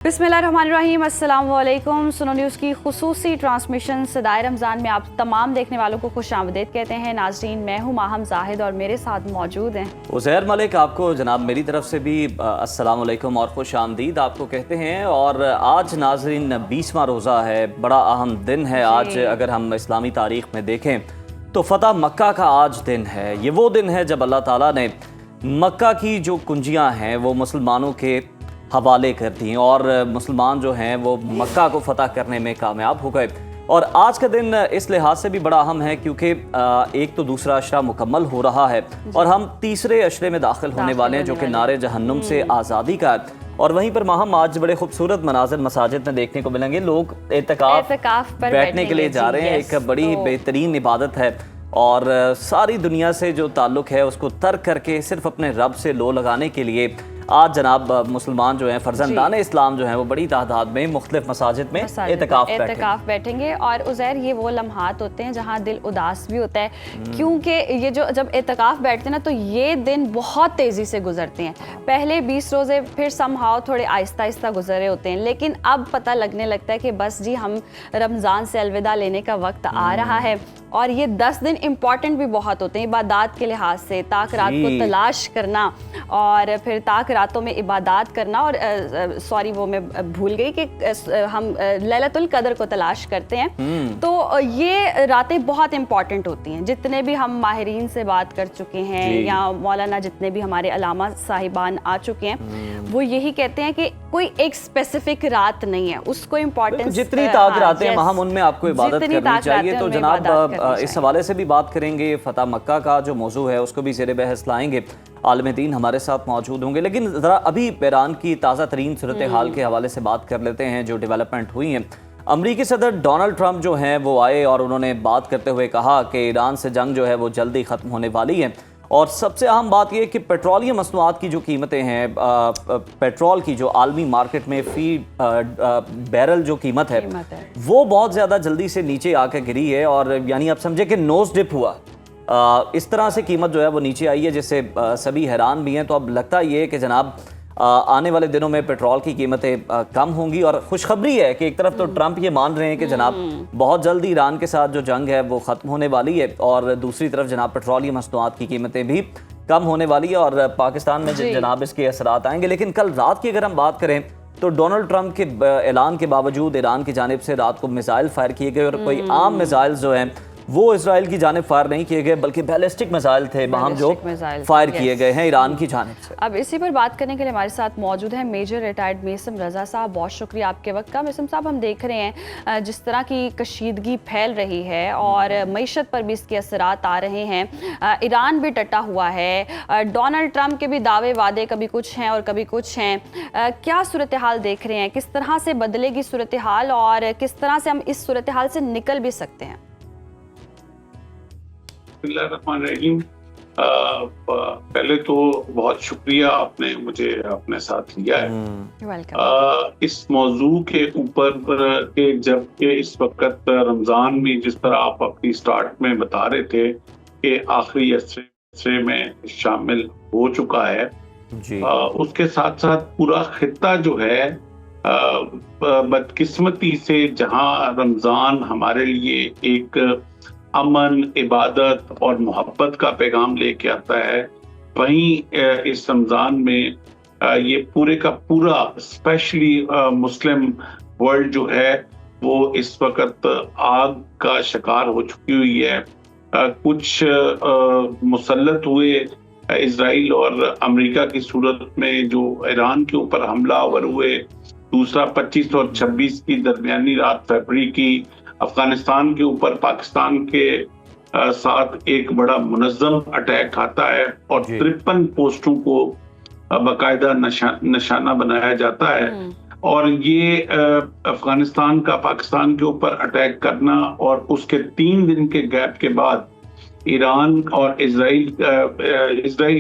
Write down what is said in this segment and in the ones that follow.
बिस्मिल्लाहिर्रहमानिर्रहीम, अस्सलाम वालेकुम। सुनो न्यूज़ की खुसूसी ट्रांसमिशन सदाए रमज़ान में आप तमाम देखने वालों को खुश आमदीद कहते हैं। नाज़रीन, मैं हूँ माहम जाहिद और मेरे साथ मौजूद हैं उज़ैर मलिक। आपको जनाब मेरी तरफ से भी अस्सलाम वालेकुम और खुश आमदीद आपको कहते हैं। और आज नाज़रीन 20वां रोज़ा है, बड़ा अहम दिन है आज। अगर हम इस्लामी तारीख़ में देखें तो फ़तह मक्का का आज दिन है। ये वो दिन है जब अल्लाह ताला ने मक्का की जो कुंजियाँ हैं वो मुसलमानों के हवाले कर दी और मुसलमान जो हैं वो मक्का को फ़तह करने में कामयाब हो गए। और आज का दिन इस लिहाज से भी बड़ा अहम है क्योंकि एक तो दूसरा अशरा मुकम्मल हो रहा है और हम तीसरे अशरे में दाखिल होने वाले हैं जो कि नारे जहन्नुम से आज़ादी का है। और वहीं पर माहम आज बड़े खूबसूरत मनाज़िर मसाजिद में देखने को मिलेंगे। लोग एतकाफ पर बैठने के लिए जा रहे हैं। एक बड़ी बेहतरीन इबादत है और सारी दुनिया से जो ताल्लुक़ है उसको तर्क करके सिर्फ अपने रब से लो लगाने के लिए आज जनाब मुसलमान जो हैं फर्जंदान इस्लाम जो हैं वो बड़ी तादाद में मुख्तलिफ मसाजिद में एतकाफ बैठेंगे। और उज़ैर, ये वो लम्हात होते हैं जहाँ दिल उदास भी होता है क्योंकि ये जो जब एतकाफ बैठते हैं ना तो ये दिन बहुत तेज़ी से गुजरते हैं। पहले 20 रोज़े फिर समहाव थोड़े आहिस्ता आहिस्ता गुजरे होते हैं, लेकिन अब पता लगने लगता है कि बस जी हम रमज़ान से अलविदा लेने का वक्त आ रहा है। और ये 10 दिन इम्पॉर्टेंट भी बहुत होते हैं इबादत के लिहाज से। ताक रात को तलाश करना और फिर ताक रातों में इबादत करना। और सॉरी, वो मैं भूल गई कि हम लैलतुल कदर को तलाश करते हैं। तो ये रातें बहुत इम्पॉर्टेंट होती हैं। जितने भी हम माहिरीन से बात कर चुके हैं या मौलाना जितने भी हमारे अलामा साहिबान आ चुके हैं वो यही कहते हैं कि कोई एक स्पेसिफिक रात नहीं है, उसको इम्पोर्टेंस जितनी ताक रातें हैं हम उनमें आपको इबादत करनी चाहिए। तो जनाब इस हवाले से भी बात करेंगे। फ़तह मक्का का जो मौजू है उसको भी ज़ेर बहस लाएंगे। आलिम दीन हमारे साथ मौजूद होंगे, लेकिन ज़रा अभी ईरान की ताज़ा तरीन सूरत हाल के हवाले से बात कर लेते हैं जो डेवलपमेंट हुई हैं। अमरीकी सदर डोनाल्ड ट्रंप जो हैं वो आए और उन्होंने बात करते हुए कहा कि ईरान से जंग जो है वो जल्दी ख़त्म होने वाली है। और सबसे अहम बात यह कि पेट्रोलियम मसनूआत की जो कीमतें हैं, पेट्रोल की जो आलमी मार्केट में फ़ी बैरल जो कीमत है वो बहुत ज़्यादा जल्दी से नीचे आकर गिरी है। और यानी आप समझे कि नोज डिप हुआ। इस तरह से कीमत जो है वो नीचे आई है जिससे सभी हैरान भी हैं। तो अब लगता ये है कि जनाब आने वाले दिनों में पेट्रोल की कीमतें कम होंगी। और खुशखबरी है कि एक तरफ तो ट्रंप ये मान रहे हैं कि जनाब बहुत जल्दी ईरान के साथ जो जंग है वो ख़त्म होने वाली है और दूसरी तरफ जनाब पेट्रोलियम मसनूआत की कीमतें भी कम होने वाली है और पाकिस्तान में जनाब इसके असरात आएंगे। लेकिन कल रात की अगर हम बात करें तो डोनाल्ड ट्रंप के ऐलान के बावजूद ईरान की जानिब से रात को मिसाइल फायर किए गए और कोई आम मिसाइल जो हैं वो इसराइल की जानिब फायर नहीं किए गए बल्कि बैलिस्टिक मिसाइल थे वहाँ जो फायर किए गए हैं ईरान की जानिब से। अब इसी पर बात करने के लिए हमारे साथ मौजूद है मेजर रिटायर्ड मेसम रजा साहब। बहुत शुक्रिया आपके वक्त का। मेसम साहब, हम देख रहे हैं जिस तरह की कशीदगी फैल रही है और मईशत पर भी इसके असरात आ रहे हैं। ईरान भी डटा हुआ है। डोनाल्ड ट्रंप के भी दावे वादे कभी कुछ हैं और कभी कुछ हैं। क्या सूरत हाल देख रहे हैं? किस तरह से बदलेगी सूरत हाल और किस तरह से हम इस सूरत हाल से निकल भी सकते हैं? पहले तो बहुत शुक्रिया आपने मुझे अपने साथ लिया है इस मौजू के ऊपर के जबकि इस वक्त रमजान में जिस तरह आप अपनी स्टार्ट में बता रहे थे कि आखिरी अरसे में शामिल हो चुका है जी। उसके साथ साथ पूरा खित्ता जो है बदकिस्मती से जहां रमजान हमारे लिए एक अमन, इबादत और मोहब्बत का पैगाम लेके आता है, वहीं इस रमज़ान में ये पूरे का पूरा स्पेशली मुस्लिम वर्ल्ड जो है वो इस वक्त आग का शिकार हो चुकी हुई है। कुछ मुसल्लत हुए इजराइल और अमेरिका की सूरत में जो ईरान के ऊपर हमलावर हुए। दूसरा 25 और 26 की दरमियानी रात फरवरी की अफगानिस्तान के ऊपर पाकिस्तान के साथ एक बड़ा मुनज़्ज़म अटैक आता है और 53 पोस्टों को बाकायदा निशाना बनाया जाता है। और ये अफगानिस्तान का पाकिस्तान के ऊपर अटैक करना और उसके 3 दिन के गैप के बाद ईरान और इजराइल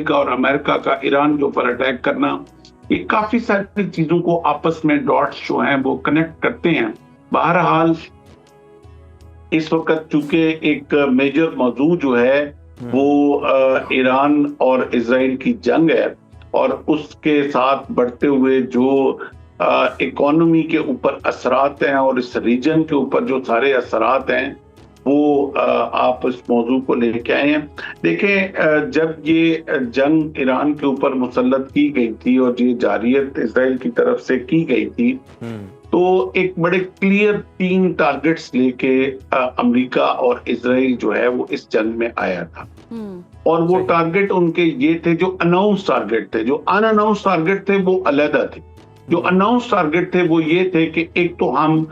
का और अमेरिका का ईरान के ऊपर अटैक करना, ये काफी सारी चीजों को आपस में डॉट्स जो हैं वो कनेक्ट करते हैं। बहरहाल इस वक्त चूंकि एक मेजर मौजू जो है वो ईरान और इजराइल की जंग है और उसके साथ बढ़ते हुए जो इकोनॉमी के ऊपर असरात हैं और इस रीजन के ऊपर जो सारे असरात हैं वो आप इस मौजू को लेके आए हैं। देखें, जब ये जंग ईरान के ऊपर मुसल्लत की गई थी और ये जारियत इजराइल की तरफ से की गई थी, तो एक बड़े क्लियर 3 टारगेट्स लेके अमेरिका और इजराइल जो है वो इस जंग में आया था। और वो टारगेट उनके ये थे जो अनाउंस टारगेट थे, जो अनअनाउंस टारगेट थे वो अलग थे। जो अनाउंस टारगेट थे वो ये थे कि एक तो हम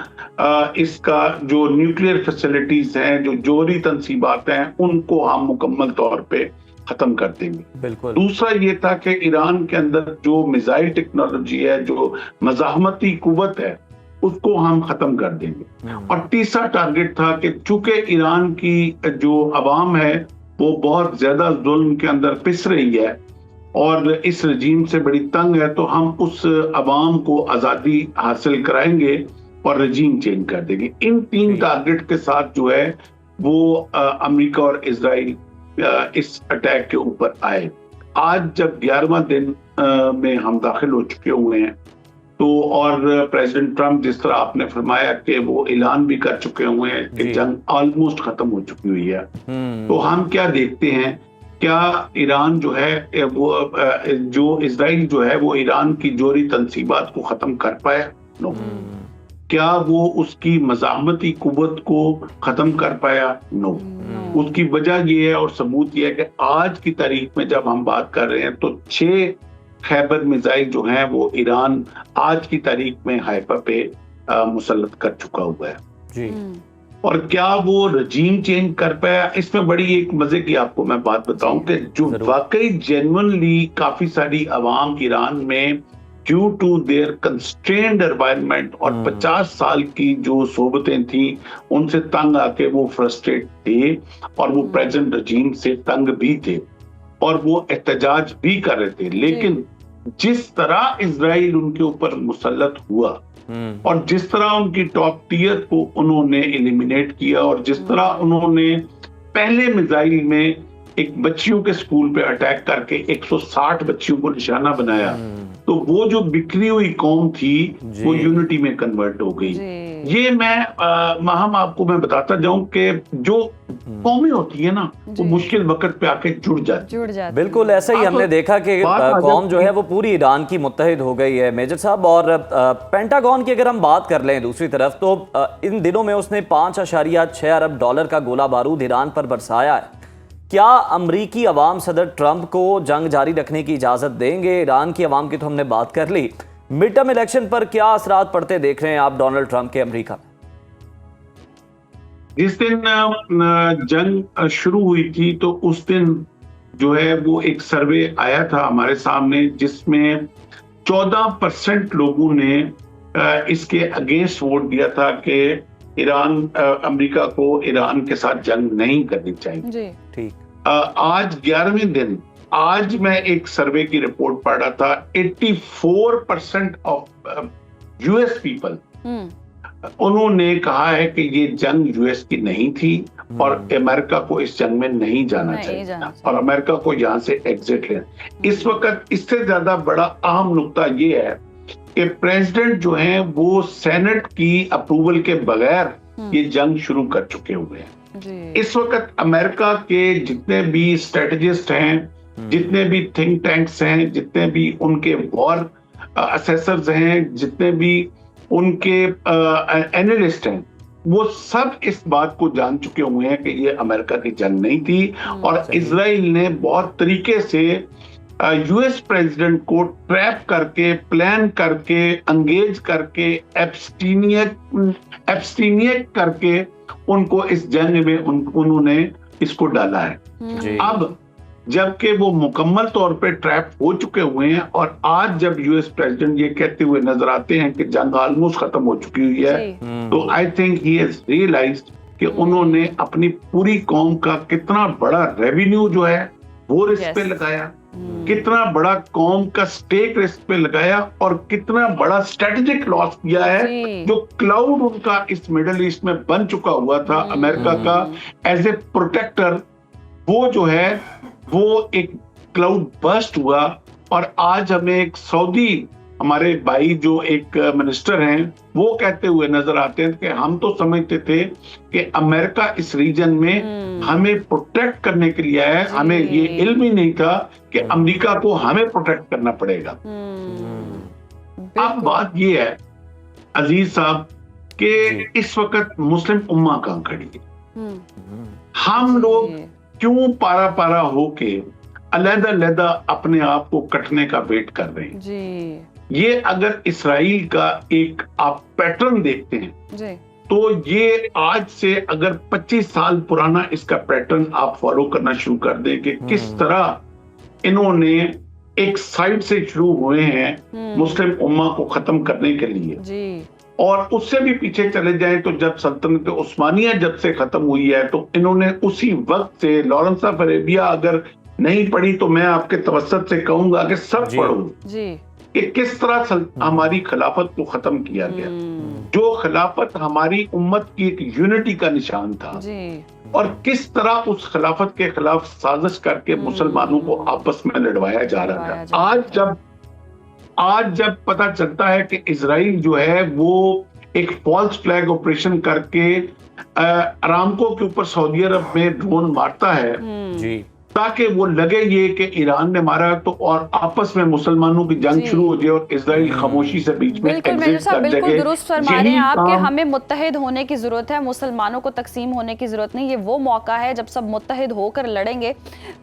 इसका जो न्यूक्लियर फैसिलिटीज हैं, जो जोहरी तंसीबात हैं, उनको हम मुकम्मल तौर पे खत्म कर देंगे। बिल्कुल। दूसरा ये था कि ईरान के अंदर जो मिसाइल टेक्नोलॉजी है, जो मज़ाहमती कुव्वत है, उसको हम खत्म कर देंगे। और तीसरा टारगेट था कि चूंकि ईरान की जो अवाम है वो बहुत ज्यादा जुल्म के अंदर पिस रही है और इस रजीम से बड़ी तंग है, तो हम उस अवाम को आज़ादी हासिल कराएंगे और रजीम चेंज कर देंगे। इन 3 टारगेट के साथ जो है वो अमेरिका और इजराइल इस अटैक के ऊपर आए। आज जब 11वां दिन में हम दाखिल हो चुके हुए हैं, तो और प्रेसिडेंट ट्रंप जिस तरह आपने फरमाया कि वो ऐलान भी कर चुके हुए हैं कि जंग ऑलमोस्ट खत्म हो चुकी हुई है, तो हम क्या देखते हैं, क्या ईरान जो है वो जो इजराइल जो है वो ईरान की जोहरी तंसीबात को खत्म कर पाया? नो। क्या वो उसकी मज़ाहमती कुव्वत को खत्म कर पाया? नो। उसकी वजह ये है और सबूत ये है कि आज की तारीख में जब हम बात कर रहे हैं तो 6 खैबर मिसाइल जो हैं वो ईरान आज की तारीख में हाइफा पे मुसल्लत कर चुका हुआ है जी। और क्या वो रजीम चेंज कर पाया? इसमें बड़ी एक मजे की आपको मैं बात बताऊं कि जो वाकई जेन्युइनली काफी सारी आवाम ईरान में ड्यू टू देयर कंस्ट्रेन्ड एनवायरनमेंट और 50 साल की जो सोबतें थी उनसे तंग आके वो फ्रस्ट्रेट थे और वो प्रेजेंट रजीम से तंग भी थे और वो एहतजाज भी कर रहे थे। लेकिन जिस तरह इजराइल उनके ऊपर मुसल्लत हुआ और जिस तरह उनकी टॉप टियर को उन्होंने एलिमिनेट किया और जिस तरह उन्होंने पहले मिसाइल में एक बच्चियों के स्कूल पे अटैक करके 160 बच्चियों को निशाना बनाया, तो वो जो बिखरी हुई कौम थी वो यूनिटी में कन्वर्ट हो गई। ये मैं आपको मैं बताता जाऊं कि जो कौमें होती है ना वो मुश्किल वक्त पे आके जुड़ जाती। बिल्कुल ऐसा ही हमने देखा कि कौम जो है वो पूरी ईरान की मुत्तहिद हो गई है मेजर साहब। और पेंटागन की अगर हम बात कर लें दूसरी तरफ, तो इन दिनों में उसने $5.6 अरब का गोला बारूद ईरान पर बरसाया है। क्या अमरीकी अवाम सदर ट्रंप को जंग जारी रखने की इजाजत देंगे? ईरान की अवाम की तो हमने बात कर ली, मिड टर्म इलेक्शन पर क्या असरात पड़ते देख रहे हैं आप डोनाल्ड ट्रंप के अमेरिका में? जिस दिन जंग शुरू हुई थी तो उस दिन जो है वो एक सर्वे आया था हमारे सामने जिसमें 14% लोगों ने इसके अगेंस्ट वोट दिया था कि अमेरिका को ईरान के साथ जंग नहीं करनी चाहिए जी। ठीक। आज 11वें दिन आज मैं एक सर्वे की रिपोर्ट पढ़ रहा था, 84% ऑफ यूएस पीपल उन्होंने कहा है कि ये जंग यूएस की नहीं थी और अमेरिका को इस जंग में नहीं जाना चाहिए और अमेरिका को यहाँ से एग्जिट लेना। इस वक्त इससे ज्यादा बड़ा अहम नुक्ता ये है कि प्रेसिडेंट जो हैं वो सेनेट की अप्रूवल के बगैर ये जंग शुरू कर चुके हुए हैं। इस वक्त अमेरिका के जितने भी स्ट्रेटेजिस्ट हैं, जितने भी थिंक टैंक्स हैं, जितने भी उनके वॉर असेसर्स हैं, जितने भी उनके एनालिस्ट हैं, वो सब इस बात को जान चुके हुए हैं कि ये अमेरिका की जंग नहीं थी और इजराइल ने बहुत तरीके से यूएस प्रेसिडेंट को ट्रैप करके, प्लान करके, एंगेज करके, एब्स्टीनिएट करके उनको इस जंग में उन्होंने इसको डाला है। अब जबकि वो मुकम्मल तौर पे ट्रैप हो चुके हुए हैं और आज जब यूएस प्रेसिडेंट ये कहते हुए नजर आते हैं कि जंग ऑलमोस्ट खत्म हो चुकी हुई है, तो I think he has realised कि उन्होंने अपनी पूरी कौम का कितना बड़ा रेवेन्यू जो है वो रिस्क पे लगाया, कितना बड़ा कौम का स्टेक रिस्क पे लगाया और कितना बड़ा स्ट्रेटेजिक लॉस किया है जो क्लाउड उनका इस मिडिल ईस्ट में बन चुका हुआ था अमेरिका का एज ए प्रोटेक्टर, वो जो है वो एक क्लाउड बर्स्ट हुआ और आज हमें एक सऊदी हमारे भाई जो एक मिनिस्टर हैं वो कहते हुए नजर आते हैं कि हम तो समझते थे कि अमेरिका इस रीजन में हमें प्रोटेक्ट करने के लिए है, हमें ये इल्म ही नहीं था कि अमेरिका को हमें प्रोटेक्ट करना पड़ेगा। अब बात ये है अजीज साहब कि इस वक्त मुस्लिम उम्मा कहाँ खड़ी है। हम लोग क्यों पारा पारा होके अलग-अलग अपने आप को कटने का वेट कर रहे हैं जी। ये अगर इसराइल का एक आप पैटर्न देखते हैं जी, तो ये आज से अगर 25 साल पुराना इसका पैटर्न आप फॉलो करना शुरू कर दें कि किस तरह इन्होंने एक साइड से शुरू हुए हैं मुस्लिम उम्मा को खत्म करने के लिए जी। और उससे भी पीछे चले जाएं तो जब सल्तनत उस्मानिया जब से खत्म हुई है तो इन्होंने उसी वक्त से लॉरेंस ऑफ अरेबिया अगर नहीं पढ़ी तो मैं आपके तवस्सुत से कहूंगा कि सब पढ़ो कि किस तरह हमारी खिलाफत को खत्म किया गया, जो खिलाफत हमारी उम्मत की एक यूनिटी का निशान था और किस तरह उस खिलाफत के खिलाफ साजिश करके मुसलमानों को आपस में लड़वाया जा रहा था। आज जब पता चलता है कि इजराइल जो है वो एक फॉल्स फ्लैग ऑपरेशन करके अरामको के ऊपर सऊदी अरब में ड्रोन मारता है जी, ताकि वो लगे ये कि ईरान ने मारा तो और आपस में मुसलमानों की जंग शुरू हो जाए और इजराइल खामोशी से बीच में बिल्कुल दुरुस्त फरमा रहे हैं आप कि हमें मुत्तहिद होने की जरूरत है, मुसलमानों को तकसीम होने की जरूरत नहीं। ये वो मौका है जब सब मुत्तहिद होकर लड़ेंगे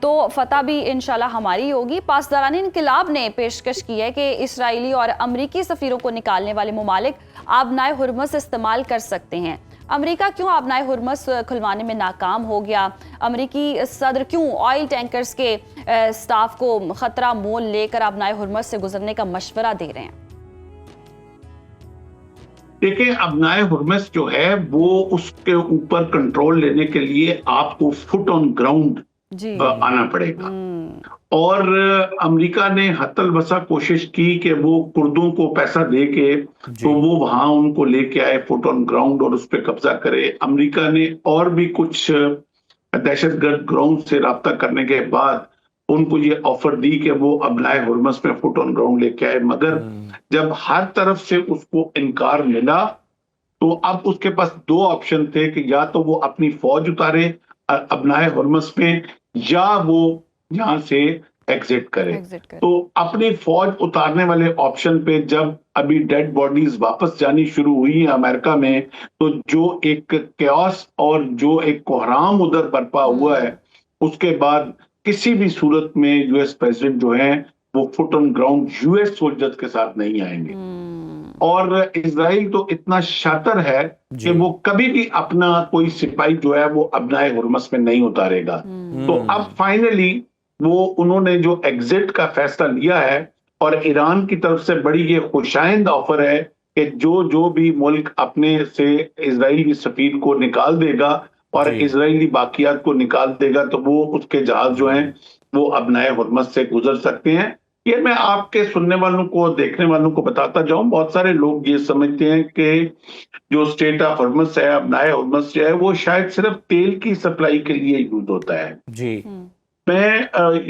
तो फतह भी इंशाल्लाह हमारी होगी। पासदारानी इनकिलाब ने पेशकश की है कि इसराइली और अमरीकी सफीरों को निकालने वाले ममालिक आबनाए हुर्मुज़ इस्तेमाल कर सकते हैं। अमेरिका क्यों आबनाए हुर्मुज़ खुलवाने में नाकाम हो गया? अमेरिकी सदर क्यों ऑयल टैंकर्स के स्टाफ को खतरा मोल लेकर आबनाए हुर्मुज़ से गुजरने का मशवरा दे रहे हैं? देखिए, आबनाए हुर्मुज़ जो है वो उसके ऊपर कंट्रोल लेने के लिए आपको फुट ऑन ग्राउंड आना पड़ेगा और अमेरिका ने हतल बसा कोशिश की कि वो कुर्दों को पैसा दे के तो वो वहां उनको लेके आए फुट ऑन ग्राउंड और उस पर कब्जा करे। अमेरिका ने और भी कुछ दहशतगर्द ग्राउंड से राब्ता करने के बाद उनको ये ऑफर दी कि वो आबनाए हुर्मुज़ में फुट ऑन ग्राउंड लेके आए, मगर जब हर तरफ से उसको इनकार मिला तो अब उसके पास दो ऑप्शन थे कि या तो वो अपनी फौज उतारे आबनाए हुर्मुज़ में या वो यहाँ से एग्जिट करे। तो अपनी फौज उतारने वाले ऑप्शन पे जब अभी डेड बॉडीज वापस जानी शुरू हुई है अमेरिका में, तो जो एक कैओस और जो एक कोहराम उधर बरपा हुआ है, उसके बाद किसी भी सूरत में यूएस प्रेसिडेंट जो है वो foot on ground US soldiers के साथ नहीं आएंगे। और इजराइल तो इतना शातिर है कि वो कभी भी अपना कोई सिपाही जो है वो आबनाए हुर्मुज़ में नहीं उतारेगा। तो अब फाइनली वो उन्होंने जो एग्जिट का फैसला लिया है और ईरान की तरफ से बड़ी ये खुशाइंद ऑफर है कि जो भी मुल्क अपने से इजरायली सफीर को निकाल देगा और इजरायली बाकियात को निकाल देगा तो वो उसके जहाज जो हैं वो आबनाए हुर्मुज़ से गुजर सकते हैं। ये मैं आपके सुनने वालों को देखने वालों को बताता जाऊं, बहुत सारे लोग ये समझते हैं कि जो स्टेट ऑफ हुर्मुज़ है, आबनाए हुर्मुज़ जो है वो शायद सिर्फ तेल की सप्लाई के लिए यूज होता है जी। मैं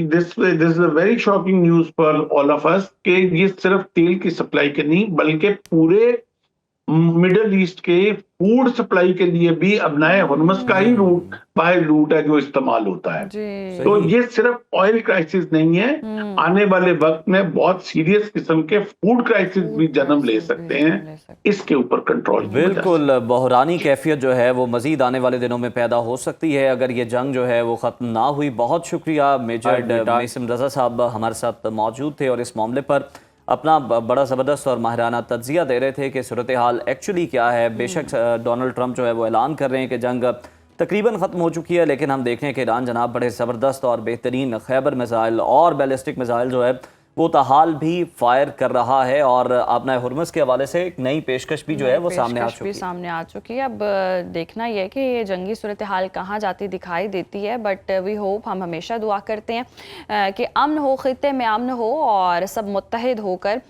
this is a very shocking news for all of us कि ये सिर्फ तेल की सप्लाई के नहीं बल्कि पूरे मिडिल ईस्ट के फूड सप्लाई के लिए भी आबनाए हुर्मुज़ का ही रूट बाहर रूट है जो इस्तेमाल होता है। तो ये सिर्फ ऑयल क्राइसिस नहीं है, आने वाले वक्त में बहुत सीरियस किस्म के फूड क्राइसिस भी जन्म ले सकते हैं। इसके ऊपर कंट्रोल बिल्कुल बहरानी कैफियत जो है वो मजीद आने वाले दिनों में पैदा हो सकती है अगर ये जंग जो है वो ख़त्म ना हुई। बहुत शुक्रिया मेजर मेसिम रज़ा साहब हमारे साथ मौजूद थे और इस मामले पर अपना बड़ा ज़बरदस्त और माहिराना तज्ज़िया दे रहे थे कि सूरत हाल एक्चुअली क्या है। बेशक डोनाल्ड ट्रंप जो है वो ऐलान कर रहे हैं कि जंग तकरीबन ख़त्म हो चुकी है, लेकिन हम देख रहे हैं कि ईरान जनाब बड़े ज़बरदस्त और बेहतरीन खैबर मिसाइल और बैलिस्टिक मिसाइल जो है वो ताहाल भी फायर कर रहा है और आबनाए हुर्मुज़ के हवाले से एक नई पेशकश भी जो है वो सामने आ चुकी है। अब देखना यह है कि ये जंगी सूरत हाल कहाँ जाती दिखाई देती है, बट वी होप, हम हमेशा दुआ करते हैं कि अमन हो, खित्ते में अमन हो और सब मुत्तहिद होकर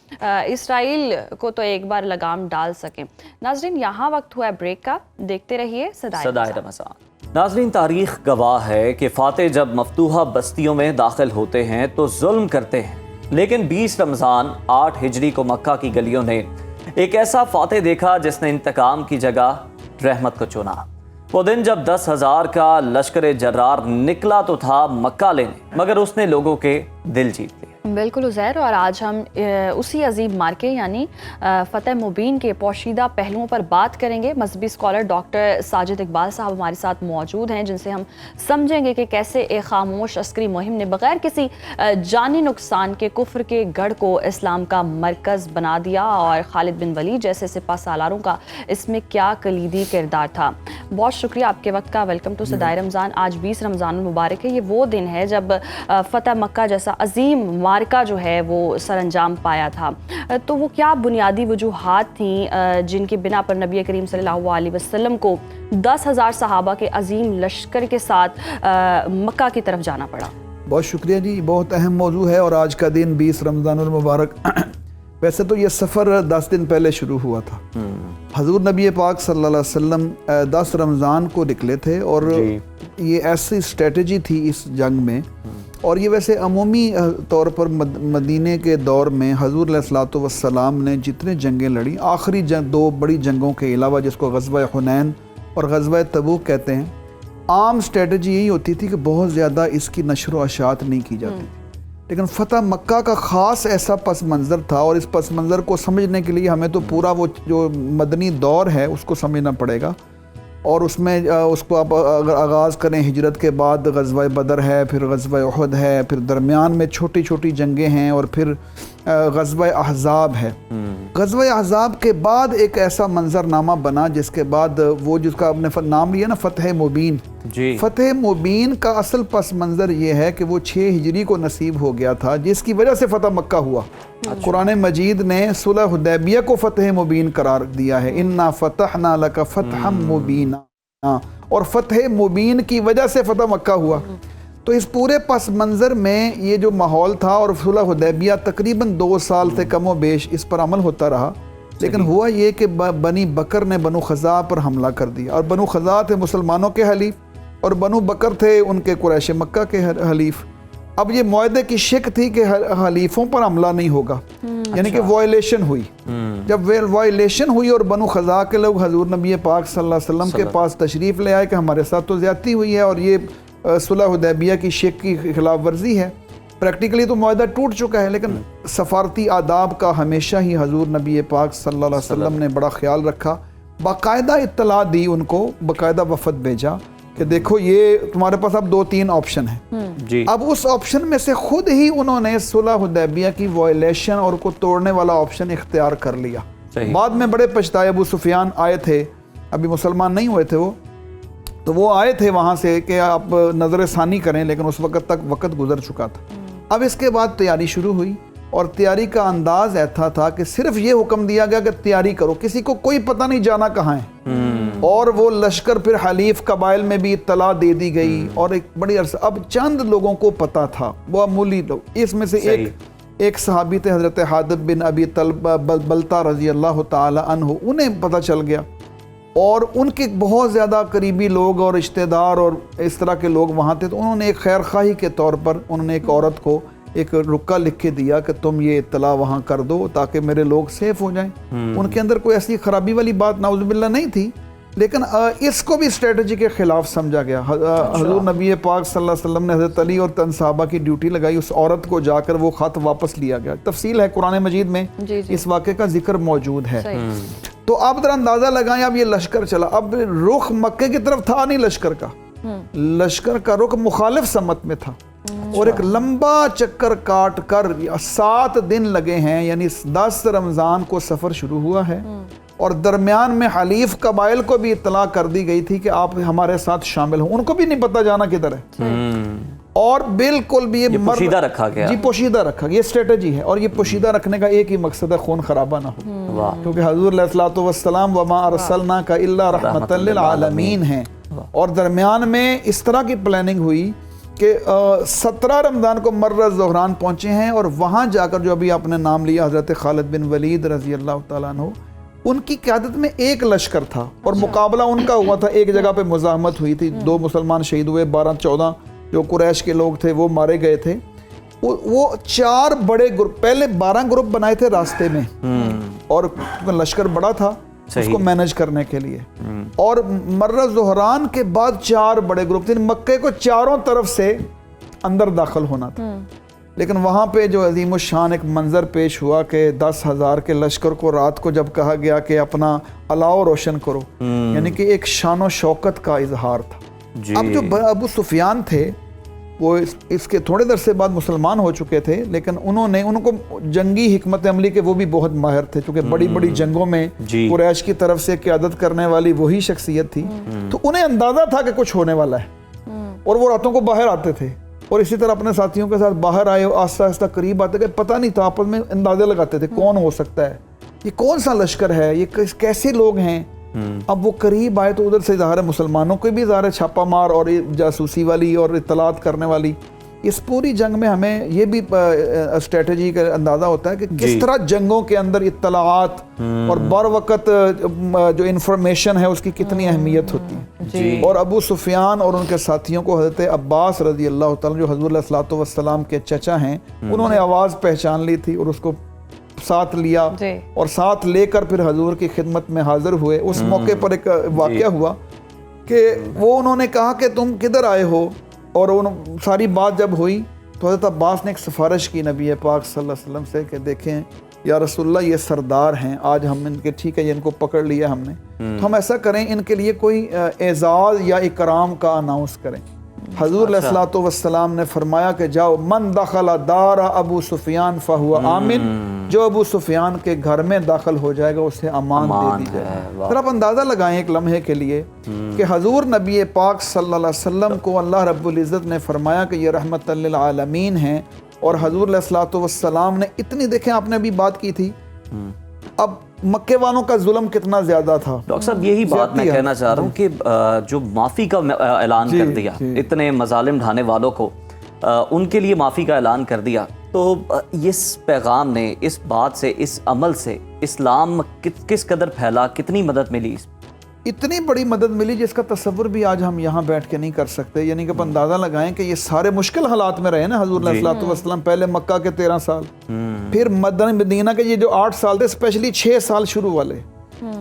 इसराइल को तो एक बार लगाम डाल सकें। नाजरीन, यहाँ वक्त हुआ है ब्रेक का, देखते रहिए सदाए रमज़ान। नाजरीन, तारीख गवाह है कि फातेह जब मफतूहा बस्तियों में दाखिल होते हैं तो जुल्म करते हैं, लेकिन 20 रमज़ान 8 हिजरी को मक्का की गलियों ने एक ऐसा फातेह देखा जिसने इंतकाम की जगह रहमत को चुना। वो दिन जब 10,000 का लश्कर जर्रार निकला तो था मक्का लेने, मगर उसने लोगों के दिल जीत लिए। बिल्कुल उज़ैर, और आज हम उसी अजीब मार्के यानी फ़तेह मुबीन के पोशीदा पहलुओं पर बात करेंगे। मजहबी स्कॉलर डॉक्टर साजिद इकबाल साहब हमारे साथ मौजूद हैं, जिनसे हम समझेंगे कि कैसे एक खामोश अस्करी मुहिम ने बग़ैर किसी जानी नुकसान के कुफ्र के गढ़ को इस्लाम का मरकज़ बना दिया, और खालिद बिन वलीद जैसे सिपा सालारों का इसमें क्या कलीदी किरदार था। बहुत शुक्रिया आपके वक्त का। Welcome to Sadaye Ramzan. आज 20 रमज़ान मुबारक है। ये वो दिन है जब फ़तेह मक्का जैसा अजीम मार्का जो है वो सरअंजाम पाया था। तो वो क्या बुनियादी वजूहात थी जिनकी बिना पर नबी करीम सल्लल्लाहु अलैहि वसल्लम को 10,000 सहाबा के अजीम लश्कर के साथ मक्का की तरफ जाना पड़ा? बहुत शुक्रिया जी, बहुत अहम मौजू है। और आज का दिन 20 रमज़ानुल मुबारक वैसे तो ये सफ़र 10 दिन पहले शुरू हुआ था। हजूर नबी पाक सल्लल्लाहु अलैहि वसल्लम 10 रमज़ान को निकले थे, और ये ऐसी स्ट्रेटजी थी इस जंग में। और ये वैसे अमूमी तौर पर मदीने के दौर में हजूर अलैहिस्सलातु वस्सलाम ने जितने जंगें लड़ी, आखिरी जंग 2 बड़ी जंगों के अलावा जिसको ग़ज़वा हुनैन और ग़ज़वा तबूक कहते हैं, आम स्ट्रेटजी यही होती थी कि बहुत ज़्यादा इसकी नशर व अशात नहीं की जाती। लेकिन फ़तह मक्का का ख़ास ऐसा पस मंज़र था, और इस पस मंज़र को समझने के लिए हमें तो पूरा वो जो मदनी दौर है उसको समझना पड़ेगा। और उसमें उसको आप अगर आगाज़ करें हिजरत के बाद, ग़ज़वा बदर है, फिर ग़ज़वा उहद है, फिर दरमियान में छोटी छोटी जंगें हैं, और फिर ग़ज़वा अहज़ाब है। ग़ज़वा अहज़ाब के बाद एक ऐसा मंज़रनामा बना जिसके बाद वो जिसका आपने नाम लिया ना फ़तेह मुबीन। फ़तेह मुबीन का असल पस मंज़र ये है कि वो 6 हिजरी को नसीब हो गया था, जिसकी वजह से फ़तह मक्का हुआ। कुरान मजीद ने सुलह हुदैबिया को फ़तेह मुबीन करार दिया है, इन्ना फ़तहना लका फ़तहम मुबीना, और फ़तेह मुबीन की वजह से फ़तह मक्का हुआ। तो इस पूरे पस मंज़र में ये जो माहौल था, और सुलह हुदैबिया तकरीबन 2 साल से कम व बेश इस पर अमल होता रहा। लेकिन हुआ ये कि बनी बकर ने बनु खज़ा पर हमला कर दिया, और बनु खज़ा थे मुसलमानों के हलीफ, और बनु बकर थे उनके कुरैश मक्का के हलीफ। अब ये मुआहदे की शिक थी कि हलीफों पर हमला नहीं होगा, यानी कि वायलेशन हुई। जब वायलेशन हुई और बनु खज़ा के लोग हजूर नबी पाक सल्लल्लाहु अलैहि वसल्लम के पास तशरीफ़ ले आए कि हमारे साथ तो ज़्यादती हुई है, और ये सुलह हुदैबिया की शिक की खिलाफ वर्जी है। प्रैक्टिकली तो मुआहदा टूट चुका है, लेकिन सफारती आदाब का हमेशा ही हजूर नबी पाक सल्लल्लाहु अलैहि वसल्लम ने बड़ा ख्याल रखा। बाकायदा इत्तला दी उनको, बाकायदा वफद भेजा कि देखो ये तुम्हारे पास अब 2-3 ऑप्शन है। अब उस ऑप्शन में से खुद ही उन्होंने सुलह हुदैबिया की वायलेशन और को तोड़ने वाला ऑप्शन इख्तियार कर लिया। बाद में बड़े पछताए। अबू सुफियान आए थे, अभी मुसलमान नहीं हुए थे वो, तो वो आए थे वहाँ से कि आप नज़र सानी करें, लेकिन उस वक़्त तक वक़्त गुजर चुका था। अब इसके बाद तैयारी शुरू हुई, और तैयारी का अंदाज ऐसा था कि सिर्फ ये हुक्म दिया गया कि तैयारी करो, किसी को कोई पता नहीं जाना कहाँ है। और वो लश्कर फिर हलीफ कबाइल में भी इत्तला दे दी गई, और एक बड़ी अरसा अब चंद लोगों को पता था, वो अमूली लोग। इसमें से एक सहाबी थे हज़रत हादिब बिन अबी बलता रज़ी अल्लाह ताला अन्हु, उन्हें पता चल गया, और उनके बहुत ज़्यादा करीबी लोग और रिश्तेदार और इस तरह के लोग वहाँ थे। तो उन्होंने एक खैर खाही के तौर पर उन्होंने एक औरत को एक रुक्का लिख के दिया कि तुम ये इत्तला वहाँ कर दो ताकि मेरे लोग सेफ हो जाएं। उनके अंदर कोई ऐसी खराबी वाली बात नाउज़ुबिल्लाह नहीं थी, लेकिन इसको भी स्ट्रेटजी के ख़िलाफ़ समझा गया। हज़ूर नबी पाक सल्लल्लाहु अलैहि वसल्लम ने हज़रत अली और तन साहबा की ड्यूटी लगाई, उस औरत को जाकर वो ख़त वापस लिया गया। तफसील है कुरान मजीद में, इस वाक़े का जिक्र मौजूद है। तो आप ज़रा अंदाज़ा लगाएं, अब ये लश्कर चला, अब रुख मक्के की तरफ था नहीं लश्कर का, लश्कर का रुख मुखालिफ सम्मत में था, और एक लंबा चक्कर काट कर 7 दिन लगे हैं, यानी 10 रमज़ान को सफ़र शुरू हुआ है, और दरमियान में हलीफ कबाइल को भी इत्तला कर दी गई थी कि आप हमारे साथ शामिल हो। उनको भी नहीं पता जाना किधर है, और बिल्कुल भी ये पोशीदा रखा गया। जी पोशीदा रखा, ये स्ट्रेटजी है, और ये पोशीदा रखने का एक ही मकसद है, खून खराबा ना हो। क्योंकि हज़ूर अलैहिस्सलातु वस्सलाम वमा अरसलनाका इल्ला रहमतल लिल आलमीन है। और दरमियान में इस तरह की प्लानिंग हुई कि 17 रमज़ान को मर्र ज़ोहरान पहुँचे हैं, और वहाँ जाकर जो अभी आपने नाम लिया हज़रत खालिद बिन वलीद रज़ी अल्लाह तआला अन्हु, उनकी क़यादत में एक लश्कर था, और मुकाबला उनका हुआ था। एक जगह पे मुज़ाहमत हुई थी, 2 मुसलमान शहीद हुए, 12-14 जो कुरैश के लोग थे वो मारे गए थे। वो 4 बड़े ग्रुप, पहले 12 ग्रुप बनाए थे रास्ते में, और लश्कर बड़ा था उसको मैनेज करने के लिए, और मर्रा ज़ुहरान के बाद 4 बड़े ग्रुप थे। मक्के को चारों तरफ से अंदर दाखिल होना था, लेकिन वहाँ पे जो अजीम शान एक मंजर पेश हुआ कि 10,000 के लश्कर को रात को जब कहा गया कि अपना अलाव रोशन करो, यानी कि एक शान व शौकत का इजहार था। अब जो अबू सुफियान थे वो इसके थोड़े देर से बाद मुसलमान हो चुके थे, लेकिन उनको जंगी हिकमत अमली के वो भी बहुत माहिर थे, क्योंकि बड़ी बड़ी जंगों में कुरैश की तरफ से क़यादत करने वाली वही शख्सियत थी। तो उन्हें अंदाज़ा था कि कुछ होने वाला है, और वो रातों को बाहर आते थे, और इसी तरह अपने साथियों के साथ बाहर आए, आस्ता आस्ता करीब आते गए, पता नहीं था, आपस में अंदाजे लगाते थे कौन हो सकता है, ये कौन सा लश्कर है, ये कैसे लोग हैं। अब वो करीब आए तो उधर से ज़ाहिर है मुसलमानों को भी ज़ाहिर छापा मार और जासूसी वाली और इत्तलात करने वाली। इस पूरी जंग में हमें ये भी स्ट्रेटजी का अंदाज़ा होता है कि किस तरह जंगों के अंदर इत्तलात और बर वक़्त जो इंफॉर्मेशन है उसकी कितनी अहमियत होती है। और अबू सुफियान और उनके साथियों को हज़रत अब्बास रज़ी अल्लाह तआला जो हुज़ूर सल्लल्लाहु अलैहि वसल्लम के चचा हैं, उन्होंने आवाज़ पहचान ली थी और उसको साथ लिया, और साथ लेकर फिर हजूर की खिदमत में हाजिर हुए। उस मौके पर एक वाक़या हुआ कि वो उन्होंने कहा कि तुम किधर आए हो, और उन सारी बात जब हुई तो हज़रत अब्बास ने एक सिफारिश की नबी पाक सल्लल्लाहु अलैहि वसल्लम से कि देखें या रसूलल्लाह, ये सरदार हैं, आज हम इनके ठीक है इनको पकड़ लिया हमने, तो हम ऐसा करें इनके लिए कोई एजाज़ या इकराम का अनाउंस करें। हजूर अलैहिस्सलातु वस्सलाम ने फरमाया कि जाओ, मन दखला दारा अबू सुफियान फहुवा आमिन, जो अबू सुफियान के घर में दाखिल हो जाएगा उसे अमान दे दी जाए। फिर आप अंदाज़ा लगाएं एक लम्हे के लिए कि हजूर नबी पाक सल्लल्लाहु अलैहि वसल्लम को अल्लाह रब्बुल इज़्ज़त ने फरमाया कि ये रहमतल लिल आलमीन हैं, और हजूर अलैहिस्सलातु वस्सलाम ने इतनी, देखें आपने अभी बात की थी, अब मक्के वालों का जुल्म कितना ज्यादा था। डॉक्टर साहब यही बात मैं कहना चाह रहा हूँ कि जो माफ़ी का ऐलान कर दिया, इतने मजालिम ढाने वालों को उनके लिए माफ़ी का ऐलान कर दिया, तो इस पैगाम ने, इस बात से, इस अमल से इस्लाम किस कदर फैला, कितनी मदद मिली? इतनी बड़ी मदद मिली जिसका तसव्वुर भी आज हम यहाँ बैठ के नहीं कर सकते। यानी कि आप अंदाज़ा लगाएं कि ये सारे मुश्किल हालात में रहे ना हजूर सल्लल्लाहु अलैहि वसल्लम, पहले मक्का के 13 साल, फिर मदीना के ये जो 8 साल थे, स्पेशली 6 साल शुरू वाले,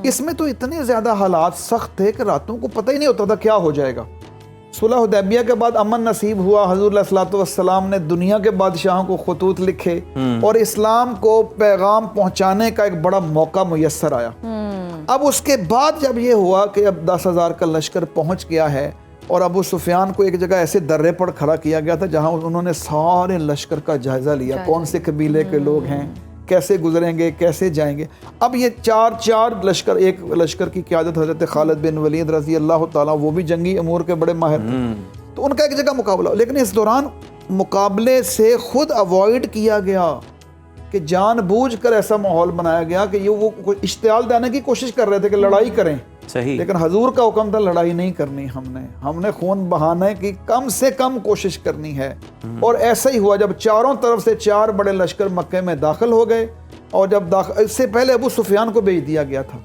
इसमें तो इतने ज़्यादा हालात सख्त थे कि रातों को पता ही नहीं होता था क्या हो जाएगा। सुलह हुदैबिया के बाद अमन नसीब हुआ, हजूर सल्लल्लाहु अलैहि वसल्लम ने दुनिया के बादशाहों को खतूत लिखे और इस्लाम को पैगाम पहुँचाने का एक बड़ा मौका मुयस्सर आया। अब उसके बाद जब ये हुआ कि अब 10,000 का लश्कर पहुंच गया है, और अबू सुफियान को एक जगह ऐसे दर्रे पर खड़ा किया गया था जहां उन्होंने सारे लश्कर का जायजा लिया, कौन से कबीले के लोग हैं, कैसे गुजरेंगे, कैसे जाएंगे। अब ये चार लश्कर, एक लश्कर की क़यादत हज़रत खालिद बिन वलीद रज़ी अल्लाह ताला, वो भी जंगी अमूर के बड़े माहिर थे, तो उनका एक जगह मुकाबला, लेकिन इस दौरान मुकाबले से खुद अवॉइड किया गया कि जानबूझकर ऐसा माहौल बनाया गया कि ये वो इश्तियाल देने की कोशिश कर रहे थे कि लड़ाई करें, सही, लेकिन हजूर का हुक्म था लड़ाई नहीं करनी, हमने खून बहाने की कम से कम कोशिश करनी है। और ऐसा ही हुआ जब चारों तरफ से 4 बड़े लश्कर मक्के में दाखिल हो गए, और जब इससे पहले अबू सुफियान को भेज दिया गया था,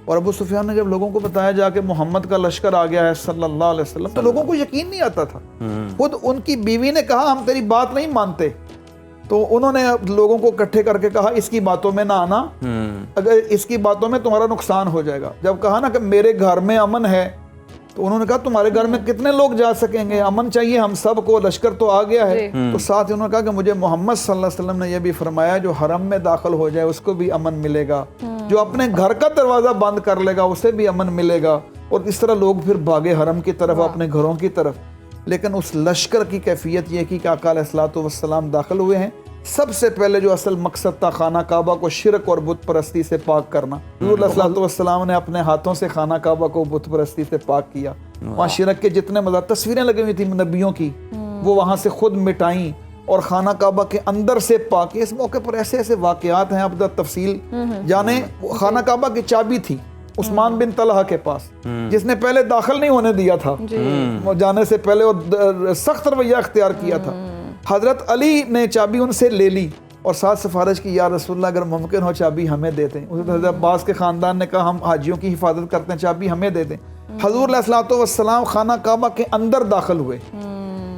और अबू सुफियान ने जब लोगों को बताया जाके मोहम्मद का लश्कर आ गया है सल्लल्लाहु अलैहि वसल्लम, तो लोगों को यकीन नहीं आता था। खुद उनकी बीवी ने कहा हम तेरी बात नहीं मानते, तो उन्होंने लोगों को इकट्ठे करके कहा इसकी बातों में ना आना, अगर इसकी बातों में तुम्हारा नुकसान हो जाएगा। जब कहा ना कि मेरे घर में अमन है, तो उन्होंने कहा तुम्हारे घर में कितने लोग जा सकेंगे, अमन चाहिए हम सबको, लश्कर तो आ गया है। तो साथ ही उन्होंने कहा कि मुझे मोहम्मद सल्लल्लाहु अलैहि वसल्लम ने यह भी फरमाया जो हरम में दाखिल हो जाए उसको भी अमन मिलेगा, जो अपने घर का दरवाजा बंद कर लेगा उसे भी अमन मिलेगा। और इस तरह लोग फिर भागे हरम की तरफ, अपने घरों की तरफ। लेकिन उस लश्कर की कैफियत ये कि आका अलैहिस्सलातु वस्सलाम दाखिल हुए हैं। सबसे पहले जो असल मकसद था खाना काबा को शिरक और बुत परस्ती से पाक करना, हुज़ूर सल्लल्लाहु अलैहि वसल्लम ने अपने हाथों से खाना काबा को बुत परस्ती से पाक किया। वहाँ शिरक के जितने मज़ार तस्वीरें लगी हुई थी नबियों की, वो वहाँ से खुद मिटाई और खाना काबा के अंदर से पाक। इस मौके पर ऐसे ऐसे वाक़यात हैं, आप तफसील जाने। खाना काबा की चाबी थी उस्मान बिन तलहा के पास, जिसने पहले दाखिल नहीं होने दिया था जाने से पहले, और सख्त रवैया अख्तियार किया था। हज़रत अली ने चाबी उनसे ले ली और साथ सिफारिश की या रसूलल्लाह अगर मुमकिन हो चाबी हमें दे दें। हज़रत अब्बास के ख़ानदान ने कहा हम हाजियों की हिफाजत करते हैं, चाबी हमें दे दें। हज़ूर अलैहिस्सलातु वस्सलाम खाना काबा के अंदर दाखिल हुए।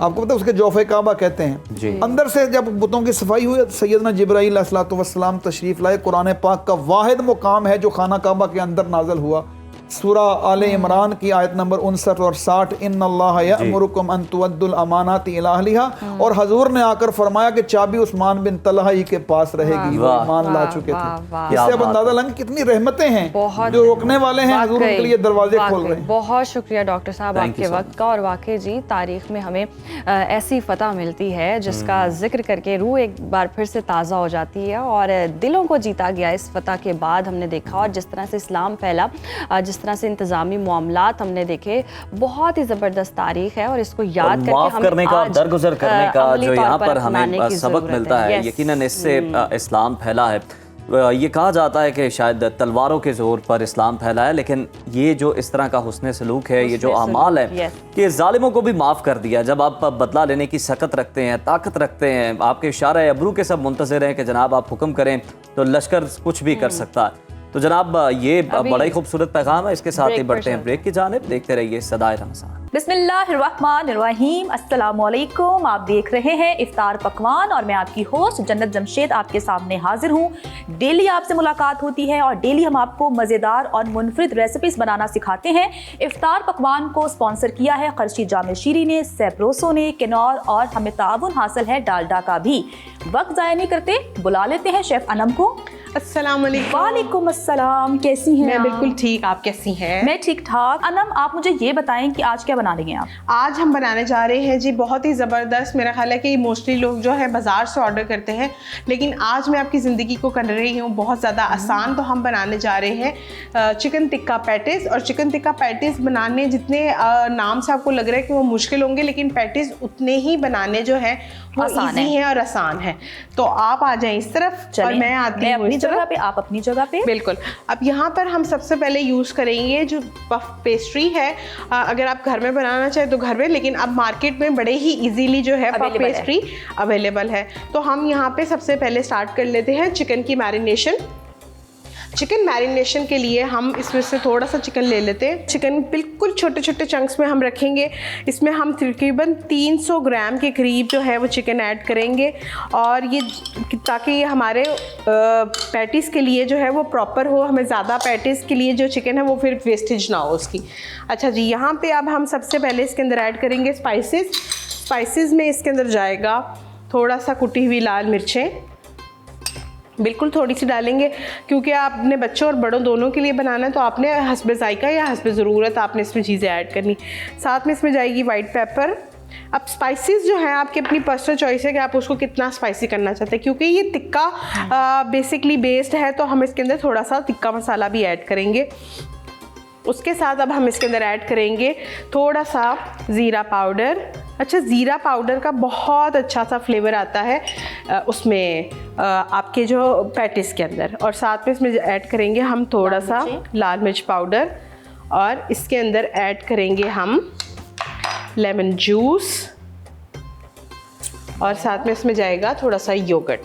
आपको पता है उसके जोफ़े काबा कहते जी। हैं। अंदर से जब बुतों की सफाई हुई, सैयदना जिब्राईल अलैहिस्सलातु वस्सलाम तशरीफ़ लाए। कुरान पाक का वाहिद मुकाम है जो खाना काबा के अंदर नाज़िल हुआ, सूरा आले इमरान की आयत नंबर 59 और 60, इन्नल्लाह यअमुरुकुम अन तुअद्दुल अमानाति इला अहलिहा, और हजूर ने आकर फरमाया कि चाबी उस्मान बिन तलहा ही के पास रहेगी, वो ईमान ला चुके थे। इससे अब अंदाजा लगा कितनी रहमतें हैं जो रोकने वाले हैं, हजूर उनके लिए दरवाजे खोल रहे हैं। बहुत शुक्रिया डॉक्टर साहब आपके वक्त का। और वाकई जी तारीख में हमें ऐसी फतह मिलती है जिसका जिक्र करके रूह एक बार फिर से ताज़ा हो जाती है और दिलों को जीता गया इस फतह के बाद हमने देखा। और जिस तरह से इस्लाम फैला, जिस तरह से इंतजामी मामलात हमने देखे, बहुत ही ज़बरदस्त तारीख है और इसको याद करके माफ करने का, दरगुजर करने का जो यहाँ पर हमें सबक मिलता है, यकीनन इससे इस्लाम फैला है। ये कहा जाता है कि शायद तलवारों के ज़ोर पर इस्लाम फैला है, लेकिन ये जो इस तरह का हुस्न सलूक है, ये जो अमाल है, ये जालिमों को भी माफ़ कर दिया। जब आप बदला लेने की सकत रखते हैं, ताकत रखते हैं, आपके इशारे अबरू के सब मुंतज़िर हैं कि जनाब आप हुक्म करें तो लश्कर कुछ भी कर सकता है। तो जनाब ये बड़ा ही खूबसूरत पैगाम है। इसके साथ ही बढ़ते हैं ब्रेक की जानिब। देखते रहिए सदाए रमज़ान। बिस्मिल्लाहिर्रहमानिर्रहीम, अस्सलामुअलैकुम। आप देख रहे हैं इफ्तार पकवान और मैं आपकी होस्ट जन्नत जमशेद आपके सामने हाजिर हूँ। डेली आपसे मुलाकात होती है और डेली हम आपको मज़ेदार और मुनफरिद रेसिपीज़ बनाना सिखाते हैं। इफ्तार पकवान को स्पॉन्सर किया है खर्ची जामे शीरी ने, सेप्रोसो ने, किनौर, और हमें ताउन हासिल है डालडा का भी। वक्त ज़ाया नहीं करते, बुला लेते हैं शेफ़ अनम को। अस्सलाम वालेकुम। वालेकुम अस्सलाम, कैसी हैं? मैं बिल्कुल ठीक, आप कैसी हैं? मैं ठीक ठाक। अनम, आप मुझे ये बताएं कि आज क्या बना रही हैं आप? आज हम बनाने जा रहे हैं जी बहुत ही ज़बरदस्त। मेरा ख्याल है कि मोस्टली लोग जो है बाज़ार से ऑर्डर करते हैं, लेकिन आज मैं आपकी ज़िंदगी को कर रही हूँ बहुत ज़्यादा आसान। तो हम बनाने जा रहे हैं चिकन टिक्का पैटिस। और चिकन टिक्का पैटिस बनाने जितने नाम से आपको लग रहा है कि वो मुश्किल होंगे, लेकिन पैटिस उतने ही बनाने जो है वो ईजी है और आसान है। तो आप आ जाएं इस तरफ और मैं आती हूँ इस जगह पे, आप अपनी जगह पे। बिल्कुल। अब यहाँ पर हम सबसे पहले यूज़ करेंगे जो पफ पेस्ट्री है। अगर आप घर में बनाना चाहें तो घर में, लेकिन अब मार्केट में बड़े ही इजीली जो है पफ पेस्ट्री अवेलेबल है। तो हम यहाँ पे सबसे पहले स्टार्ट कर लेते हैं चिकन की मैरिनेशन। चिकन मैरिनेशन के लिए हम इसमें से थोड़ा सा चिकन ले लेते हैं। चिकन बिल्कुल छोटे छोटे चंक्स में हम रखेंगे। इसमें हम तकरीबन 300 ग्राम के करीब जो है वो चिकन ऐड करेंगे, और ये ताकि ये हमारे पैटिस के लिए जो है वो प्रॉपर हो। हमें ज़्यादा पैटिस के लिए जो चिकन है वो फिर वेस्टेज ना हो उसकी। अच्छा जी, यहाँ पे अब हम सबसे पहले इसके अंदर ऐड करेंगे स्पाइसेस में इसके अंदर जाएगा थोड़ा सा कुटी हुई लाल मिर्चें, बिल्कुल थोड़ी सी डालेंगे, क्योंकि आपने बच्चों और बड़ों दोनों के लिए बनाना है, तो आपने हस्बे जायका या हस्बे ज़रूरत आपने इसमें चीज़ें ऐड करनी। साथ में इसमें जाएगी वाइट पेपर। अब स्पाइसेस जो हैं आपकी अपनी पर्सनल चॉइस है कि आप उसको कितना स्पाइसी करना चाहते हैं, क्योंकि ये टिक्का बेसिकली बेस्ड है, तो हम इसके अंदर थोड़ा सा टिक्का मसाला भी ऐड करेंगे। उसके साथ अब हम इसके अंदर ऐड करेंगे थोड़ा सा ज़ीरा पाउडर। अच्छा, ज़ीरा पाउडर का बहुत अच्छा सा फ्लेवर आता है उसमें आपके जो पैटिस के अंदर। और साथ में इसमें ऐड करेंगे हम थोड़ा सा लाल मिर्च पाउडर, और इसके अंदर ऐड करेंगे हम लेमन जूस, और साथ में इसमें जाएगा थोड़ा सा योगर्ट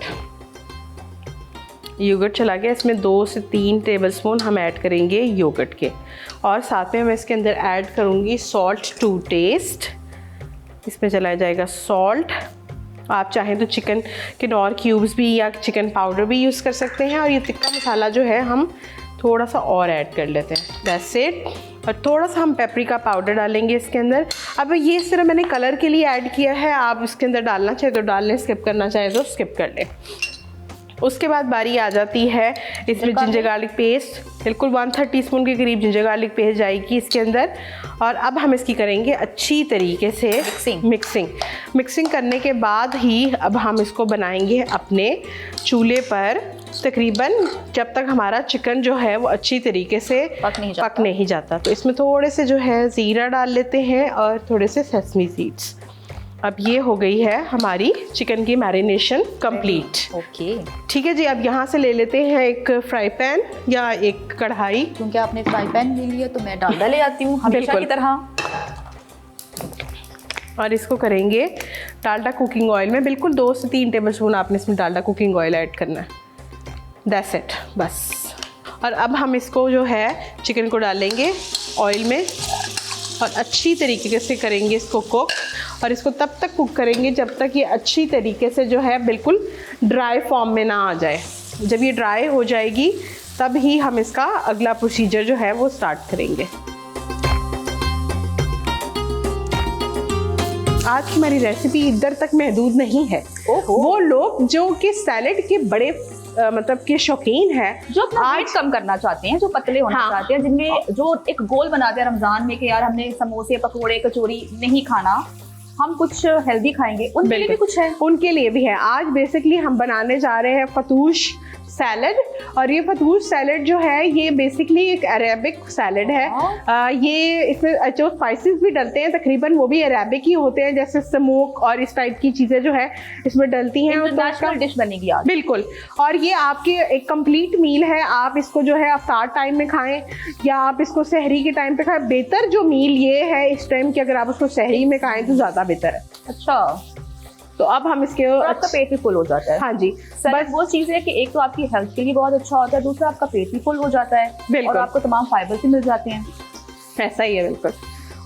चला गया। इसमें 2 से 3 टेबलस्पून हम ऐड करेंगे योगर्ट के, और साथ में मैं इसके अंदर ऐड करूँगी सॉल्ट टू टेस्ट। इसमें चला जाएगा सॉल्ट। आप चाहें तो चिकन किनौर क्यूब्स भी या चिकन पाउडर भी यूज़ कर सकते हैं। और ये टिक्का मसाला जो है हम थोड़ा सा और ऐड कर लेते हैं, दैट्स इट। और थोड़ा सा हम पेपरिका पाउडर डालेंगे इसके अंदर। अब ये सिर्फ मैंने कलर के लिए ऐड किया है, आप इसके अंदर डालना चाहे तो डाल लें, स्किप करना चाहे तो स्किप कर लें। उसके बाद बारी आ जाती है इसमें जिंजर गार्लिक पेस्ट। बिल्कुल 1/3 टीस्पून के करीब जिंजर गार्लिक पेस्ट जाएगी इसके अंदर। और अब हम इसकी करेंगे अच्छी तरीके से मिक्सिंग करने के बाद ही अब हम इसको बनाएंगे अपने चूल्हे पर, तकरीबन जब तक हमारा चिकन जो है वो अच्छी तरीके से पक नहीं जाता। तो इसमें थोड़े से जो है ज़ीरा डाल लेते हैं और थोड़े से सेसमी सीड्स। अब ये हो गई है हमारी चिकन की मैरिनेशन कंप्लीट। ओके, ठीक है जी। अब यहाँ से ले लेते हैं एक फ्राई पैन या एक कढ़ाई। क्योंकि आपने फ्राई पैन ले लिया तो मैं डालडा ले आती हूँ हमेशा की तरह। और इसको करेंगे डालडा कुकिंग ऑयल में। बिल्कुल 2 से 3 टेबलस्पून आपने इसमें डालडा कुकिंग ऑयल ऐड करना है, दैट्स इट, बस। और अब हम इसको जो है चिकन को डालेंगे ऑयल में और अच्छी तरीके से करेंगे इसको कुक। और इसको तब तक कुक करेंगे जब तक ये अच्छी तरीके से जो है बिल्कुल ड्राई फॉर्म में ना आ जाए। जब ये ड्राई हो जाएगी तब ही हम इसका अगला प्रोसीजर जो है वो स्टार्ट करेंगे। आज की हमारी रेसिपी इधर तक महदूद नहीं है। वो लोग जो कि सैलेड के बड़े मतलब के शौकीन है, जो अपना वेट कम करना चाहते हैं, जो पतले होना चाहते हैं, जिनमें जो एक गोल बनाते हैं रमजान में कि यार हमने समोसे पकौड़े कचौरी नहीं खाना, हम कुछ हेल्दी खाएंगे, उनके लिए भी कुछ है। उनके लिए भी है। आज बेसिकली हम बनाने जा रहे हैं फतूश सैलड, और ये फतूश सैलड जो है ये बेसिकली एक अरेबिक सैलड है। ये इसमें जो स्पाइसेस भी डलते हैं तकरीबन वो भी अरेबिक ही होते हैं, जैसे स्मोक और इस टाइप की चीज़ें जो है इसमें डलती हैं। इंटरनेशनल डिश बनेगी आज। बिल्कुल, और ये आपकी एक कंप्लीट मील है। आप इसको जो है अफ्तार टाइम में खाएं या आप इसको सहरी के टाइम पे खाएं। बेहतर जो मील ये है इस टाइम की, अगर आप उसको सहरी में खाएं तो ज़्यादा बेहतर है। अच्छा, तो अब हम इसके आपका पेट भी फुल हो जाता है। हाँ जी, बस वो चीज़ है कि एक तो आपकी हेल्थ के लिए बहुत अच्छा होता है, दूसरा आपका पेट भी फुल हो जाता है और आपको तमाम फाइबर भी मिल जाते हैं। ऐसा ही है बिल्कुल।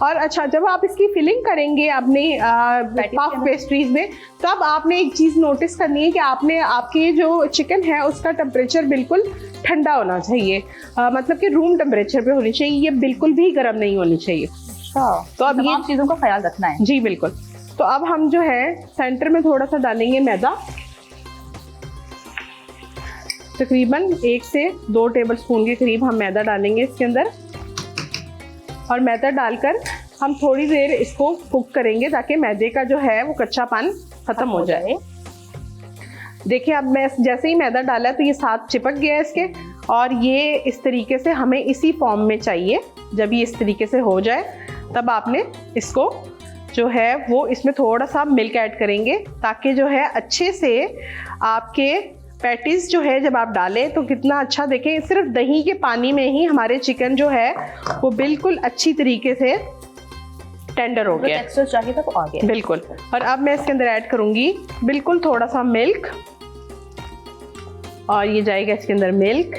और अच्छा, जब आप इसकी फिलिंग करेंगे अपने पफ पेस्ट्रीज में, तब आपने एक चीज़ नोटिस करनी है कि आपने आपके जो चिकन है उसका टेम्परेचर बिल्कुल ठंडा होना चाहिए, मतलब कि रूम टेम्परेचर पे होनी चाहिए, ये बिल्कुल भी गर्म नहीं होनी चाहिए। अच्छा, तो अब ये चीज़ों का ख्याल रखना है। जी बिल्कुल। तो अब हम जो है सेंटर में थोड़ा सा डालेंगे मैदा, तकरीबन 1 से 2 टेबलस्पून के करीब हम मैदा डालेंगे इसके अंदर, और मैदा डालकर हम थोड़ी देर इसको कुक करेंगे ताकि मैदे का जो है वो कच्चापन खत्म हो जाए। देखिए, अब मैं जैसे ही मैदा डाला है तो ये साथ चिपक गया है इसके, और ये इस तरीके से हमें इसी फॉर्म में चाहिए। जब ये इस तरीके से हो जाए तब आपने इसको जो है वो इसमें थोड़ा सा मिल्क ऐड करेंगे ताकि जो है अच्छे से आपके पैटीज जो है जब आप डालें तो कितना अच्छा, देखें सिर्फ दही के पानी में ही हमारे चिकन जो है वो बिल्कुल अच्छी तरीके से टेंडर हो गया। टेक्सचर चाहिए था तो आ गया। बिल्कुल। और अब मैं इसके अंदर ऐड करूंगी बिल्कुल थोड़ा सा मिल्क, और ये जाएगा इसके अंदर मिल्क,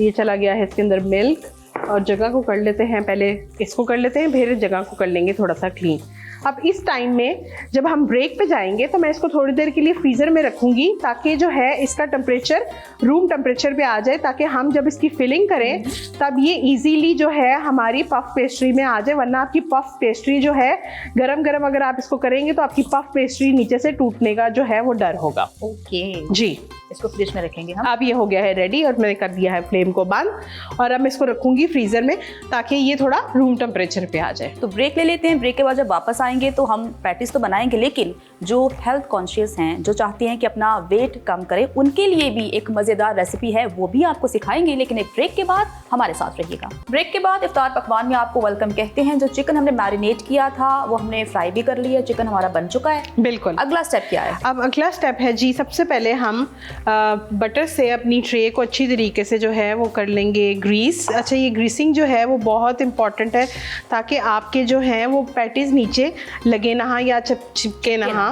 ये चला गया है इसके अंदर मिल्क। और जगह को कर लेते हैं, पहले इसको कर लेते हैं, फिर जगह को कर लेंगे थोड़ा सा क्लीन। अब इस टाइम में जब हम ब्रेक पे जाएंगे तो मैं इसको थोड़ी देर के लिए फ्रीज़र में रखूंगी ताकि जो है इसका टेम्परेचर रूम टेम्परेचर पे आ जाए, ताकि हम जब इसकी फिलिंग करें तब ये इजीली जो है हमारी पफ पेस्ट्री में आ जाए। वरना आपकी पफ पेस्ट्री जो है गरम गरम अगर आप इसको करेंगे तो आपकी पफ पेस्ट्री नीचे से टूटने का जो है वो डर होगा। ओके जी, इसको फ्रिज में रखेंगे हम। अब ये हो गया है रेडी, और मैंने कर दिया है फ्लेम को बंद, और अब मैं इसको रखूंगी फ्रीजर में ताकि ये थोड़ा रूम टेम्परेचर पे आ जाए। तो ब्रेक ले लेते हैं। ब्रेक के बाद जब वापस आएंगे तो हम पैटीज तो बनाएंगे, लेकिन जो हेल्थ कॉन्शियस हैं, जो चाहते हैं कि अपना वेट कम करें, उनके लिए भी एक मज़ेदार रेसिपी है, वो भी आपको सिखाएंगे। लेकिन एक ब्रेक के बाद हमारे साथ रहिएगा। ब्रेक के बाद इफ्तार पकवान में आपको वेलकम कहते हैं। जो चिकन हमने मैरिनेट किया था वो हमने फ्राई भी कर लिया, चिकन हमारा बन चुका है। बिल्कुल। अगला स्टेप क्या है? अब अगला स्टेप है जी, सबसे पहले हम बटर से अपनी ट्रे को अच्छी तरीके से जो है वो कर लेंगे ग्रीस। अच्छा, ये ग्रीसिंग जो है वो बहुत इंपॉर्टेंट है ताकि आपके जो हैं वो पैटीज नीचे लगे ना या चिपके ना।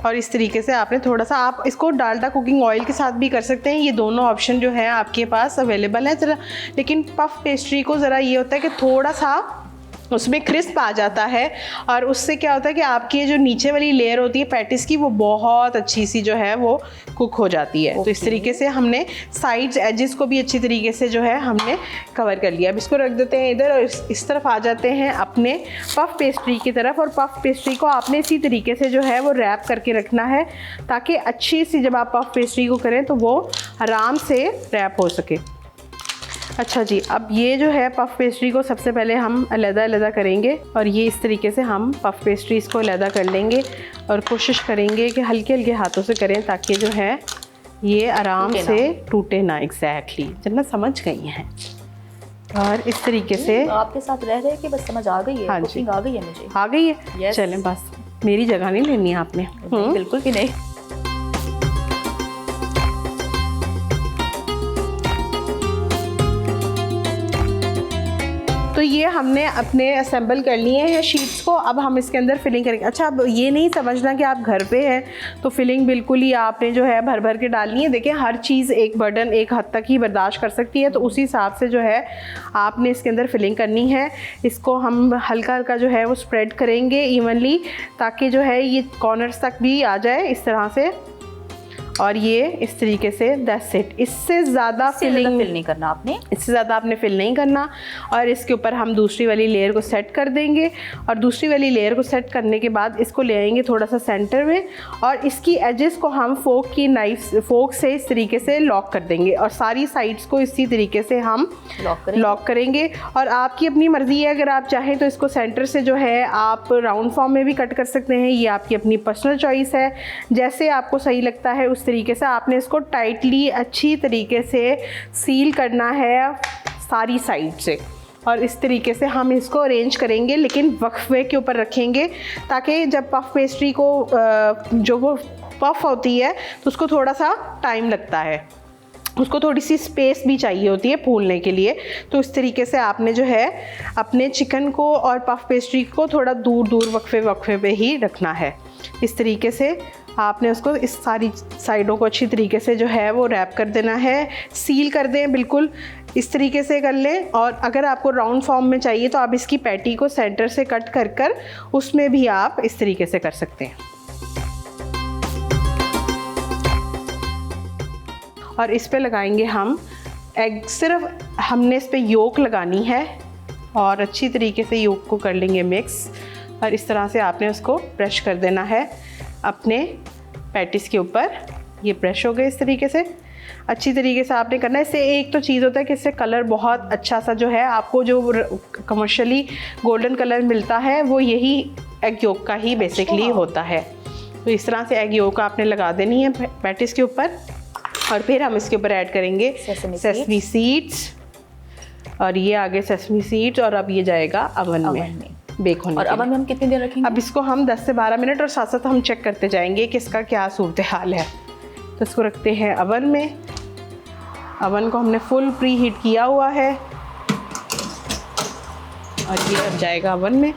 और इस तरीके से आपने थोड़ा सा, आप इसको डालडा कुकिंग ऑयल के साथ भी कर सकते हैं, ये दोनों ऑप्शन जो है आपके पास अवेलेबल है ज़रा। लेकिन पफ पेस्ट्री को ज़रा ये होता है कि थोड़ा सा उसमें क्रिस्प आ जाता है, और उससे क्या होता है कि आपकी जो नीचे वाली लेयर होती है पैटिस की वो बहुत अच्छी सी जो है वो कुक हो जाती है। तो इस तरीके से हमने साइड्स एजेस को भी अच्छी तरीके से जो है हमने कवर कर लिया। अब इसको रख देते हैं इधर, और इस तरफ आ जाते हैं अपने पफ पेस्ट्री की तरफ। और पफ पेस्ट्री को आपने इसी तरीके से जो है वो रैप करके रखना है ताकि अच्छी सी जब आप पफ पेस्ट्री को करें तो वो आराम से रैप हो सके। अच्छा जी, अब ये जो है पफ पेस्ट्री को सबसे पहले हम अलग-अलग करेंगे, और ये इस तरीके से हम पफ पेस्ट्रीज़ को अलग कर लेंगे और कोशिश करेंगे कि हल्के हल्के हाथों से करें ताकि जो है ये आराम से टूटे ना। एग्जैक्टली, जन्नत समझ गई हैं। और इस तरीके से आपके साथ रह रहे कि बस समझ आ गई है। हाँ कुकिंग आ गई है मुझे। आ गई है। चलें, बस मेरी जगह नहीं लेनी है आपने। बिल्कुल भी नहीं। तो ये हमने अपने असेंबल कर लिए हैं शीट्स को। अब हम इसके अंदर फिलिंग करेंगे। अच्छा, अब ये नहीं समझना कि आप घर पे हैं तो फिलिंग बिल्कुल ही आपने जो है भर भर के डालनी है। देखिए, हर चीज़ एक बर्डन एक हद तक ही बर्दाश्त कर सकती है, तो उसी हिसाब से जो है आपने इसके अंदर फिलिंग करनी है। इसको हम हल्का हल्का जो है वो स्प्रेड करेंगे इवनली, ताकि जो है ये कॉर्नर्स तक भी आ जाए इस तरह से। और ये इस तरीके से, दैट्स इट। इससे ज़्यादा फिल नहीं करना आपने, इससे ज़्यादा आपने फिल नहीं करना। और इसके ऊपर हम दूसरी वाली लेयर को सेट कर देंगे, और दूसरी वाली लेयर को सेट करने के बाद इसको ले आएंगे थोड़ा सा सेंटर में, और इसकी एजेस को हम फोक से इस तरीके से लॉक कर देंगे, और सारी साइड्स को इसी तरीके से हम लॉक करेंगे। और आपकी अपनी मर्ज़ी है, अगर आप चाहें तो इसको सेंटर से जो है आप राउंड फॉर्म में भी कट कर सकते हैं, ये आपकी अपनी पर्सनल चॉइस है, जैसे आपको सही लगता है उस तरीके से। आपने इसको टाइटली अच्छी तरीके से सील करना है सारी साइड से, और इस तरीके से हम इसको अरेंज करेंगे, लेकिन वक्फे के ऊपर रखेंगे, ताकि जब पफ पेस्ट्री को जो वो पफ होती है तो उसको थोड़ा सा टाइम लगता है, उसको थोड़ी सी स्पेस भी चाहिए होती है फूलने के लिए। तो इस तरीके से आपने जो है अपने चिकन को और पफ पेस्ट्री को थोड़ा दूर दूर वक्फे पे ही रखना है। इस तरीके से आपने उसको इस सारी साइडों को अच्छी तरीके से जो है वो रैप कर देना है, सील कर दें, बिल्कुल इस तरीके से कर लें। और अगर आपको राउंड फॉर्म में चाहिए तो आप इसकी पैटी को सेंटर से कट कर उसमें भी आप इस तरीके से कर सकते हैं। और इस पे लगाएंगे हम एग, सिर्फ हमने इस पे योक लगानी है, और अच्छी तरीके से योक को कर लेंगे मिक्स, और इस तरह से आपने उसको ब्रश कर देना है अपने पैटिस के ऊपर। ये ब्रश हो गए इस तरीके से, अच्छी तरीके से आपने करना है। इससे एक तो चीज़ होता है कि इससे कलर बहुत अच्छा सा जो है आपको जो कमर्शियली गोल्डन कलर मिलता है वो यही एग योक का ही बेसिकली होता है। तो इस तरह से एग योक आपने लगा देनी है पैटिस के ऊपर, और फिर हम इसके ऊपर ऐड करेंगे सेसमी सीड्स, और ये आगे सेसमी सीड्स, और अब ये जाएगा अवन में बेक होने। और अवन में हम कितनी देर रखेंगे? अब इसको हम 10 से 12 मिनट, और साथ साथ हम चेक करते जाएंगे कि इसका क्या सूरत हाल है। तो इसको रखते हैं अवन में। अवन को हमने फुल प्री हीट किया हुआ है, और ये अब जाएगा अवन में।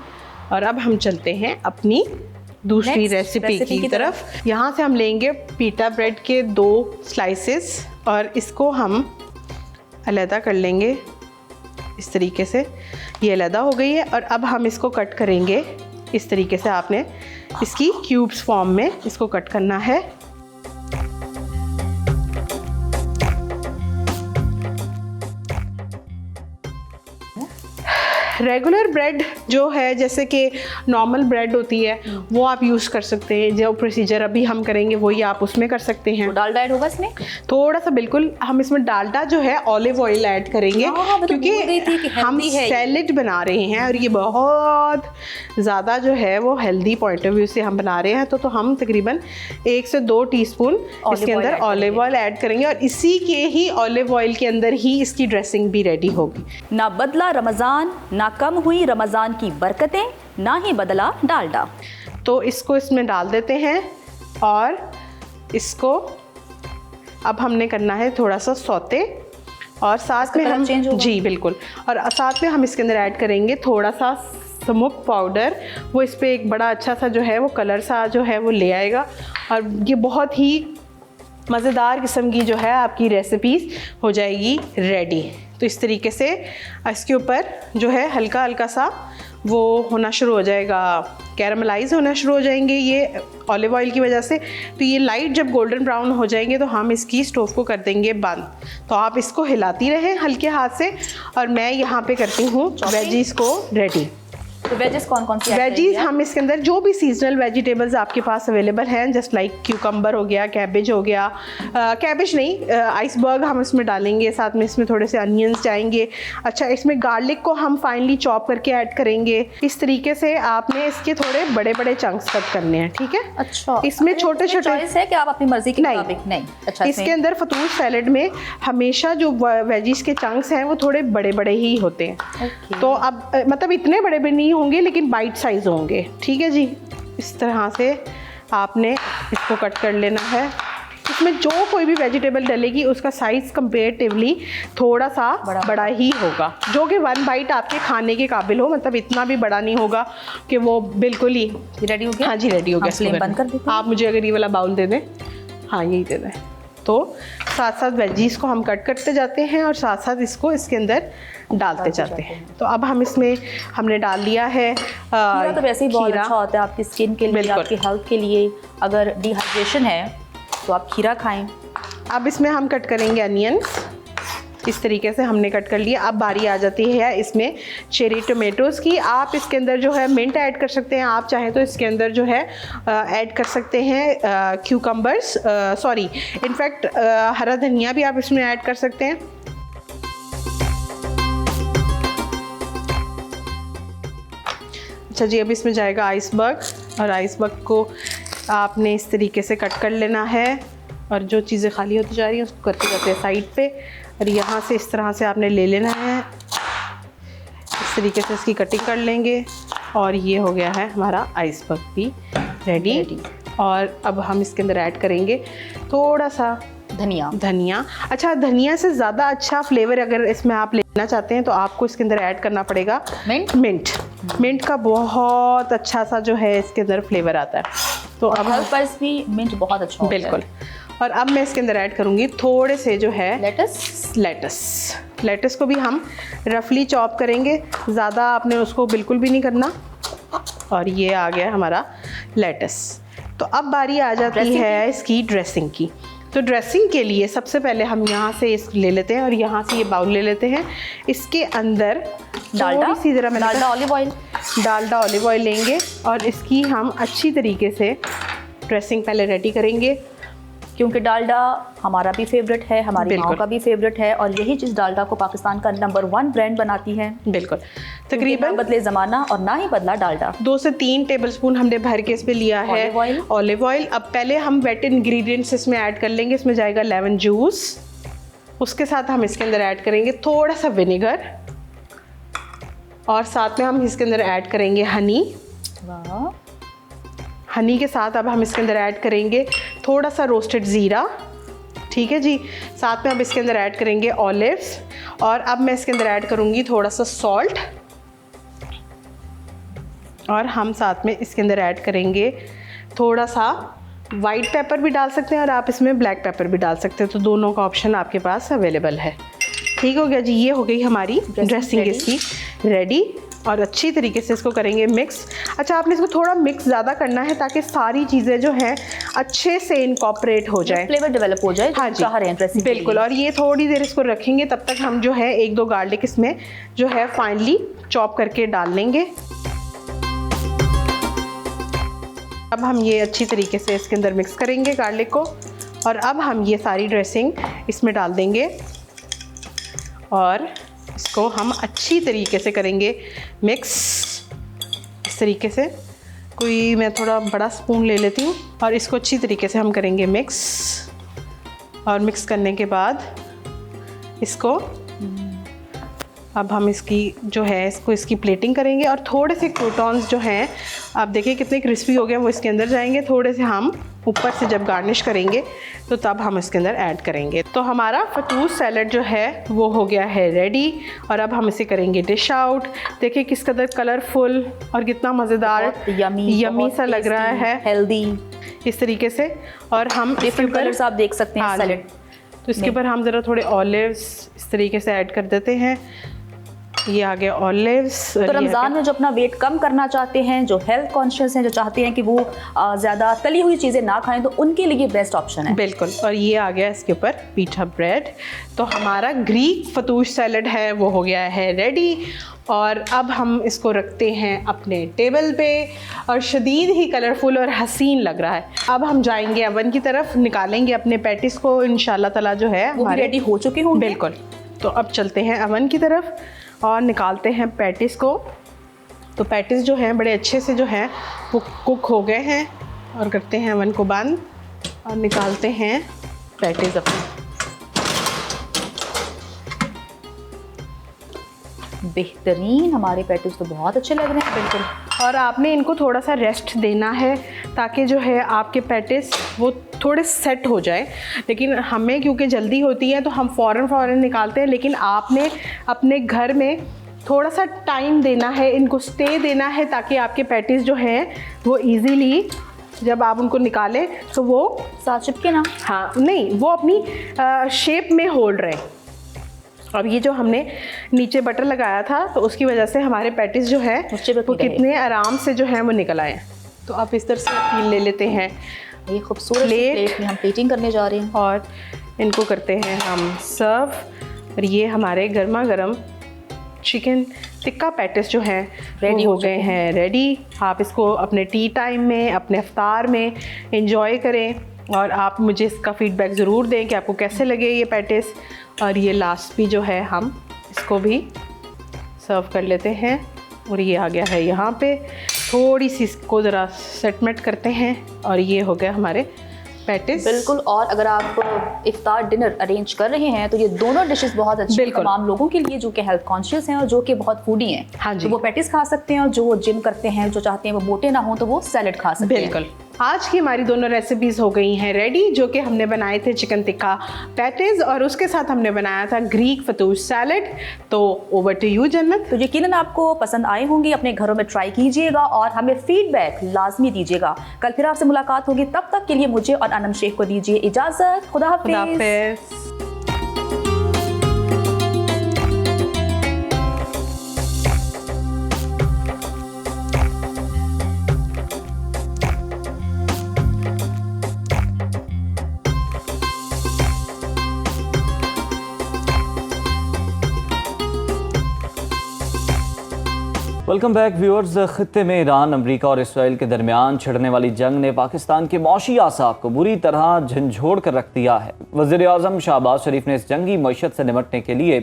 और अब हम चलते हैं अपनी दूसरी रेसिपी की तरफ। यहाँ से हम लेंगे पीटा ब्रेड के 2 स्लाइसेस, और इसको हम अलहदा कर लेंगे इस तरीके से। ये अलहदा हो गई है, और अब हम इसको कट करेंगे इस तरीके से। आपने इसकी क्यूब्स फॉर्म में इसको कट करना है। रेगुलर ब्रेड जो है, जैसे कि नॉर्मल ब्रेड होती है, वो आप यूज़ कर सकते हैं। जो प्रोसीजर अभी हम करेंगे वही आप उसमें कर सकते हैं। डालडा ऐड होगा इसमें थोड़ा सा, बिल्कुल। हम इसमें डालडा जो है ऑलिव ऑयल ऐड करेंगे, क्योंकि हम सैलेड बना रहे हैं, और ये बहुत ज़्यादा जो है वो हेल्दी पॉइंट ऑफ व्यू से हम बना रहे हैं। तो हम तकरीबन 1 से 2 टीस्पून इसके अंदर ऑलिव ऑयल ऐड करेंगे, और इसी के ही ऑलिव ऑयल के अंदर ही इसकी ड्रेसिंग भी रेडी होगी। ना बदला रमज़ान, ना कम हुई रमज़ान की बरकतें, ना ही बदला डालडा। तो इसको इसमें डाल देते हैं, और इसको अब हमने करना है थोड़ा सा सौते, और साथ में हम जी बिल्कुल, और साथ में हम इसके अंदर ऐड करेंगे थोड़ा सा स्मोक पाउडर। वो इस पे एक बड़ा अच्छा सा जो है वो कलर सा जो है वो ले आएगा, और ये बहुत ही मज़ेदार किस्म की जो है आपकी रेसिपीज़ हो जाएगी रेडी। तो इस तरीके से इसके ऊपर जो है हल्का हल्का सा वो होना शुरू हो जाएगा, कैरमलाइज होना शुरू हो जाएंगे ये ऑलिव ऑयल की वजह से। तो ये लाइट जब गोल्डन ब्राउन हो जाएंगे तो हम इसकी स्टोव को कर देंगे बंद। तो आप इसको हिलाती रहें हल्के हाथ से, और मैं यहाँ पे करती हूँ वेजीज़ को रेडी। तो वेजेस कौन कौन सी? वेजीज हम इसके अंदर जो भी सीजनल वेजिटेबल्स आपके पास अवेलेबल हैं, जस्ट लाइक क्यूकम्बर हो गया, कैबेज हो गया, कैबेज नहीं आइसबर्ग हम इसमें डालेंगे, साथ में इसमें थोड़े से अनियंस जाएंगे। अच्छा, इसमें गार्लिक को हम फाइनली चॉप करके ऐड करेंगे। इस तरीके से आपने इसके थोड़े बड़े बड़े चंक्स कट करने हैं, ठीक है? अच्छा, इसमें छोटे छोटे है कि आप अपनी मर्जी के मुताबिक? नहीं। अच्छा, इसके अंदर फतूश सैलेड में हमेशा जो वेजीज के चंक्स हैं वो थोड़े बड़े बड़े ही होते हैं। तो अब मतलब इतने बड़े भी नहीं होंगे, लेकिन बाइट साइज होंगे, ठीक है जी। इस तरह से आपने इसको कट कर लेना है। इसमें जो कोई भी वेजिटेबल डलेगी उसका साइज़ कंपेरेटिवली थोड़ा सा बड़ा ही होगा, जो कि 1 बाइट आपके खाने के काबिल हो, मतलब इतना भी बड़ा नहीं होगा कि वो बिल्कुल ही। रेडी हो गया? हाँ जी रेडी हो गया। फ्लेम बंद कर देते हैं। आप मुझे अगर ये वाला बाउल दे दें। हाँ यही दे दें। तो साथ साथ वेजीज को हम कट करते जाते हैं और साथ साथ इसको इसके अंदर डालते जाते हैं। तो अब हम इसमें हमने डाल लिया है खीरा। तो वैसे ही बहुत अच्छा होता है आपकी स्किन के लिए, आपकी हेल्थ के लिए। अगर डिहाइड्रेशन है तो आप खीरा खाएं। अब इसमें हम कट करेंगे अनियंस, इस तरीके से हमने कट कर लिया। अब बारी आ जाती है इसमें चेरी टोमेटोज़ की। आप इसके अंदर जो है मिंट ऐड कर सकते हैं, आप चाहें तो इसके अंदर जो है ऐड कर सकते हैं क्यूकम्बर्स, सॉरी इनफैक्ट हरा धनिया भी आप इसमें ऐड कर सकते हैं। अच्छा जी, अब इसमें जाएगा आइसबर्ग, और आइसबर्ग को आपने इस तरीके से कट कर लेना है और जो चीज़ें खाली होती जा रही हैं उसको करते जाते हैं साइड पे, और यहाँ से इस तरह से आपने ले लेना है। इस तरीके से इसकी कटिंग कर लेंगे और ये हो गया है हमारा आइसबर्ग भी रेडी। और अब हम इसके अंदर ऐड करेंगे थोड़ा सा धनिया। अच्छा, धनिया से ज़्यादा अच्छा फ्लेवर अगर इसमें आप लेना चाहते हैं तो आपको इसके अंदर ऐड करना पड़ेगा मिंट का बहुत अच्छा सा जो है इसके अंदर फ्लेवर आता है। तो अब हेल्थ भी मिंट बहुत अच्छा होता है। बिल्कुल। और अब मैं इसके अंदर ऐड करूँगी थोड़े से जो है लेटस को भी हम रफली चॉप करेंगे, ज़्यादा आपने उसको बिल्कुल भी नहीं करना। और ये आ गया हमारा लेटस। तो अब बारी आ जाती है इसकी ड्रेसिंग की। तो ड्रेसिंग के लिए सबसे पहले हम यहाँ से इस ले लेते हैं और यहाँ से ये बाउल ले लेते हैं। इसके अंदर डालडा ऑलिव ऑयल लेंगे और इसकी हम अच्छी तरीके से ड्रेसिंग पहले रेडी करेंगे, क्योंकि डालडा हमारा भी फेवरेट है, हमारी माँ का भी फेवरेट है, और यही चीज़ डालडा को पाकिस्तान का नंबर 1 ब्रांड बनाती है। बिल्कुल। तकरीबन बदले ज़माना और ना ही बदला डालडा। 2 से 3 टेबलस्पून हमने भर के इस पे लिया है ऑलिव ऑयल। अब पहले हम वेट इंग्रेडिएंट्स इसमें ऐड कर लेंगे। इसमें जाएगा लेमन जूस, उसके साथ हम इसके अंदर ऐड करेंगे थोड़ा सा विनेगर, और साथ में हम इसके अंदर ऐड करेंगे हनी के साथ अब हम इसके अंदर ऐड करेंगे थोड़ा सा रोस्टेड ज़ीरा। ठीक है जी। साथ में अब इसके अंदर ऐड करेंगे ऑलिव्स, और अब मैं इसके अंदर ऐड करूँगी थोड़ा सा सॉल्ट, और हम साथ में इसके अंदर ऐड करेंगे थोड़ा सा वाइट पेपर भी डाल सकते हैं और आप इसमें ब्लैक पेपर भी डाल सकते हैं, तो दोनों का ऑप्शन आपके पास अवेलेबल है। ठीक हो गया जी। ये हो गई हमारी ड्रेसिंग इसकी रेडी, और अच्छी तरीके से इसको करेंगे मिक्स। अच्छा, आपने इसको थोड़ा मिक्स ज़्यादा करना है ताकि सारी चीज़ें जो हैं अच्छे से इनकॉर्पोरेट हो जाए, फ्लेवर डेवलप हो जाए। हाँ जी, बिल्कुल। और ये थोड़ी देर इसको रखेंगे, तब तक हम जो है 1-2 गार्लिक इसमें जो है फाइनली चॉप करके डाल लेंगे। अब हम ये अच्छी तरीके से इसके अंदर मिक्स करेंगे गार्लिक को, और अब हम ये सारी ड्रेसिंग इसमें डाल देंगे और इसको हम अच्छी तरीके से करेंगे मिक्स। इस तरीके से मैं थोड़ा बड़ा स्पून ले लेती हूँ और इसको अच्छी तरीके से हम करेंगे मिक्स। और मिक्स करने के बाद इसको अब हम इसकी प्लेटिंग करेंगे, और थोड़े से क्रूटॉन्स जो हैं आप देखिए कितने क्रिस्पी हो गए, वो इसके अंदर जाएंगे। थोड़े से हम ऊपर से जब गार्निश करेंगे तो तब हम इसके अंदर ऐड करेंगे। तो हमारा फतूस सैलड जो है वो हो गया है रेडी, और अब हम इसे करेंगे डिश आउट। देखिए किस कदर कलरफुल और कितना मज़ेदार यमी सा लग रहा है, हेल्दी इस तरीके से। और हम डिफरेंट कलर्स आप देख सकते हैं सैलड। तो इसके ऊपर हम ज़रा थोड़े ऑलिव्स इस तरीके से ऐड कर देते हैं। ये आ गया ऑलिव्स। तो रमज़ान में जो अपना वेट कम करना चाहते हैं, जो हेल्थ कॉन्शियस हैं, जो चाहते हैं कि वो ज़्यादा तली हुई चीज़ें ना खाएं, तो उनके लिए बेस्ट ऑप्शन है। बिल्कुल। और ये आ गया इसके ऊपर पीठा ब्रेड। तो हमारा ग्रीक फतूश सैलड है वो हो गया है रेडी, और अब हम इसको रखते हैं अपने टेबल पे, और शदीद ही कलरफुल और हसीन लग रहा है। अब हम जाएंगे अवन की तरफ, निकालेंगे अपने पैटिस को, इंशाल्लाह ताला जो है हमारे रेडी हो चुके होंगे। बिल्कुल। तो अब चलते हैं अवन की तरफ और निकालते हैं पैटिस को। तो पैटिस जो हैं बड़े अच्छे से जो हैं वो कुक हो गए हैं, और करते हैं अवन को बंद और निकालते हैं पैटिस अपने। बेहतरीन हमारे पैटिस तो बहुत अच्छे लग रहे हैं। बिल्कुल। और आपने इनको थोड़ा सा रेस्ट देना है ताकि जो है आपके पैटिस वो थोड़े सेट हो जाए। लेकिन हमें क्योंकि जल्दी होती है तो हम फ़ौरन निकालते हैं, लेकिन आपने अपने घर में थोड़ा सा टाइम देना है, इनको स्टे देना है ताकि आपके पैटिस जो हैं वो इजीली जब आप उनको निकालें तो वो साथ चिपके ना। हाँ नहीं, वो अपनी शेप में होल्ड रहे। अब ये जो हमने नीचे बटर लगाया था तो उसकी वजह से हमारे पैटिस जो है वो कितने आराम से जो है वो निकल आए। तो आप इस तरह से पील ले लेते हैं। ये खूबसूरत प्लेट में हम प्लेटिंग करने जा रहे हैं और इनको करते हैं हम सर्व। और ये हमारे गर्मा गर्म चिकन टिक्का पैटिस जो हैं रेडी हो गए हैं, रेडी। आप इसको अपने टी टाइम में, अपने इफ्तार में एंजॉय करें और आप मुझे इसका फीडबैक ज़रूर दें कि आपको कैसे लगे ये पैटिस। और ये लास्ट भी जो है हम इसको भी सर्व कर लेते हैं। और ये आ गया है यहाँ पे, थोड़ी सी इसको ज़रा सेटमेंट करते हैं और ये हो गया हमारे पैटिस। बिल्कुल। और अगर आप इफ्तार डिनर अरेंज कर रहे हैं तो ये दोनों डिशेस बहुत अच्छी हैं तमाम लोगों के लिए जो कि हेल्थ कॉन्शियस हैं और जो कि बहुत फूडी हैं। हाँ जी, तो वो पैटिस खा सकते हैं और जो जिम करते हैं, जो चाहते हैं वो मोटे ना हो, तो वो सैलेड खा सकते हैं। बिल्कुल। आज की हमारी दोनों रेसिपीज़ हो गई हैं रेडी, जो कि हमने बनाए थे चिकन टिक्का पैटिस और उसके साथ हमने बनाया था ग्रीक फतूश सैलेड। तो ओवर टू यू जन्नत। तो यकीनन आपको पसंद आए होंगे, अपने घरों में ट्राई कीजिएगा और हमें फीडबैक लाजमी दीजिएगा। कल फिर आपसे मुलाकात होगी, तब तक के लिए मुझे और अनम शेख को दीजिए इजाज़त। खुदा हाफिज़। Welcome back viewers. खित्ते में ईरान, अमेरिका और इसराइल के दरमियान छिड़ने वाली जंग ने पाकिस्तान के मौशी आसाब को बुरी तरह झंझोड़ कर रख दिया है। वज़ीर-ए-आज़म शहबाज शरीफ ने इस जंगी मईशत से निपटने के लिए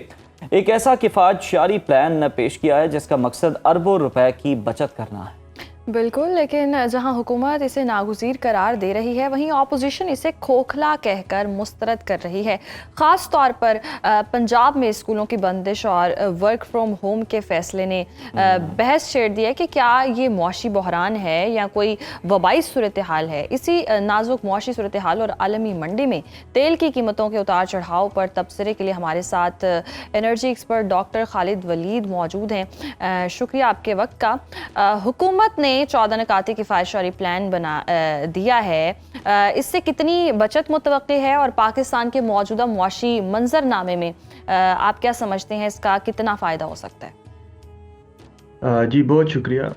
एक ऐसा किफ़ायतशारी प्लान पेश किया है जिसका मकसद अरबों रुपए की बचत करना है। बिल्कुल, लेकिन जहां हुकूमत इसे नागुज़ीर करार दे रही है, वहीं ऑपोजिशन इसे खोखला कहकर मुस्तरद कर रही है। ख़ास तौर पर पंजाब में स्कूलों की बंदिश और वर्क फ्रॉम होम के फ़ैसले ने बहस छेड़ दी है कि क्या ये मौशी बहरान है या कोई वबाई सूरत हाल है। इसी नाजुक मौशी सूरत हाल और आलमी मंडी में तेल की कीमतों के उतार चढ़ाव पर तबसरे के लिए हमारे साथ energy expert doctor Khalid Waleed मौजूद हैं। शुक्रिया आपके वक्त का। हुकूमत ने 14 नकाती किफ़ायतशारी प्लान दिया है, इससे कितनी बचत मुतवक्की है और पाकिस्तान के मौजूदा मुआशी मंजरनामे में आप क्या समझते हैं, इसका कितना फ़ायदा हो सकता है? जी बहुत शुक्रिया।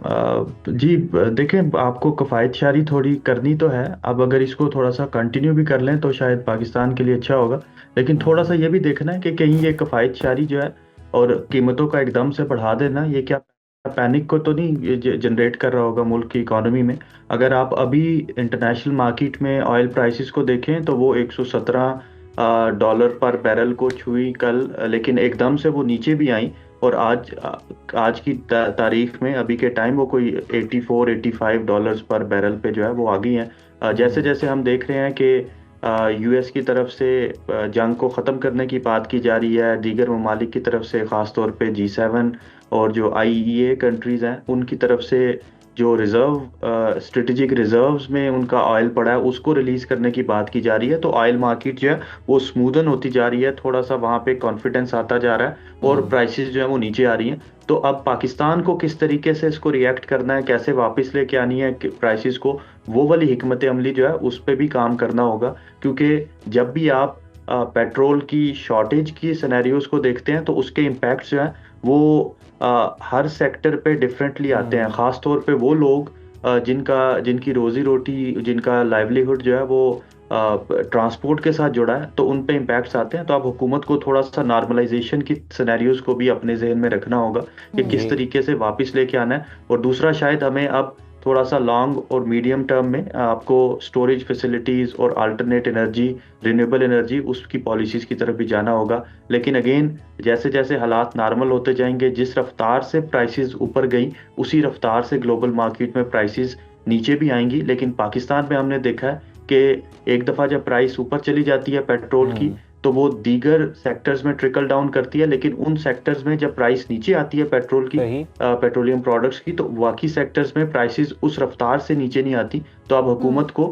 जी देखें, आपको किफ़ायतशारी थोड़ी करनी तो है। अब अगर इसको थोड़ा सा कंटिन्यू भी कर लें तो शायद पाकिस्तान के लिए अच्छा होगा, लेकिन थोड़ा सा ये भी देखना है कि कहीं ये किफ़ायतशारी जो है और कीमतों का एकदम से बढ़ा देना, ये क्या पैनिक को तो नहीं जनरेट कर रहा होगा मुल्क की इकोनॉमी में। अगर आप अभी इंटरनेशनल मार्केट में ऑयल प्राइसेस को देखें तो वो $117 पर बैरल को छुई कल, लेकिन एकदम से वो नीचे भी आई और आज की तारीख में अभी के टाइम वो कोई $84-85 पर बैरल पे जो है वो आ गई हैं। जैसे जैसे हम देख रहे हैं कि यूएस की तरफ से जंग को ख़त्म करने की बात की जा रही है, दीगर ममालिक की तरफ से ख़ास तौर पे G7 और जो IEA कंट्रीज़ हैं उनकी तरफ से जो स्ट्रेटेजिक रिजर्व्स में उनका ऑयल पड़ा है उसको रिलीज़ करने की बात की जा रही है। तो ऑयल मार्केट जो है वो स्मूदन होती जा रही है, थोड़ा सा वहाँ पे कॉन्फिडेंस आता जा रहा है और प्राइसेस जो है वो नीचे आ रही हैं। तो अब पाकिस्तान को किस तरीके से इसको रिएक्ट करना है, कैसे वापस लेके आनी है प्राइसेस को, वो वाली हिकमत अमली जो है उस पर भी काम करना होगा। क्योंकि जब भी आप पेट्रोल की शॉर्टेज की सिनेरियोज को देखते हैं तो उसके इम्पैक्ट जो है वो हर सेक्टर पे डिफरेंटली आते हैं। ख़ास तौर पे वो लोग जिनकी रोज़ी रोटी, जिनका लाइवलीहुड जो है वो ट्रांसपोर्ट के साथ जुड़ा है, तो उन पे इम्पैक्ट्स आते हैं। तो अब हुकूमत को थोड़ा सा नॉर्मलाइजेशन की सिनेरियोज को भी अपने जहन में रखना होगा कि किस तरीके से वापस लेके आना है। और दूसरा, शायद हमें अब थोड़ा सा लॉन्ग और मीडियम टर्म में आपको स्टोरेज फैसिलिटीज़ और अल्टरनेट एनर्जी, रिन्यूएबल एनर्जी, उसकी पॉलिसीज़ की तरफ भी जाना होगा। लेकिन अगेन जैसे जैसे हालात नॉर्मल होते जाएंगे, जिस रफ्तार से प्राइसेस ऊपर गई उसी रफ्तार से ग्लोबल मार्केट में प्राइसेस नीचे भी आएंगी। लेकिन पाकिस्तान में हमने देखा है कि एक दफ़ा जब प्राइस ऊपर चली जाती है पेट्रोल की तो वो दीगर सेक्टर्स में ट्रिकल डाउन करती है, लेकिन उन सेक्टर्स में जब प्राइस नीचे आती है पेट्रोल की, पेट्रोलियम प्रोडक्ट्स की, तो बाकी सेक्टर्स में प्राइसेस उस रफ्तार से नीचे नहीं आती। तो अब हुकूमत को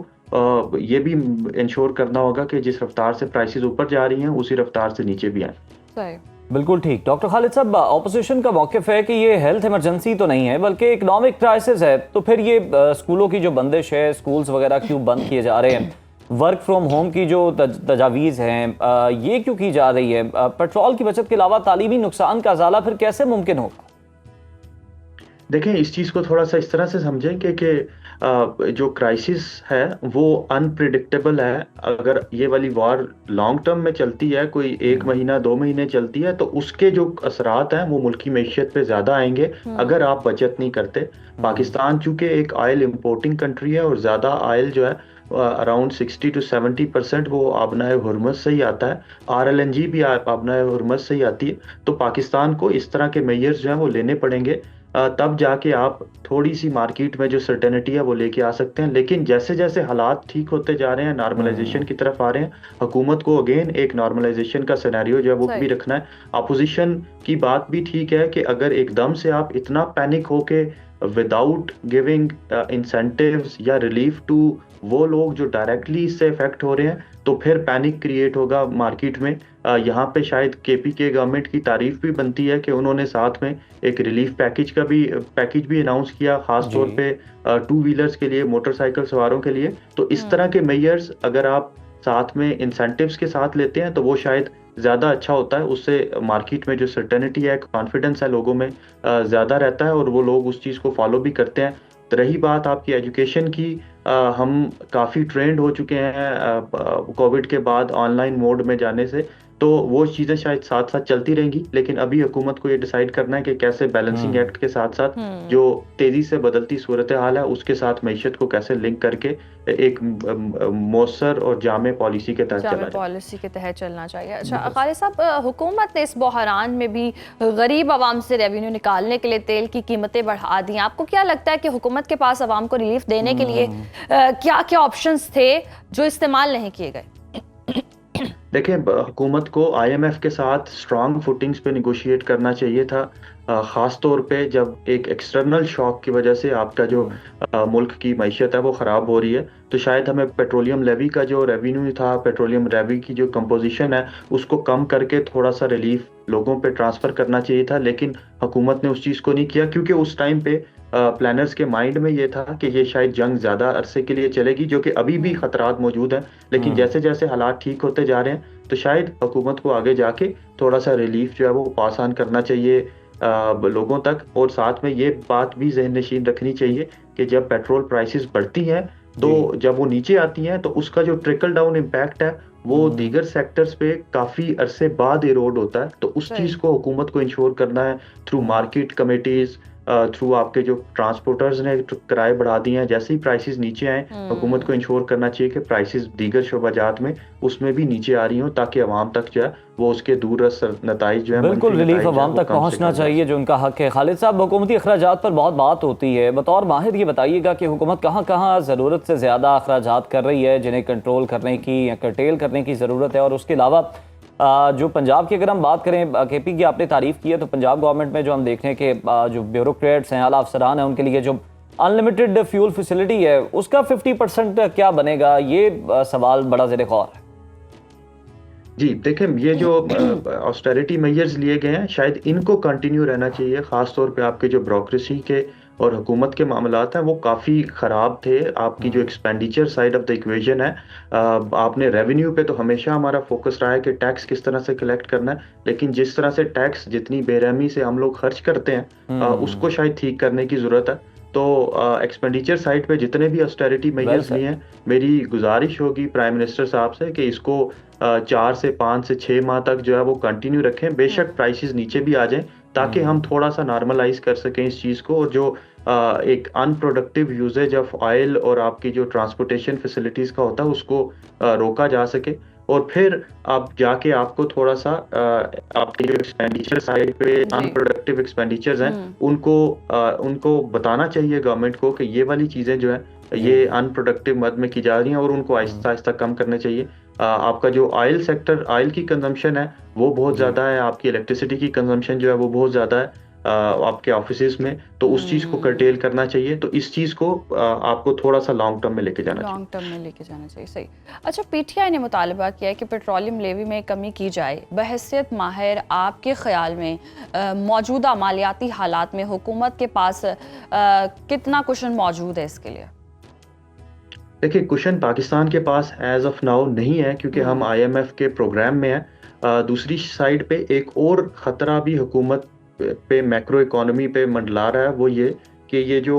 ये भी इंश्योर करना होगा कि जिस रफ्तार से प्राइसेस ऊपर जा रही हैं उसी रफ्तार से नीचे भी आए। बिल्कुल ठीक। डॉक्टर खालिद साहब, ऑपोजिशन का मौक़िफ़ है कि ये हेल्थ इमरजेंसी तो नहीं है बल्कि इकोनॉमिक क्राइसिस है, तो फिर ये स्कूलों की जो बंदिश है, स्कूल्स वगैरह क्यों बंद किए जा रहे हैं, वर्क फ्रॉम होम की जो तजावीज़ हैं ये क्यों की जा रही है, पेट्रोल की बचत के अलावा तालीमी नुकसान का अजाला फिर कैसे मुमकिन होगा? देखें, इस चीज़ को थोड़ा सा इस तरह से समझें कि जो क्राइसिस है वो अनप्रिडिक्टेबल है। अगर ये वाली वॉर लॉन्ग टर्म में चलती है, कोई 1 महीना 2 महीने चलती है, तो उसके जो असरात हैं वो मुल्की मैशियत पे ज़्यादा आएंगे अगर आप बचत नहीं करते। पाकिस्तान चूँकि एक ऑयल इम्पोर्टिंग कंट्री है और ज़्यादा ऑयल जो है अराउंड 60 to 70% वो आबनाए हुर्मुज़ से ही आता है। RLNG भी आबनाए हुर्मुज़ से ही आती है। तो पाकिस्तान को इस तरह के मेजर्स जो हैं वो लेने पड़ेंगे, तब जाके आप थोड़ी सी मार्केट में जो सर्टेनिटी है वो लेके आ सकते हैं। लेकिन जैसे जैसे हालात ठीक होते जा रहे हैं, नॉर्मलाइजेशन की तरफ आ रहे हैं, हुकूमत को अगेन एक नॉर्मलाइजेशन का सिनेरियो जो है वो भी रखना है। अपोजिशन की बात भी ठीक है कि अगर एकदम से आप इतना पैनिक हो के विदाउट गिविंग इंसेंटिव्स या रिलीफ टू वो लोग जो डायरेक्टली इससे इफेक्ट हो रहे हैं, तो फिर पैनिक क्रिएट होगा मार्केट में। यहाँ पे शायद KPK गवर्नमेंट की तारीफ भी बनती है कि उन्होंने साथ में एक रिलीफ पैकेज भी अनाउंस किया, खास तौर पे 2 व्हीलर्स के लिए, मोटरसाइकिल सवारों के लिए। तो इस तरह के मेजर्स अगर आप साथ में इंसेंटिव्स के साथ लेते हैं तो वो शायद ज़्यादा अच्छा होता है। उससे मार्केट में जो सर्टेनिटी है, कॉन्फिडेंस है लोगों में ज़्यादा रहता है और वो लोग उस चीज़ को फॉलो भी करते हैं। तो रही बात आपकी एजुकेशन की, हम काफ़ी ट्रेंड हो चुके हैं कोविड के बाद ऑनलाइन मोड में जाने से, तो वो चीज़ें शायद साथ साथ चलती रहेंगी। लेकिन अभी हुकूमत को ये डिसाइड करना है कि कैसे बैलेंसिंग एक्ट के साथ साथ जो तेज़ी से बदलती सूरत हाल है उसके साथ मईशत को कैसे लिंक करके एक मौसर और जामे पॉलिसी के तहत चलना चाहिए। अच्छा खालिद साहब, हुकूमत ने इस बहरान में भी गरीब आवाम से रेवेन्यू निकालने के लिए तेल की कीमतें बढ़ा दी। आपको क्या लगता है कि हुकूमत के पास आवाम को रिलीफ देने के लिए क्या क्या ऑप्शंस थे जो इस्तेमाल नहीं किए गए? देखिए, हुकूमत को IMF के साथ स्ट्रांग फुटिंग्स पे निगोशिएट करना चाहिए था, ख़ास तौर पे जब एक एक्सटर्नल शॉक की वजह से आपका जो मुल्क की मईशत है वो ख़राब हो रही है। तो शायद हमें पेट्रोलियम लेवी का जो रेवेन्यू था, पेट्रोलियम लेवी की जो कंपोजिशन है उसको कम करके थोड़ा सा रिलीफ लोगों पे ट्रांसफ़र करना चाहिए था। लेकिन हुकूमत ने उस चीज़ को नहीं किया, क्योंकि उस टाइम पे प्लानर्स के माइंड में ये था कि ये शायद जंग ज़्यादा अरसे के लिए चलेगी, जो कि अभी भी ख़तरात मौजूद हैं। लेकिन जैसे जैसे हालात ठीक होते जा रहे हैं तो शायद हुकूमत को आगे जाके थोड़ा सा रिलीफ जो है वो पास ऑन करना चाहिए लोगों तक। और साथ में ये बात भी ज़हन नशीन रखनी चाहिए कि जब पेट्रोल प्राइसेस बढ़ती हैं तो जब वो नीचे आती हैं तो उसका जो ट्रिकल डाउन इम्पैक्ट है वो दीगर सेक्टर्स पे काफ़ी अरसे बाद इरोड होता है। तो उस चीज़ को हुकूमत को इंश्योर करना है थ्रू मार्केट कमेटीज़, थ्रू आपके जो ट्रांसपोर्टर्स ने किराए बढ़ा दिए हैं। जैसे ही प्राइसेस नीचे आए, हुकूमत को इंश्योर करना चाहिए कि प्राइसेस दीगर शोबाजात में उसमें भी नीचे आ रही हों, ताकि आवाम तक जो है वो उसके दूररस नताइज जो है, बिल्कुल रिलीफ आवाम तक पहुंचना चाहिए जो उनका हक है। खालिद साहब, हुकूमती अखराजात पर बहुत बात होती है, बतौर माहिर ये बताइएगा कि हुकूमत कहाँ कहाँ ज़रूरत से ज़्यादा अखराजात कर रही है जिन्हें कंट्रोल करने की या कर्टेल करने की ज़रूरत है। और उसके अलावा जो पंजाब की अगर हम बात करें, KP की आपने तारीफ़ की है, तो पंजाब गवर्नमेंट में जो हम देख रहे हैं कि जो ब्यूरोक्रेट्स हैं, आला अफसरान हैं, उनके लिए जो अनलिमिटेड फ्यूल फैसिलिटी है उसका 50% क्या बनेगा, ये सवाल बड़ा ज़ेर गौर है। जी देखें, ये जो ऑस्टेरिटी मेजर्स लिए गए हैं शायद इनको कंटिन्यू रहना चाहिए। ख़ास तौर पे आपके जो ब्यूरोक्रेसी के और हुकूमत के मामलात हैं वो काफ़ी ख़राब थे। आपकी जो expenditure side of the equation है, आपने रेवेन्यू पे तो हमेशा हमारा फोकस रहा है कि टैक्स किस तरह से कलेक्ट करना है, लेकिन जिस तरह से टैक्स जितनी बेरहमी से हम लोग खर्च करते हैं उसको शायद ठीक करने की ज़रूरत है। तो एक्सपेंडिचर साइड पे जितने भी ऑस्टेरिटी मेजर्स लिए हैं, मेरी गुजारिश होगी प्राइम मिनिस्टर साहब से कि इसको 4 से 5 से 6 माह तक जो है वो कंटिन्यू रखें। बेशक प्राइसेस नीचे भी आ जाएं ताकि हम थोड़ा सा नॉर्मलाइज कर सकें इस चीज़ को, और जो एक अनप्रोडक्टिव यूजेज ऑफ ऑयल और आपकी जो ट्रांसपोर्टेशन फैसिलिटीज़ का होता है उसको रोका जा सके। और फिर आप जाके आपको थोड़ा सा आपके जो एक्सपेंडिचर साइड पे अनप्रोडक्टिव एक्सपेंडिचर्स हैं उनको बताना चाहिए गवर्नमेंट को कि ये वाली चीज़ें जो है ये अनप्रोडक्टिव मद में की जा रही हैं और उनको आहिस्ता आहिस्ता कम करने चाहिए। आपका जो ऑयल सेक्टर, ऑयल की कंजम्पशन है वो बहुत ज़्यादा है, आपकी इलेक्ट्रिसिटी की कंजम्पशन जो है वो बहुत ज़्यादा है आपके ऑफिसेज में, तो उस चीज़ को कर्टेल करना चाहिए। तो इस चीज़ को आपको थोड़ा सा लॉन्ग टर्म में लेके जाना चाहिए। लॉन्ग टर्म में लेके जाना चाहिए, सही। अच्छा, पीटीआई ने मुतालबा किया है कि पेट्रोलियम लेवी में कमी की जाए। बहैसियत माहिर, आपके ख्याल में मौजूदा मालियाती हालात में हुकूमत के पास कितना कुशन मौजूद है इसके लिए? देखिए, कुशन पाकिस्तान के पास एज ऑफ नाउ नहीं है, क्योंकि हम IMF के प्रोग्राम में हैं। दूसरी साइड पे एक और ख़तरा भी हुकूमत पे, मैक्रो इकोनॉमी पे मंडला रहा है, वो ये कि ये जो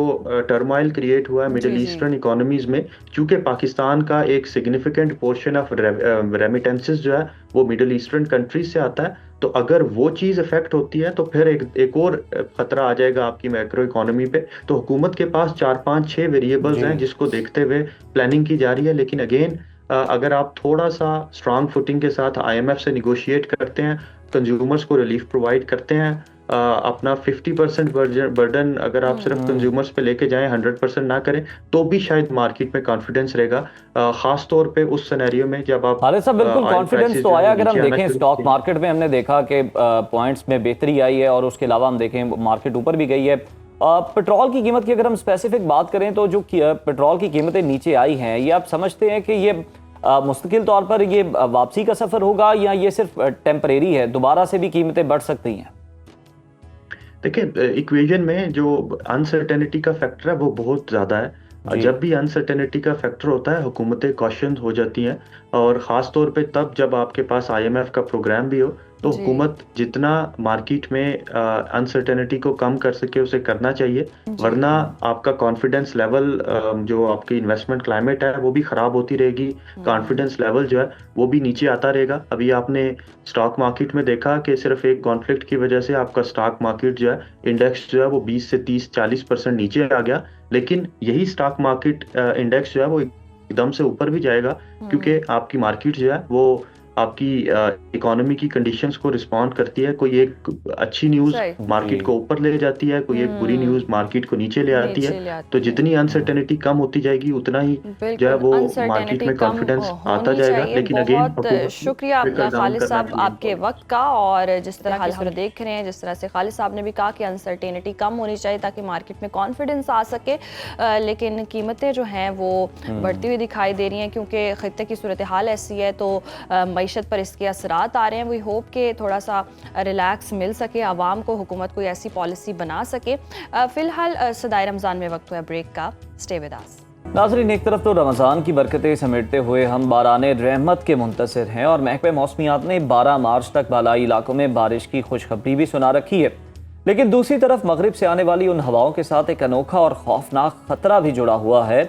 टर्माइल क्रिएट हुआ है मिडिल ईस्टर्न इकोनॉमीज़ में, चूँकि पाकिस्तान का एक सिग्निफिकेंट पोर्शन ऑफ रेमिटेंसेस जो है वो मिडिल ईस्टर्न कंट्रीज से आता है, तो अगर वो चीज़ इफेक्ट होती है तो फिर एक और खतरा आ जाएगा आपकी मैक्रो इकोनॉमी पे। तो हुकूमत के पास 4, 5, 6 वेरिएबल्स हैं जिसको देखते हुए प्लानिंग की जा रही है। लेकिन अगेन, अगर आप थोड़ा सा स्ट्रांग फुटिंग के साथ IMF से निगोशिएट करते हैं, कंज्यूमर्स को रिलीफ प्रोवाइड करते हैं, अपना 50% बर्डन अगर आप सिर्फ कंज्यूमर्स पे लेके जाएं, 100% ना करें, तो भी शायद मार्केट में कॉन्फिडेंस रहेगा। खास तौर पे उस सिनेरियो में जब आप हाले साहब, बिल्कुल कॉन्फिडेंस तो आया। अगर हम देखें स्टॉक मार्केट में, हमने देखा कि पॉइंट्स में बेहतरी आई है, और उसके अलावा हम देखें मार्केट ऊपर भी गई है। पेट्रोल की कीमत की अगर हम स्पेसिफिक बात करें तो जो पेट्रोल की कीमतें नीचे आई हैं, ये आप समझते हैं कि ये मुस्तकिल तौर पर ये वापसी का सफर होगा, या ये सिर्फ टेम्परेरी है, दोबारा से भी कीमतें बढ़ सकती हैं? देखिए, इक्वेशन में जो अनसर्टेनिटी का फैक्टर है वो बहुत ज़्यादा है। जब भी अनसर्टेनिटी का फैक्टर होता है, हुकूमतें कॉशन हो जाती हैं, और ख़ास तौर पे तब जब आपके पास IMF का प्रोग्राम भी हो, तो हुकूमत जितना मार्केट में अनसर्टेनिटी को कम कर सके उसे करना चाहिए, वरना आपका कॉन्फिडेंस लेवल, जो आपकी इन्वेस्टमेंट क्लाइमेट है वो भी ख़राब होती रहेगी, कॉन्फिडेंस लेवल जो है वो भी नीचे आता रहेगा। अभी आपने स्टॉक मार्केट में देखा कि सिर्फ एक कॉन्फ्लिक्ट की वजह से आपका स्टॉक मार्केट जो है, इंडेक्स जो है वो 20 से 30-40% नीचे आ गया, लेकिन यही स्टॉक मार्केट इंडेक्स जो है वो एकदम से ऊपर भी जाएगा, क्योंकि आपकी मार्केट जो है वो आपकी इकोनॉमी की कंडीशंस को रिस्पॉन्ड करती है। कोई एक अच्छी न्यूज़ मार्केट को ऊपर ले जाती है, कोई एक बुरी न्यूज़ मार्केट को नीचे ले आती है। तो जितनी अनसर्टेनिटी कम होती जाएगी, उतना ही जो है वो मार्केट में कॉन्फिडेंस आता जाएगा। लेकिन अगेन, बहुत शुक्रिया खालिद साहब आपके वक्त का, और जिस तरह हाल देख रहे हैं, जिस तरह से खालिद साहब ने भी कहा कि अनसर्टेनिटी कम होनी चाहिए ताकि मार्केट में कॉन्फिडेंस आ सके, लेकिन कीमतें जो हैं वो बढ़ती हुई दिखाई दे रही हैं, क्योंकि खित्ते की सूरत हाल ऐसी है, तो मईशत पर इसके असरात आ रहे हैं। वी होप कि थोड़ा सा रिलैक्स मिल सके आवाम को, हुकूमत कोई ऐसी पॉलिसी बना सके। फ़िलहाल सदाए रमज़ान में वक्त हुआ ब्रेक का। Stay with us. नाज़रीन, एक तरफ तो रमज़ान की बरकतें समेटते हुए हम बाराने रहमत के मुंतज़िर हैं, और महकमे मौसमियात ने 12 मार्च तक बालाई इलाकों में बारिश की खुशखबरी भी सुना रखी है। लेकिन दूसरी तरफ मगरिब से आने वाली उन हवाओं के साथ एक अनोखा और खौफनाक खतरा भी जुड़ा हुआ है।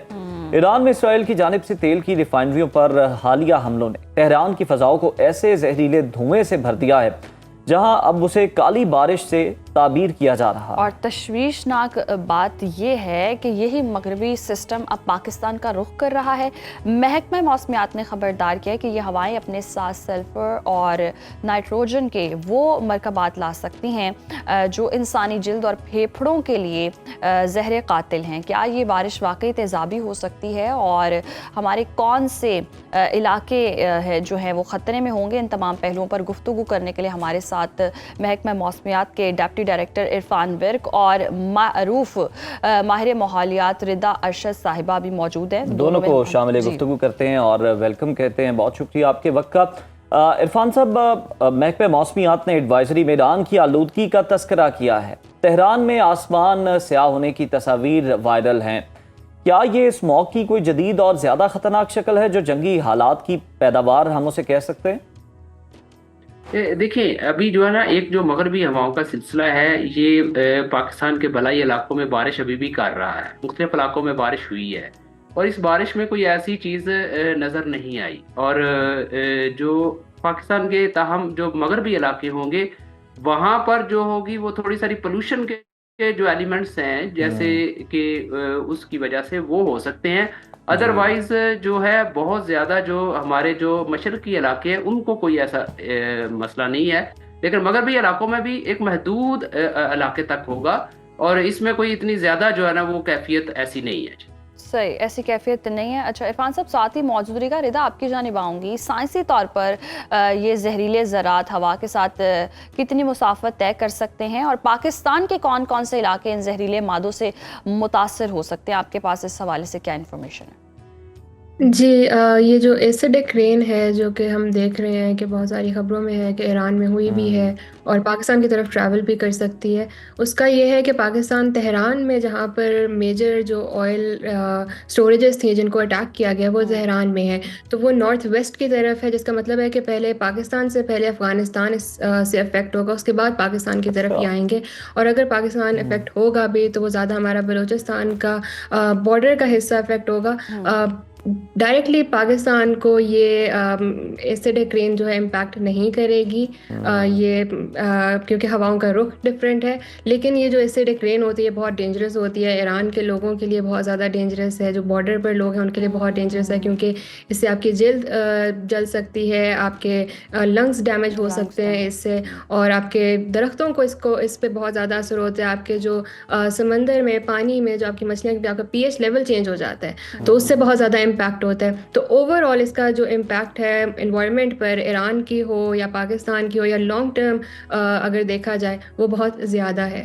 ईरान में इसराइल की जानिब से तेल की रिफाइनरियों पर हालिया हमलों ने तेहरान की फ़ज़ाओं को ऐसे जहरीले धुएं से भर दिया है जहां अब उसे काली बारिश से ताबीर किया जा रहा है। और तशवीशनाक बात यह है कि यही मगरबी सिस्टम अब पाकिस्तान का रुख कर रहा है। महकमा मौसमियात ने खबरदार किया कि ये हवाएं अपने साथ सल्फर और नाइट्रोजन के वो मरकबात ला सकती हैं जो इंसानी जिल्द और फेफड़ों के लिए जहर कातिल हैं। क्या ये बारिश वाकई तेज़ाबी हो सकती है, और हमारे कौन से इलाके है जो हैं वो ख़तरे में होंगे? इन तमाम पहलुओं पर गुफ्तगू करने के लिए हमारे साथ महकमा मौसमियात के डिप्टी डायरेक्टर इरफान विर्क और मारूफ माहिर माहौलियात रिदा अरशद साहिबा भी मौजूद हैं। दोनों को शामिल गुफ्तगू करते हैं और वेलकम कहते हैं। बहुत शुक्रिया आपके वक्त का। इरफान साहब, महकमा मौसमियात ने एडवाइजरी में ईरान की आलूदगी का तस्करा किया है। तेहरान में आसमान स्याह होने की तस्वीर वायरल हैं। क्या ये स्मॉग की कोई जदीद और ज़्यादा ख़तरनाक शक्ल है जो जंगी हालात की पैदावार हम उसे कह सकते हैं? देखिए, अभी जो है ना, एक जो मगरबी हवाओं का सिलसिला है, ये पाकिस्तान के बलाई इलाकों में बारिश अभी भी कर रहा है। मुख्तलिफ इलाकों में बारिश हुई है, और इस बारिश में कोई ऐसी चीज़ नज़र नहीं आई। और जो पाकिस्तान के ताहम जो मगरबी इलाके होंगे, वहाँ पर जो होगी वो थोड़ी सारी पोल्यूशन के जो एलिमेंट्स हैं, जैसे कि उसकी वजह से वो हो सकते हैं। अदरवाइज जो है बहुत ज़्यादा जो हमारे जो मशरकी इलाके हैं उनको कोई ऐसा मसला नहीं है, लेकिन मगरबी इलाकों में भी एक महदूद इलाके तक होगा, और इसमें कोई इतनी ज़्यादा जो है ना वो कैफियत ऐसी नहीं है। सही, ऐसी कैफियत नहीं है। अच्छा इरफान साहब, साथ ही मौजूद रहिएगा। रिदा, आपकी जानिब आऊँगी। साइंसी तौर पर ये जहरीले ज़रात हवा के साथ कितनी मुसाफत तय कर सकते हैं, और पाकिस्तान के कौन कौन से इलाके इन जहरीले मादों से मुतासर हो सकते हैं? आपके पास इस हवाले से क्या इन्फॉर्मेशन है? जी, ये जो एसिडिक रेन है जो कि हम देख रहे हैं कि बहुत सारी ख़बरों में है कि ईरान में हुई भी है और पाकिस्तान की तरफ ट्रैवल भी कर सकती है। उसका ये है कि पाकिस्तान तेहरान में जहाँ पर मेजर जो ऑयल स्टोरेजेस थी जिनको अटैक किया गया वो तेहरान में है, तो वो नॉर्थ वेस्ट की तरफ है, जिसका मतलब है कि पहले पाकिस्तान से पहले अफ़गानिस्तान से अफेक्ट होगा, उसके बाद पाकिस्तान की तरफ ही आएंगे। और अगर पाकिस्तान अफेक्ट होगा भी तो वो ज़्यादा हमारा बलूचिस्तान का बॉर्डर का हिस्सा अफेक्ट होगा। डायरेक्टली पाकिस्तान को ये एसिडिक रेन जो है इम्पैक्ट नहीं करेगी, ये क्योंकि हवाओं का रुख डिफरेंट है। लेकिन ये जो एसिडिक रेन होती है बहुत डेंजरस होती है, ईरान के लोगों के लिए बहुत ज़्यादा डेंजरस है, जो बॉर्डर पर लोग हैं उनके लिए बहुत डेंजरस है, क्योंकि इससे आपकी जल्द जल सकती है, आपके लंग्स डैमेज हो सकते हैं इससे, और आपके दरख्तों को इस पर बहुत ज़्यादा असर होता है। आपके जो समंदर में पानी में जो आपकी मछलियाँ, आपका pH लेवल चेंज हो जाता है, तो उससे बहुत ज़्यादा इम्पैक्ट होता है। तो ओवरऑल इसका जो इम्पैक्ट है एनवायरनमेंट पर, ईरान की हो या पाकिस्तान की हो या लॉन्ग टर्म अगर देखा जाए, वो बहुत ज़्यादा है।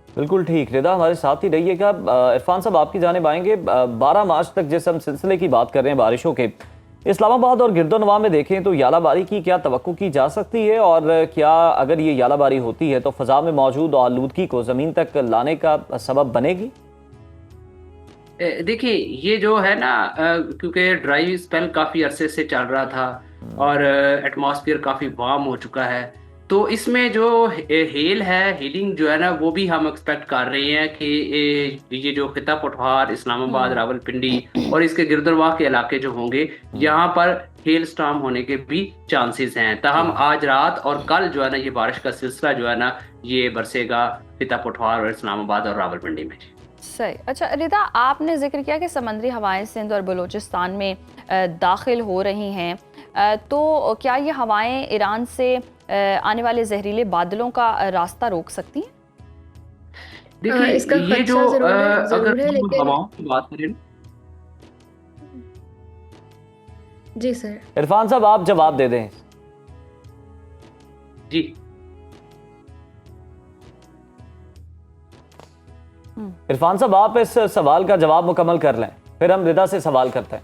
बिल्कुल ठीक। रिदा, हमारे साथ ही रहिएगा। इरफान साहब, आपकी जानिब आएंगे। 12 मार्च तक जिस हम सिलसिले की बात कर रहे हैं बारिशों के, इस्लामाबाद और गिरदोनवा में देखें तो यालाबारी की क्या तवक्को की जा सकती है, और क्या अगर ये यालाबारी होती है तो फ़ज़ा में मौजूद आलूदगी को ज़मीन तक लाने का सबब बनेगी? देखिए, ये जो है ना, क्योंकि ड्राई स्पेल काफ़ी अरसे से चल रहा था और एटमॉस्फेयर काफ़ी वार्म हो चुका है, तो इसमें जो हेल है, हीलिंग जो है ना, वो भी हम एक्सपेक्ट कर रहे हैं कि ये जो खिता पठवार, इस्लामाबाद, रावलपिंडी और इसके गिरदरवाह के इलाके जो होंगे, यहाँ पर हेल स्टॉर्म होने के भी चांसेस हैं। तहम आज रात और कल जो है ना, ये बारिश का सिलसिला जो है ना, ये बरसेगा खिता पठवार और इस्लामाबाद और रावलपिंडी में। सही। अच्छा रिदा, आपने जिक्र किया कि समंदरी हवाएं सिंध और बलूचिस्तान में दाखिल हो रही हैं, तो क्या ये हवाएं ईरान से आने वाले जहरीले बादलों का रास्ता रोक सकती हैं? देखिए, इसका ये जो खदशा ज़रूर अगर है, हम लेकिन हवाओं की बात करें। जी सर। इरफान साहब, आप जवाब दे दें। जी, इरफान साहब, आप इस सवाल का जवाब मुकम्मल कर लें, फिर हम रिदा से सवाल करते हैं।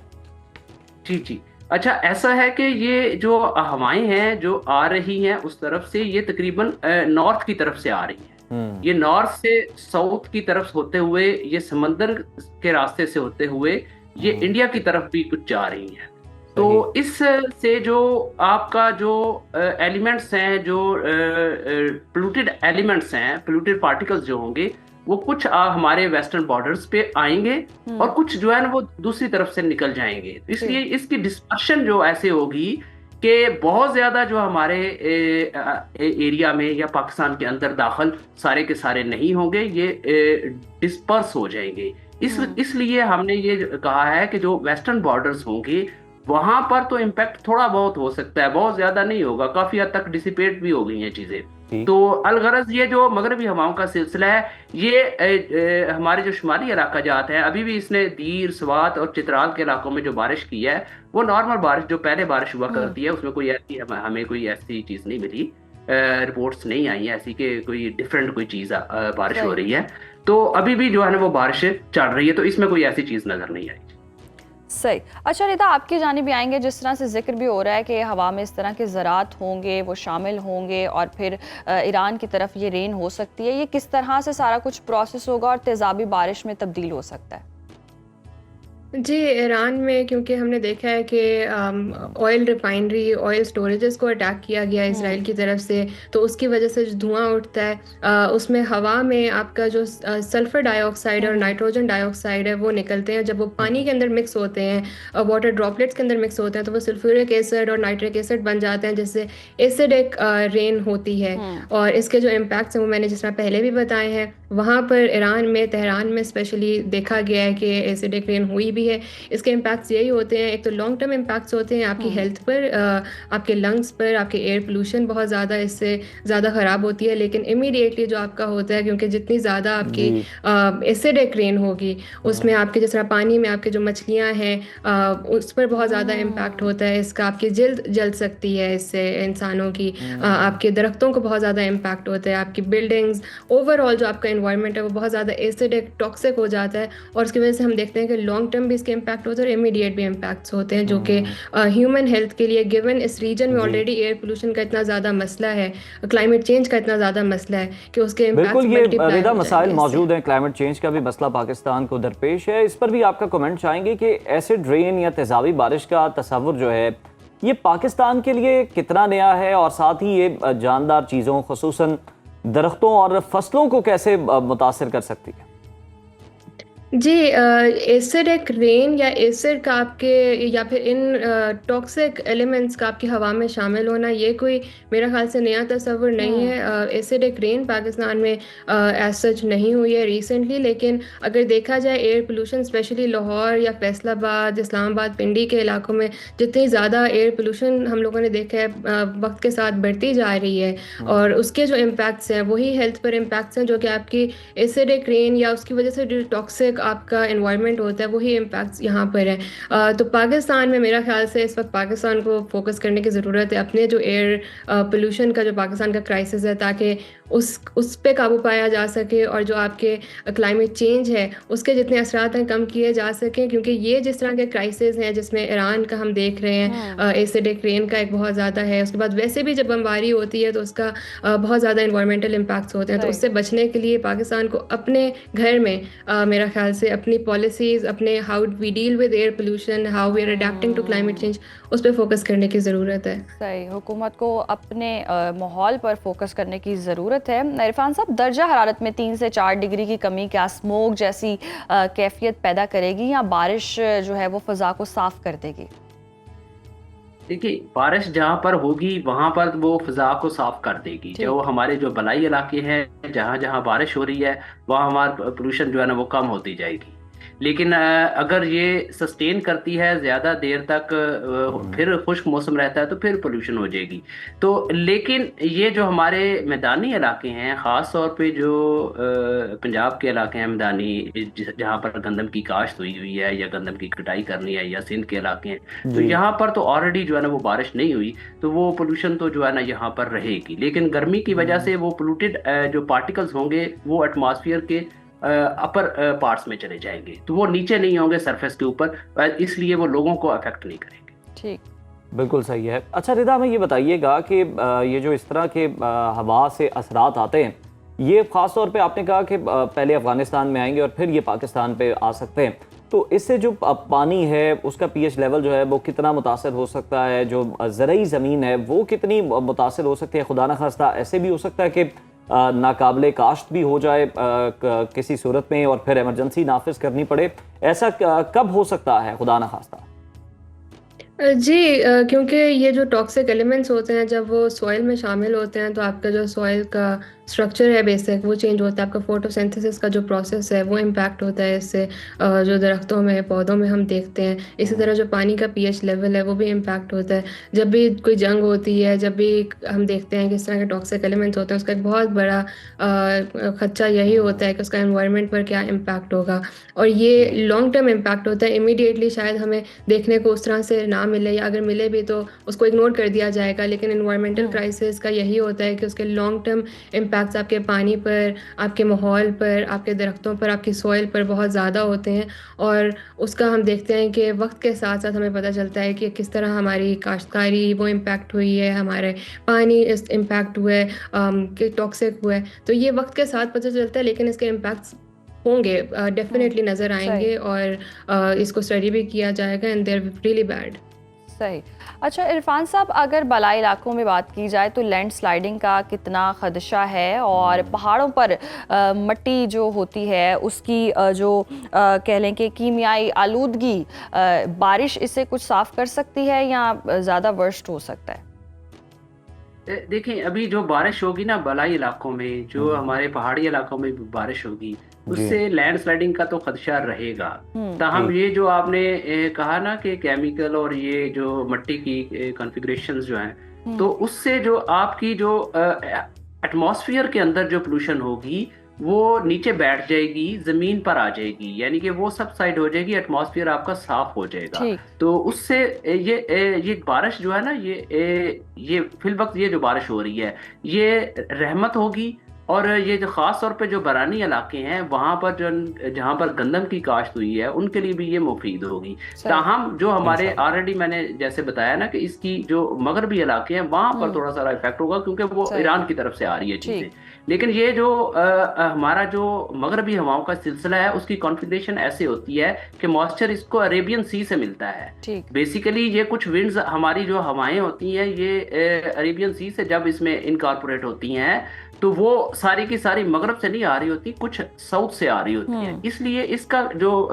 जी जी। अच्छा, ऐसा है कि ये जो हवाएं हैं जो आ रही हैं उस तरफ से, ये तकरीबन नॉर्थ की तरफ से आ रही हैं। ये नॉर्थ से साउथ की तरफ होते हुए, ये समंदर के रास्ते से होते हुए ये इंडिया की तरफ भी कुछ जा रही हैं। तो इस से जो आपका जो एलिमेंट्स हैं, जो पोल्यूटेड एलिमेंट्स हैं, पोल्यूटेड पार्टिकल्स जो होंगे, वो कुछ हमारे वेस्टर्न बॉर्डर्स पे आएंगे और कुछ जो है ना वो दूसरी तरफ से निकल जाएंगे। इसलिए इसकी डिस्पर्शन जो ऐसे होगी कि बहुत ज्यादा जो हमारे एरिया में या पाकिस्तान के अंदर दाखिल सारे के सारे नहीं होंगे, ये डिस्पर्स हो जाएंगे। इसलिए हमने ये कहा है कि जो वेस्टर्न बॉर्डर्स होंगे वहां पर तो इम्पैक्ट थोड़ा बहुत हो सकता है, बहुत ज्यादा नहीं होगा, काफी हद तक डिसिपेट भी हो गई हैं चीजें। तो अलगरज ये जो मगरबी हवाओं का सिलसिला है, ये हमारे जो शुमाली इलाका जाते हैं, अभी भी इसने दीर, स्वात और चित्राल के इलाकों में जो बारिश की है, वो नॉर्मल बारिश जो पहले बारिश हुआ करती है, उसमें कोई ऐसी हमें कोई ऐसी चीज नहीं मिली, रिपोर्ट्स नहीं आई ऐसी कि कोई डिफरेंट कोई चीज बारिश हो रही है। तो अभी भी जो है ना वो बारिश चल रही है, तो इसमें कोई ऐसी चीज नजर नहीं आई। सही। अच्छा रिदा, आपकी जानिब भी आएंगे। जिस तरह से जिक्र भी हो रहा है कि हवा में इस तरह के ज़रात होंगे, वो शामिल होंगे और फिर ईरान की तरफ ये रेन हो सकती है, ये किस तरह से सारा कुछ प्रोसेस होगा और तेज़ाबी बारिश में तब्दील हो सकता है? जी, ईरान में क्योंकि हमने देखा है कि ऑयल रिफाइनरी, ऑयल स्टोरेजेस को अटैक किया गया इसराइल की तरफ से, तो उसकी वजह से जो धुआं उठता है उसमें हवा में आपका जो सल्फर डाइऑक्साइड और नाइट्रोजन डाइऑक्साइड है वो निकलते हैं। जब वो पानी के अंदर मिक्स होते हैं, वाटर ड्रॉपलेट्स के अंदर मिक्स होते हैं, तो वो सल्फ्यूरिक एसिड और नाइट्रिक एसिड बन जाते हैं, जिससे एसिडिक रेन होती है। और इसके जो इम्पैक्ट्स हैं वो मैंने जिस तरह पहले भी बताए हैं, वहाँ पर ईरान में, तेहरान में स्पेशली देखा गया है कि एसिडिक रेन हुई भी है, इसके इम्पैक्ट्स यही होते हैं, एक तो लॉन्ग टर्म इम्पैक्ट्स होते हैं आपकी हेल्थ पर, आपके लंग्स पर, आपके एयर पोल्यूशन बहुत ज़्यादा इससे ज़्यादा ख़राब होती है। लेकिन इमीडिएटली जो आपका होता है, क्योंकि जितनी ज़्यादा आपकी एसिडिक रेन होगी उसमें आपके जिस तरह पानी में आपके जो मछलियाँ हैं उस पर बहुत ज़्यादा इम्पैक्ट होता है इसका, आपकी जल्द जल सकती है इससे इंसानों की, आपके दरख्तों को बहुत ज़्यादा इम्पैक्ट होता है, आपकी बिल्डिंग्स, ओवरऑल जो आपका इन्वायरमेंट है वो बहुत ज़्यादा एसिडिक टॉक्सिक हो जाता है। और उसकी वजह से हम देखते हैं कि लॉन्ग टर्म भी इसके इम्पैक्ट होते हैं और इमीडिएट भी इम्पैक्ट्स होते हैं, जो कि ह्यूमन हेल्थ के लिए, गिवन इस रीजन में ऑलरेडी एयर पोल्यूशन का इतना ज़्यादा मसला है, क्लाइमेट चेंज का इतना ज़्यादा मसला है कि उसके बिल्कुल ये रिदा मसाइल मौजूद हैं। क्लाइमेट चेंज का भी मसला पाकिस्तान को दरपेश है। इस पर भी आपका कमेंट चाहेंगे कि एसिड रेन या तेज़ाबी बारिश का तस्वुर जो है ये पाकिस्तान के लिए कितना नया है, और साथ ही ये जानदार चीज़ों खुसूसन दरख्तों और फसलों को कैसे मुतासिर कर सकती है? जी, एसिडिक रेन या एसिड का आपके या फिर इन टॉक्सिक एलिमेंट्स का आपकी हवा में शामिल होना ये कोई मेरा ख्याल से नया तस्वुर नहीं है। एसिडिक रेन पाकिस्तान में एज सच नहीं हुई है रिसेंटली, लेकिन अगर देखा जाए एयर पोल्यूशन स्पेशली लाहौर या फैसलाबाद, इस्लामाबाद, पिंडी के इलाकों में जितनी ज़्यादा एयर पोल्यूशन हम लोगों ने देखा है वक्त के साथ बढ़ती जा रही है, और उसके जो इम्पैक्ट्स हैं वही हेल्थ पर इम्पैक्ट्स हैं जो कि आपकी एसिडिक रेन या उसकी वजह से जो टॉक्सिक आपका एनवायरनमेंट होता है वही इम्पैक्ट्स यहाँ पर है। तो पाकिस्तान में मेरा ख्याल से इस वक्त पाकिस्तान को फोकस करने की ज़रूरत है अपने जो एयर पोल्यूशन का जो पाकिस्तान का क्राइसिस है, ताकि उस पे काबू पाया जा सके और जो आपके क्लाइमेट चेंज है उसके जितने असरात हैं कम किए जा सकें, क्योंकि ये जिस तरह के क्राइसिस हैं जिसमें ईरान का हम देख रहे हैं एसिडिक रेन का एक बहुत ज़्यादा है, उसके बाद वैसे भी जब बमबारी होती है तो उसका बहुत ज़्यादा इन्वायरमेंटल इम्पैक्ट्स होते हैं। तो उससे बचने के लिए पाकिस्तान को अपने घर में मेरा ख्याल से अपनी पॉलिसीज़, अपने how we deal with air pollution, how we are adapting to climate change, उस पर फोकस करने की ज़रूरत है। सही, हुकूमत को अपने माहौल पर फोकस करने की ज़रूरत है। इरफान साहब, दर्जा हरारत में 3 से 4 डिग्री की कमी क्या स्मोक जैसी कैफियत पैदा करेगी या बारिश जो है वो फ़ज़ा को साफ़ कर देगी? देखिए, बारिश जहाँ पर होगी वहाँ पर वो फिजा को साफ कर देगी। जो हमारे जो बलाई इलाके हैं जहाँ जहाँ बारिश हो रही है वहाँ हमारा पोल्यूशन जो है ना वो कम होती जाएगी। लेकिन अगर ये सस्टेन करती है ज़्यादा देर तक, फिर खुश्क मौसम रहता है तो फिर पोल्यूशन हो जाएगी। तो लेकिन ये जो हमारे मैदानी इलाके हैं, ख़ास तौर पे जो पंजाब के इलाके हैं मैदानी, जहाँ पर गंदम की काश्त हुई है या गंदम की कटाई करनी है, या सिंध के इलाके हैं, तो यहाँ पर तो ऑलरेडी जो है ना वो बारिश नहीं हुई, तो वो पोल्यूशन तो जो है ना यहाँ पर रहेगी। लेकिन गर्मी की वजह से वो पोल्यूटेड जो पार्टिकल्स होंगे वो एटमॉस्फेयर के अपर पार्ट्स में चले जाएंगे, तो वो नीचे नहीं होंगे सरफेस के ऊपर, इसलिए वो लोगों को अफेक्ट नहीं करेंगे। ठीक, बिल्कुल सही है। अच्छा रिदा, हमें ये बताइएगा कि ये जो इस तरह के हवा से असरात आते हैं, ये ख़ास तौर पे आपने कहा कि पहले अफ़गानिस्तान में आएंगे और फिर ये पाकिस्तान पे आ सकते हैं, तो इससे जो पानी है उसका pH लेवल जो है वो कितना मुतासर हो सकता है, जो ज़रई ज़मीन है वो कितनी मुतासर हो सकती है? खुदा न खास्ता ऐसे भी हो सकता है कि नाकाबिले काश्त भी हो जाए किसी सूरत में और फिर इमरजेंसी नाफिज करनी पड़े, ऐसा कब हो सकता है खुदा न खास्ता? जी, क्योंकि ये जो टॉक्सिक एलिमेंट्स होते हैं जब वो सॉइल में शामिल होते हैं तो आपका जो सॉइल का स्ट्रक्चर है बेसिक वो चेंज होता है, आपका फोटोसिंथेसिस का जो प्रोसेस है वो इम्पैक्ट होता है इससे, जो दरख्तों में पौधों में हम देखते हैं। इसी तरह जो पानी का pH लेवल है वो भी इम्पैक्ट होता है। जब भी कोई जंग होती है, जब भी हम देखते हैं कि इस तरह के टॉक्सिक एलिमेंट्स होते हैं, उसका एक बहुत बड़ा खदशा यही होता है कि उसका एनवायरनमेंट पर क्या इम्पैक्ट होगा, और ये लॉन्ग टर्म इम्पैक्ट होता है। इमीडिएटली शायद हमें देखने को उस तरह से ना मिले, या अगर मिले भी तो उसको इग्नोर कर दिया जाएगा, लेकिन एनवायरमेंटल क्राइसिस का यही होता है कि उसके लॉन्ग टर्म इम्पैक्ट्स आपके पानी पर, आपके माहौल पर, आपके दरख्तों पर, आपकी सॉइल पर बहुत ज़्यादा होते हैं। और उसका हम देखते हैं कि वक्त के साथ साथ हमें पता चलता है कि किस तरह हमारी काश्तकारी वो इम्पैक्ट हुई है, हमारे पानी इम्पैक्ट हुआ है, कि टॉक्सिक हुआ है। तो ये वक्त के साथ पता चलता है, लेकिन इसके इम्पैक्ट्स होंगे, डेफिनेटली नज़र आएंगे, और इसको स्टडी भी किया जाएगा, and they are really bad. सही। अच्छा इरफान साहब, अगर बलाई इलाकों में बात की जाए तो लैंड स्लाइडिंग का कितना खदशा है, और पहाड़ों पर मिट्टी जो होती है उसकी जो कह लें कि कीमियाई आलूदगी, बारिश इससे कुछ साफ़ कर सकती है या ज़्यादा वर्स्ट हो सकता है? देखिए अभी जो बारिश होगी ना बलाई इलाकों में, जो हमारे पहाड़ी इलाकों में बारिश होगी, उससे लैंडस्लाइडिंग का तो खदशा रहेगा। ताहम ये जो आपने कहा ना कि केमिकल और ये जो मट्टी की कॉन्फ़िगरेशंस जो हैं, तो उससे जो आपकी जो एटमॉस्फेयर के अंदर जो पोल्यूशन होगी वो नीचे बैठ जाएगी, जमीन पर आ जाएगी, यानी कि वो सब साइड हो जाएगी, एटमॉस्फेयर आपका साफ हो जाएगा। तो उससे ये बारिश जो है ना, ये फिल वक्त ये जो बारिश हो रही है ये रहमत होगी। और ये जो खास तौर पे जो बरानी इलाके हैं वहाँ पर जहाँ पर गंदम की काश्त हुई है उनके लिए भी ये मुफीद होगी। ताहम जो हमारे ऑलरेडी मैंने जैसे बताया ना कि इसकी जो मगरबी इलाके हैं वहाँ पर थोड़ा सा इफेक्ट होगा, क्योंकि वो ईरान की तरफ से आ रही है चीजें। लेकिन ये जो हमारा जो मगरबी हवाओं का सिलसिला है उसकी कॉन्फ़िगरेशन ऐसे होती है कि मॉइस्चर इसको अरेबियन सी से मिलता है। बेसिकली ये कुछ विंड्स हमारी जो हवाएं होती हैं ये अरेबियन सी से जब इसमें इनकॉर्पोरेट होती हैं तो वो सारी की सारी मगरब से नहीं आ रही होती, कुछ साउथ से आ रही होती है। इसलिए इसका जो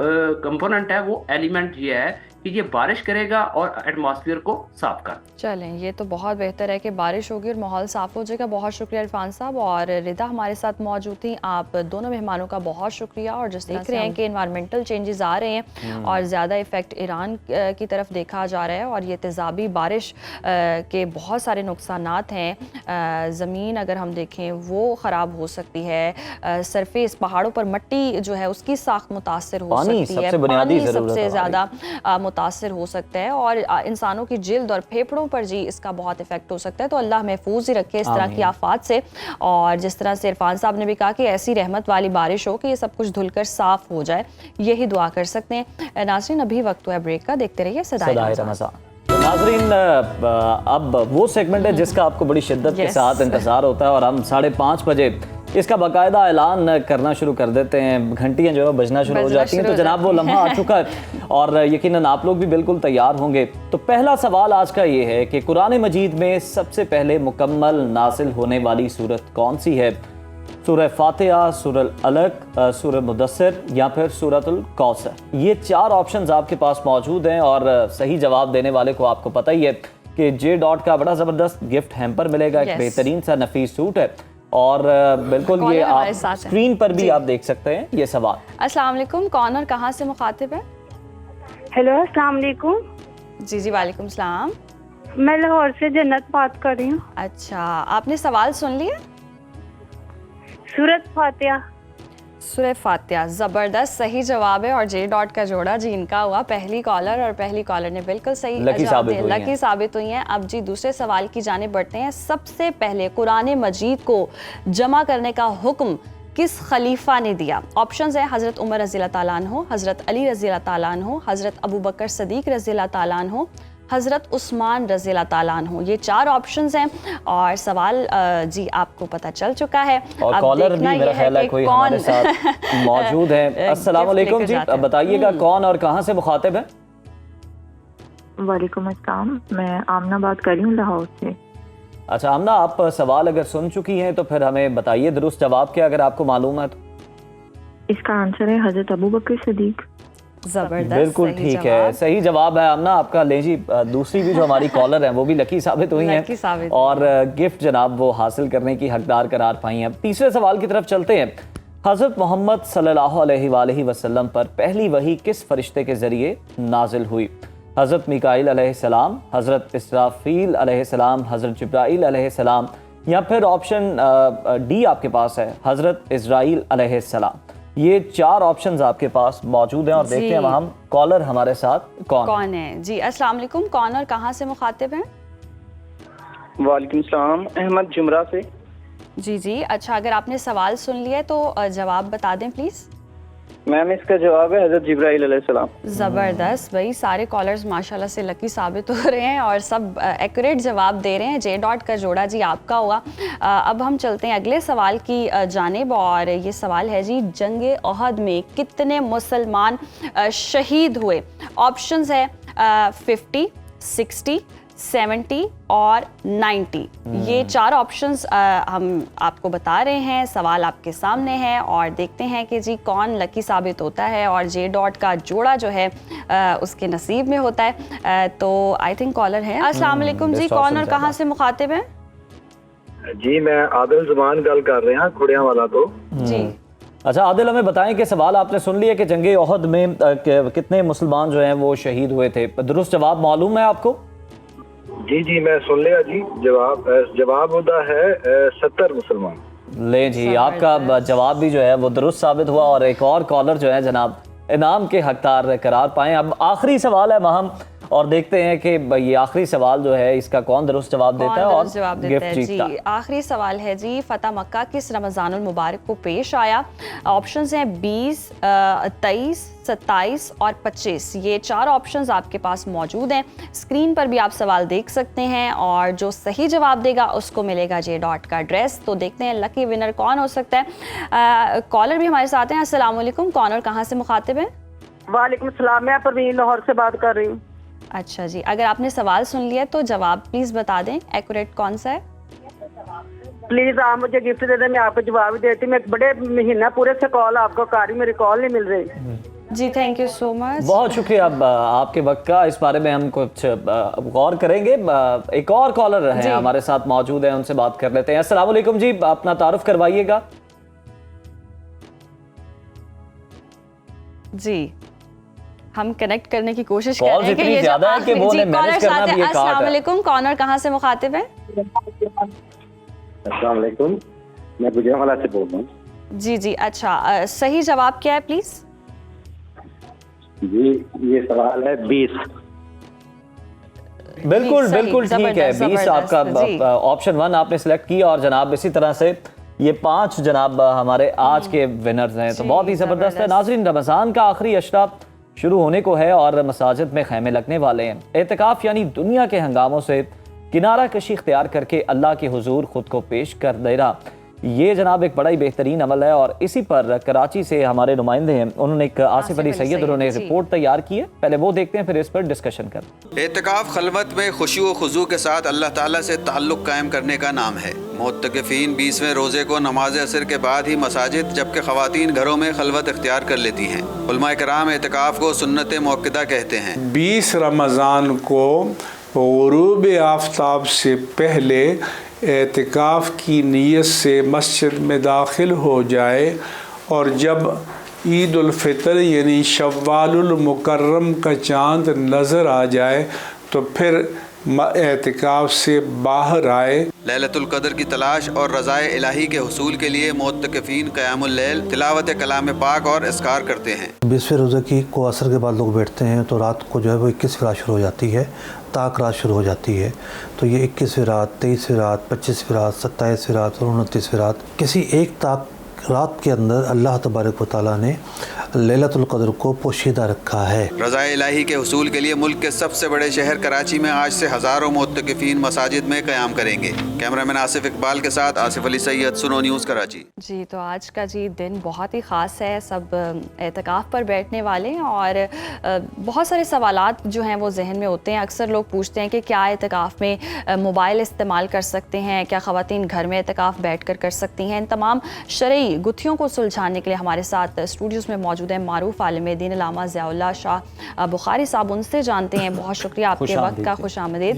कंपोनेंट है वो एलिमेंट ये है कि ये बारिश करेगा और एटमॉस्फेयर को साफ कर। चलें, ये तो बहुत बेहतर है कि बारिश होगी और माहौल साफ़ हो जाएगा। बहुत शुक्रिया इरफान साहब और रिदा हमारे साथ मौजूद थी। आप दोनों मेहमानों का बहुत शुक्रिया। और जिस देख रहे हैं कि इन्वायरमेंटल चेंजेस आ रहे हैं और ज़्यादा इफ़ेक्ट ईरान की तरफ देखा जा रहा है और ये तेज़ाबी बारिश के बहुत सारे नुकसानात हैं। ज़मीन अगर हम देखें वो ख़राब हो सकती है, सरफेस पहाड़ों पर मट्टी जो है उसकी साख्त मुतासर हो सकती है, पानी सबसे ज़्यादा मुतासर हो सकता है और इंसानों की जिल्द और फेफड़ों पर जी इसका बहुत इफेक्ट हो सकता है। तो अल्लाह महफूज ही रखे इस तरह की आफात से। और जिस तरह से इरफान साहब ने भी कहा कि ऐसी रहमत वाली बारिश हो कि ये सब कुछ धुलकर साफ हो जाए, यही दुआ कर सकते हैं। नाज़रीन अभी वक्त हुआ ब्रेक का, देखते रहिए सदाए रमज़ान। नाज़रीन अब वो सेगमेंट है जिसका आपको बड़ी शिद्दत के साथ इंतज़ार होता है और हम 5:30 बजे इसका बाकायदा ऐलान करना शुरू कर देते हैं। घंटियां जो है बजना शुरू हो जाती हैं। तो जनाब वो लम्हा आ चुका है और यकीनन आप लोग भी बिल्कुल तैयार होंगे। तो पहला सवाल आज का ये है कि कुरान मजीद में सबसे पहले मुकम्मल नासिल होने वाली सूरत कौन सी है? सूरह फातिहा, सूरह अलक, सूरह मुदस्सिर या फिर सूरतुल कौसर। ये 4 ऑप्शंस आपके पास मौजूद हैं और सही जवाब देने वाले को आपको पता ही है कि J.Dot का बड़ा ज़बरदस्त गिफ्ट हैम्पर मिलेगा। एक बेहतरीन सा नफीस सूट है और बिल्कुल ये आप स्क्रीन पर भी आप देख सकते हैं ये सवाल। अस्सलाम वालेकुम, कौन और कहाँ से मुखातिब है? हेलो अस्सलाम वालेकुम। जी जी वालेकुम सलाम। मैं लाहौर से जन्नत बात कर रही हूँ। अच्छा, आपने सवाल सुन लिया? सूरत फातिहा। सूरह फातिहा ज़बरदस्त सही जवाब है और J.Dot का जोड़ा जी इनका हुआ। पहली कॉलर और पहली कॉलर ने बिल्कुल सही जवाब दिया, लकी साबित हुई हैं। अब जी दूसरे सवाल की जाने बढ़ते हैं। सबसे पहले कुरान मजीद को जमा करने का हुक्म किस खलीफा ने दिया? ऑप्शंस हैं हज़रत उमर रज़ी अल्लाह तआला अन्हु, हज़रत अली रज़ी अल्लाह तआला अन्हु, हज़रत अबू बकर सदीक रज़ी अल्लाह तआला अन्हु, हज़रत उस्मान रज़ी अल्लाह तआला अन्हु। ये 4 ऑप्शंस हैं और सवाल जी आपको पता चल चुका है। और कॉलर भी मेरा ख्याल है कोई हमारे साथ मौजूद है। अस्सलाम वालेकुम जी, बताइएगा कौन और कहाँ से मुखातिब है? वालेकुम अस्सलाम, मैं आमना बात कर रही हूँ लाहौर से। अच्छा आमना, आप सवाल अगर सुन चुकी हैं तो फिर हमें बताइए दुरुस्त जवाब क्या अगर आपको मालूम है तो। इसका आंसर है हज़रत अबू बकर सदीक। ज़बरदस्त, बिल्कुल ठीक है, सही जवाब है आमना आपका। ले जी दूसरी भी जो हमारी कॉलर हैं वो भी लकी साबित हुई हैं और गिफ्ट जनाब वो हासिल करने की हकदार करार पाई हैं। तीसरे सवाल की तरफ चलते हैं। हज़रत मोहम्मद सल्लल्लाहु अलैहि वसल्लम पर पहली वही किस फरिश्ते के ज़रिए नाजिल हुई? हज़रत मिकाईल अलैहिस्सलाम, हज़रत इसराफील अलैहिस्सलाम, हज़रत जिब्राईल अलैहिस्सलाम या फिर ऑप्शन डी आपके पास है हज़रत इज़राइल अलैहिस्सलाम। ये 4 ऑप्शंस आपके पास मौजूद हैं और देखते हैं हम कॉलर हमारे साथ कौन है। जी अस्सलाम वालेकुम, कौन और कहाँ से मुखातिब हैं? वालेकुम सलाम, अहमद जुमरा से। जी जी, अच्छा अगर आपने सवाल सुन लिया तो जवाब बता दें प्लीज़। मैम इसका जवाब है हज़रत जिब्राईल अलैहिस्सलाम। ज़बरदस्त भाई, सारे कॉलर्स माशाल्लाह से लकी साबित हो रहे हैं और सब एक्यूरेट जवाब दे रहे हैं। J.Dot का जोड़ा जी आपका हुआ। अब हम चलते हैं अगले सवाल की जानिब और ये सवाल है जी, जंग ओहद में कितने मुसलमान शहीद हुए? ऑप्शंस है 50, 60, 70 और 90। ये 4 ऑप्शंस हम आपको बता रहे हैं। सवाल आपके सामने है और देखते हैं कि जी कौन लकी साबित होता है और J.Dot का जोड़ा जो है उसके नसीब में होता है। तो आई थिंक कॉलर है। अस्सलाम वालेकुम जी, कौन और कहाँ से मुखातिब हैं? जी मैं आदिल जुबान गल कर रहे हैं खुड़िया वाला तो जी। अच्छा आदिल, हमें बताएं कि सवाल आपने सुन लिया कि जंगे ओहद में कितने मुसलमान जो हैं वो शहीद हुए थे, दुरुस्त जवाब मालूम है आपको? जी जी मैं सुन लिया जी। जवाब होता है 70 मुसलमान। ले जी, आपका जवाब भी जो है वो दुरुस्त साबित हुआ और एक और कॉलर जो है जनाब इनाम के हकदार करार पाएं। अब आखिरी सवाल है महम, और देखते हैं कि ये आखिरी सवाल जो है इसका कौन दुरुस्त जवाब देता है और गिफ्ट जीतता है। आखिरी सवाल है जी, फतह मक्का किस रमज़ानुल मुबारक को पेश आया? ऑप्शंस हैं 20, 23, 27 और 25। ये 4 ऑप्शंस आपके पास मौजूद हैं। स्क्रीन पर भी आप सवाल देख सकते हैं और जो सही जवाब देगा उसको मिलेगा J.Dot का ड्रेस। तो देखते हैं लकी विनर कौन हो सकता है। कॉलर भी हमारे साथ हैं। अस्सलाम वालेकुम, कौन और कहाँ से मुखातिब है? वालेकुम सलाम, मैं परवीन लाहौर से बात कर रही हूँ। अच्छा जी, अगर आपने सवाल सुन लिया तो जवाब प्लीज बता दें एक्यूरेट कौन सा है। प्लीज आप मुझे गिफ्ट दे दें, मैं आपको जवाब देती। मैं बड़े महीना पूरे से कॉल आपको कर रही, मेरी कॉल नहीं मिल रही। जी थैंक यू सो मच, बहुत शुक्रिया आपके वक्त का। इस बारे में हम कुछ गौर करेंगे। एक और कॉलर है हमारे साथ मौजूद है, उनसे बात कर लेते हैं। अस्सलाम वालेकुम जी, अपना तारुफ करवाइएगा। जी हम कनेक्ट करने की कोशिश कर रहे हैं कि ये जो आखिरी कॉलर साथ है। अस्सलाम वालेकुम, कौन और कहाँ से मुखातिब है? अस्सलाम वालेकुम, मैं गुजरांवाला से बोल रहा हूँ। जी जी, अच्छा सही जवाब क्या है प्लीज? जी ये सवाल है 20। बिल्कुल बिल्कुल ठीक है, 20 आपका ऑप्शन 1 आपने सिलेक्ट किया और जनाब इसी तरह से ये 5 जनाब हमारे आज के विनर्स हैं। तो बहुत ही ज़बरदस्त है। नाज़रीन, रमज़ान का आखिरी अशरा शुरू होने को है और मसाजिद में खैमे लगने वाले हैं। एतिकाफ यानी दुनिया के हंगामों से किनारा कशी इख्तियार करके अल्लाह के हुजूर खुद को पेश कर देना, ये जनाब एक बड़ा ही बेहतरीन अमल है। और इसी पर कराची से हमारे नुमाइंदे हैं, उन्होंने एक आसिफ अली सैयद उन्होंने रिपोर्ट तैयार की है। पहले वो देखते हैं, फिर इस पर डिस्कशन करते हैं। एतिकाफ खलवत में खुशी व खुजू के साथ अल्लाह ताला से ताल्लुक़ कायम करने का नाम है। मुत्तकिफ़ीन 20वें रोज़े को नमाज असर के बाद ही मसाजिद, जबकि ख़वातीन घरों में खलवत इख्तियार कर लेती हैं। उलमाए किराम एतिकाफ को सुन्नत मुअक्कदा कहते हैं। 20 रमज़ान को गुरूब आफ्ताब से पहले एतिकाफ़ की नीयत से मस्जिद में दाखिल हो जाए और जब ईद उल फितर यानी शव्वालुल मुकर्रम का चाँद नज़र आ जाए तो फिर एतिकाफ़ से बाहर आए। लैलतुल कदर की तलाश और रज़ाए इलाही के हुसूल के लिए मुत्तकिफ़ीन क़यामुल लैल, तिलावत कलाम पाक और इस्कार करते हैं। 20वें रोज़े की को असर के बाद लोग बैठते हैं तो रात को जो है वो 21वीं रात शुरू हो जाती है, ताक रात शुरू हो जाती है। तो ये 21वीं रात, 23वीं रात, 25वीं रात, 27वीं रात और 29वीं रात, किसी एक ताक रात के अंदर अल्लाह तबारक व तआला ने लैलतुल कद्र को पोशीदा रखा है। रज़ाए इलाही के हुसूल के लिए मुल्क के सबसे बड़े शहर कराची में आज से हज़ारों मुत्तकिफ़ीन मसाजिद में क़याम करेंगे। कैमरामैन आसिफ इकबाल के साथ आसिफ अली सैयद, सुनो न्यूज़ कराची। जी तो आज का जी दिन बहुत ही ख़ास है, सब एतिकाफ़ पर बैठने वाले हैं और बहुत सारे सवालात जो हैं वो जहन में होते हैं। अक्सर लोग पूछते हैं कि क्या एतिकाफ़ में मोबाइल इस्तेमाल कर सकते हैं, क्या ख़वातीन घर में एतिकाफ़ बैठ कर सकती हैं। इन तमाम शरई गुत्थियों को सुलझाने के लिए हमारे साथ स्टूडियोज़ में मौजूद है मारूफ आलिम दीन अल्लामा ज़ियाउल्लाह शाह बुखारी साहब, उनसे जानते हैं। बहुत शुक्रिया आपके वक्त का, खुश आमदीद।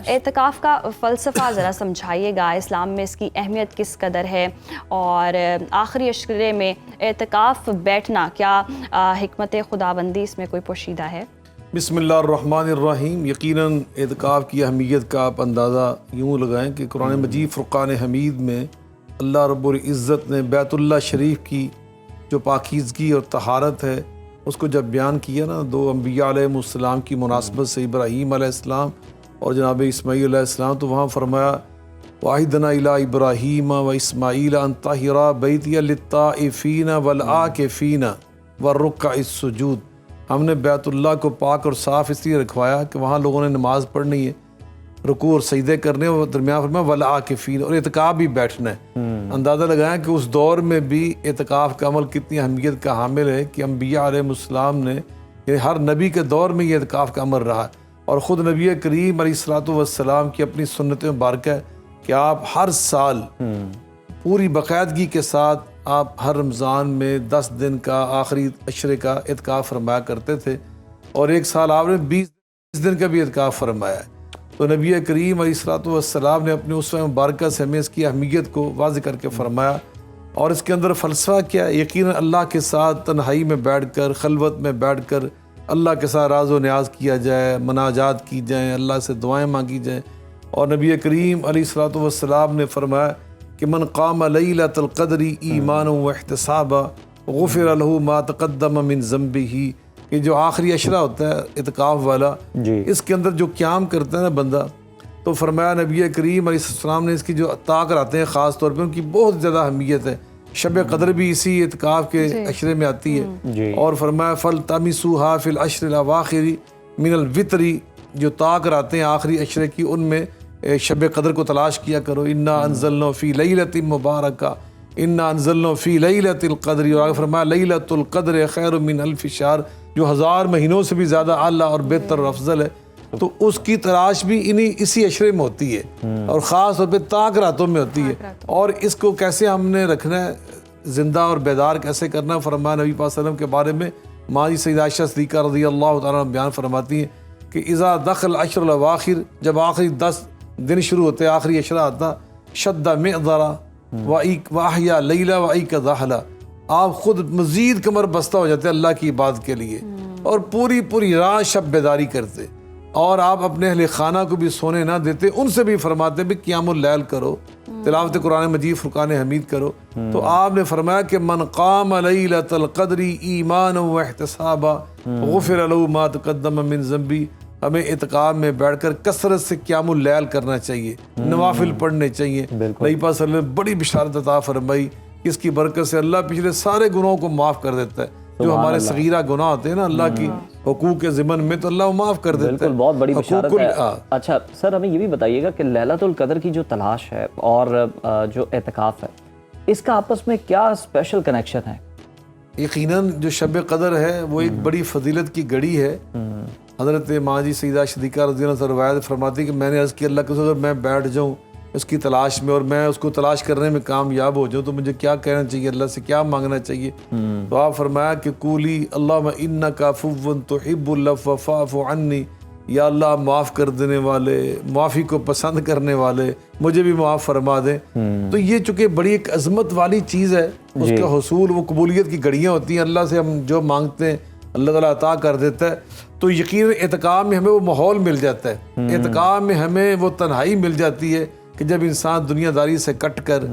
एतिकाफ़ का फ़लसफ़ा ज़रा समझाइएगा, इस्लाम में इसकी अहमियत किस कदर है और आखिरी अशरे में एतिकाफ़ बैठना क्या हिकमत खुदाबंदी इसमें कोई पोशीदा है? बिस्मिल्लाहिर्रहमानिर्रहीम। यकीनन एतिकाफ़ की अहमियत का आप अंदाज़ा यूँ लगाएं कि कुरान मजीद फ़ुरक़ान हमीद में अल्लाह रब्बुल इज़्ज़त ने बैतुल्लाह शरीफ की जो पाकीज़गी और तहारत है उसको जब बयान किया ना, 2 अंबिया अलैहिमुस्सलाम की मुनासबत से, इब्राहीम अलैहिस्सलाम और जनाब इस्माईल अलैहिस्सलाम, तो वहाँ फरमाया वाहिदना इला इब्राहीम व इस्माईल अन तहिरा बैतिया लित्ताइफीना वल आकिफीना व रुक्का सुजूद। हमने बैतुल्लाह को पाक और साफ़ इसलिए रखवाया कि वहाँ लोगों ने नमाज़ पढ़नी है, रुकू और सजदे करने और दरमियान फरमाया वल आकिफीन, और एतिकाफ़ भी बैठना है। अंदाज़ा लगाया कि उस दौर में भी एतिकाफ़ का अमल कितनी अहमियत का हामिल है कि अंबिया अलैहिमुस्सलाम ने हर नबी के दौर में ये एतिकाफ़ का अमल रहा और ख़ुद नबी करीम अलैहिस्सलातु वस्सलाम की अपनी सुन्नत मुबारक है कि आप हर साल पूरी बाकायदगी के साथ आप हर रमज़ान में 10 दिन का आखिरी अशरे का एतिकाफ़ फरमाया करते थे और एक साल आपने 20 दिन का भी एतिकाफ़ फरमाया है। तो नबी करीम अलैहिस्सलाम ने अपने उस मुबारक से हमें इसकी अहमियत को वाज़ेह करके फरमाया। और इसके अंदर फ़लसफ़ा क्या है? यकीनन अल्लाह के साथ तन्हाई में बैठकर, खलवत में बैठकर अल्लाह के साथ राज़ व न्याज़ किया जाए, मनाजात की जाए, अल्लाह से दुआएं मांगी जाए। और नबी करीम अलैहिस्सलाम ने फरमाया कि मन क़ाम लैलतुल क़द्री ईमानन व इहतिसाबा गुफ़िर लहू मा तक़द्दम मिन ज़म्बिही, कि जो आखिरी अशरा होता है इत्काफ़ वाला, इसके अंदर जो क़याम करता है ना बंदा, तो फरमाया नबी करीम अलैहिस्सलाम ने इसकी जो अता कराते हैं ख़ास तौर पे, उनकी बहुत ज़्यादा अहमियत है। शब कदर भी इसी इत्काफ़ के अशरे में आती है। और फरमाया फल तमिसूहा फिल अशरिल अवाखिरी मिनल वितरी, जो ता कराते हैं आखिरी अशरे की, उनमें शब कदर को तलाश किया करो। इन्ना अनज़लना फ़ी लैलतिन मुबारका इन्ना अनज़लना फ़ी लैलतिल क़द्री, और आगे फरमाया लैलतुल क़द्र खैरुम मिन अल्फ़ि शहर, जो 1000 महीनों से भी ज़्यादा आला और बेहतर और अफजल है। तो उसकी तलाश भी इसी अशरे में होती है, और ख़ास तौर पे ताक रातों में होती है। और इसको कैसे हमने रखना है, ज़िंदा और बेदार कैसे करना, फरमाया नबी पाक सल्लल्लाहु अलैहि वसल्लम के बारे में माजी सैयदा आयशा सिद्दीक़ा रज़ियल्लाहु तआला बयान फरमाती हैं कि इज़ा दख़ल अशरुल अवाखिर, जब आखिरी 10 दिन शुरू होते, आखिरी अशरा आता, शद्दा मिअज़रा व अहया लैला व अयक़ ज़हला, आप खुद मज़ीद कमर बस्ता हो जाते अल्लाह की इबादत के लिए, और पूरी रात शब बेदारी करते, और आप अपने अहले खाना को भी सोने ना देते। उनसे भी फरमाते भी क़ियामुल लैल करो, तिलावत कुरान मजीद फुरकान हमीद करो। तो आपने फरमाया कि मन क़ाम लैलतुल क़द्री ईमानन व इहतिसाबा गुफ़िर लहू मा तक़द्दम मिन ज़म्बी, हमें इत्काफ़ में बैठकर कसरत से क़ियामुल लैल करना चाहिए, नवाफिल पढ़ने चाहिए। नबी पाक सल्लल्लाहु अलैहि वसल्लम बड़ी बिशारत अता फरमाई, इसकी बरकत से अल्लाह पिछले सारे गुनाहों को माफ़ कर देता है। जो हमारे सगीरा गुनाह होते हैं ना अल्लाह की हुकूक के ज़िमन में, तो अल्लाह माफ़ कर देता है। बिल्कुल, बहुत बड़ी बिशारत है। अच्छा सर, हमें ये भी बताइएगा कि लैलतुल क़द्र की जो तलाश है और जो एतकाफ़ है, इसका आपस में क्या स्पेशल कनेक्शन है? यकीनन जो शब कदर है वो एक बड़ी फजीलत की घड़ी है। हज़रत माजी सैयदा सिद्दीक़ा रज़ियल्लाहु अन्हा रवायत फरमाती कि मैंने अर्ज़ किया अल्लाह के, अगर मैं बैठ जाऊँ उसकी तलाश में और मैं उसको तलाश करने में कामयाब हो जाऊँ, तो मुझे क्या कहना चाहिए, अल्लाह से क्या मांगना चाहिए? तो आप फरमाया कि कूली अल्लाहुम्मा इन्नका अफ़ुव्वुन तुहिब्बुल अफ़्व फ़अफ़ु अन्नी, या अल्लाह माफ़ कर देने वाले, माफ़ी को पसंद करने वाले, मुझे भी माफ़ फरमा दें। तो ये चूँकि बड़ी एक अज़मत वाली चीज़ है, उसका हुसूल वो कबूलियत की घड़ियाँ होती हैं। अल्लाह से हम जो मांगते हैं अल्लाह ताला अता कर देता है। तो यकीन एतकाफ़ में हमें वो माहौल मिल जाता है, एतकाफ़ में हमें वो तन्हाई मिल जाती है कि जब इंसान दुनियादारी से कट कर,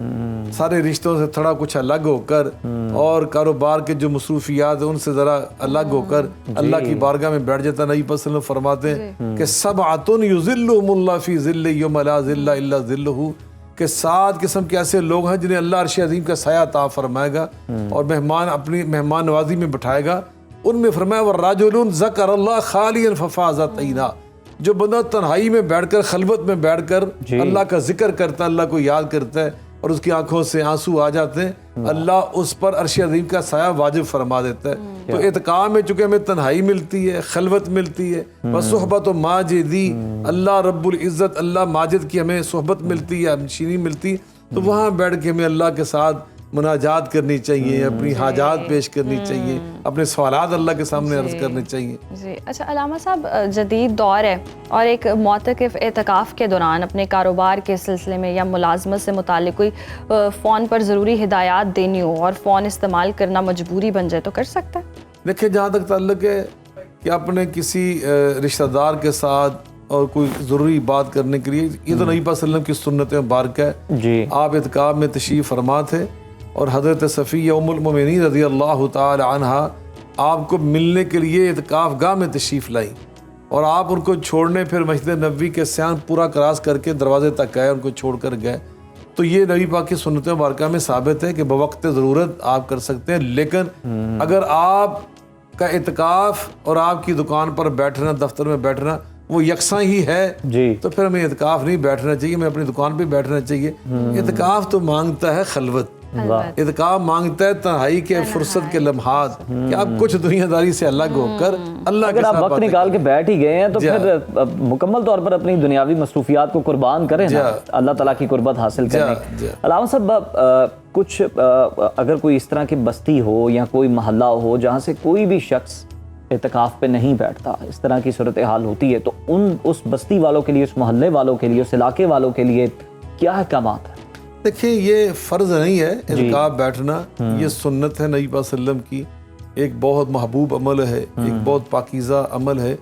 सारे रिश्तों से थोड़ा कुछ अलग होकर, और कारोबार के जो मसरूफियात हैं उनसे ज़रा अलग होकर अल्लाह की बारगाह में बैठ जाता। नबी पाक सल्लल्लाहु अलैहि वसल्लम फरमाते हैं कि सबअतुन युज़िल्लुहुमुल्लाहु फ़ी ज़िल्लिही यौमा ला ज़िल्ला इल्ला ज़िल्लुहु, कि 7 किस्म के ऐसे लोग हैं जिन्हें अल्लाह अर्श अज़ीम का साया अता फरमाएगा और अपनी मेहमान नवाजी में बिठाएगा। उनमें फरमाया वर्रजुलुन ज़करल्लाह खालियन फ़फ़ाज़त ऐना, जो बंदा तन्हाई में बैठकर, खलवत में बैठकर अल्लाह का जिक्र करता है, अल्लाह को याद करता है, और उसकी आंखों से आंसू आ जाते हैं, अल्लाह उस पर अर्श अज़ीम का साया वाजिब फरमा देता है। तो एतकाफ़ में चूँकि हमें तन्हाई मिलती है, खलवत मिलती है, बस सोहबत व माजिदी, अल्लाह रब्बुल इज़्ज़त, अल्लाह माजिद की हमें सोहबत मिलती है, हमशीनी मिलती, तो वहाँ बैठ के हमें अल्लाह के साथ मुनाजात करनी चाहिए, अपनी हाजात पेश करनी चाहिए, अपने सवालात अल्लाह के सामने अर्ज़ करने चाहिए। जी अच्छा अलामा साहब, जदीद दौर है और एक मोतकिफ़ एतकाफ़ के दौरान अपने कारोबार के सिलसिले में या मुलाजमत से मुताल्लिक़ कोई फ़ोन पर ज़रूरी हिदायत देनी हो और फ़ोन इस्तेमाल करना मजबूरी बन जाए तो कर सकता है? देखिए, जहाँ तक ताल्लुक़ है कि अपने किसी रिश्तेदार के साथ और कोई ज़रूरी बात करने के लिए, ये तो नबी पाक सल्लल्लाहु अलैहि वसल्लम की सुन्नत मुबारक है जी। आप एतकाफ़ में तशरीफ़ फरमा थे और हज़रत सफ़िया उम्मुल मोमिनीन रज़ियल्लाहु ताला अन्हा आपको मिलने के लिए एतकाफ़ गाह में तशरीफ़ लाई, और आप उनको छोड़ने फिर मस्जिद नबवी के स्यान पूरा क्रॉस करके दरवाजे तक गए, उनको छोड़ कर गए। तो ये नबी पाक की सुन्नत मुबारक में साबित है कि बवक्त ज़रूरत आप कर सकते हैं। लेकिन अगर आप का एतकाफ़ और आपकी दुकान पर बैठना, दफ्तर में बैठना वो यकसा ही है जी, तो फिर हमें एतकाफ़ नहीं बैठना चाहिए, हमें अपनी दुकान पे बैठना चाहिए। एतकाफ़ तो मांगता है खलवत, इत्काफ़ मांगता है तन्हाई के फुर्सत के लम्हात, कि आप कुछ दुनियादारी से अलग होकर अल्लाह के साथ वक्त निकाल के बैठ ही गए हैं तो फिर मुकम्मल तौर पर अपनी दुनियावी मसरूफियात को कुर्बान करें ना, अल्लाह ताला की कुर्बत हासिल करने। अलावा साहब, कुछ अगर कोई इस तरह की बस्ती हो या कोई मोहल्ला हो जहाँ से कोई भी शख्स एतकाफ़ पे नहीं बैठता, इस तरह की सूरत हाल होती है, तो उस बस्ती वालों के लिए, उस मोहल्ले वालों के लिए, उस इलाके वालों के लिए क्या अहकामात है? देखिए, ये फ़र्ज़ नहीं है एतकाफ़ बैठना, ये सुन्नत है नबी पाक सल्लल्लाहु अलैहि वसल्लम की, एक बहुत महबूब अमल है, एक बहुत पाकीज़ा अमल है,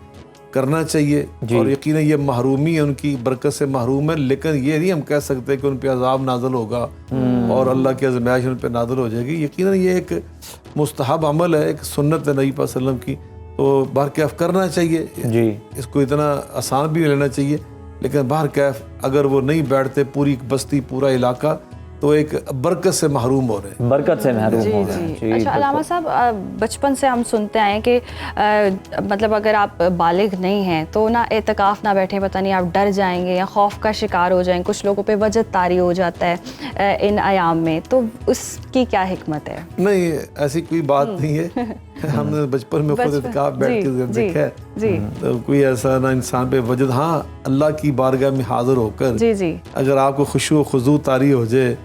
करना चाहिए। और यकीनन ये महरूमी है, उनकी बरकत से महरूम है, लेकिन ये नहीं हम कह सकते कि उन पे अज़ाब नाज़िल होगा और अल्लाह की आज़माइश उन पे नाज़िल हो जाएगी। यकीनन ये एक मुस्तहब अमल है, एक सुन्नत है नबी पाक सल्लल्लाहु अलैहि वसल्लम की, तो बहरकैफ करना चाहिए जी। इसको इतना आसान भी लेना चाहिए, लेकिन बहरकैफ अगर वो नहीं बैठते, पूरी बस्ती पूरा इलाका, तो एक बरकत से महरूम हो रहे हैं, बरकत से महरूम हो रहे हैं। अच्छा अलामा साहब, बचपन से हम सुनते आए कि मतलब अगर आप बालिग नहीं हैं तो ना एतकाफ़ ना बैठें, पता नहीं आप डर जाएंगे या खौफ का शिकार हो जाएंगे, कुछ लोगों पे वजद तारी हो जाता है इन अयाम में, तो उसकी क्या हिकमत है? नहीं, ऐसी कोई बात नहीं है। हमने बचपन में खुद एतकाफ़ बैठ के देखा है, तो कोई ऐसा ना इंसान पे वजद, हाँ अल्लाह की बारगाह में हाजिर होकर अगर आपको खुशू खुजू तारी हो जाए,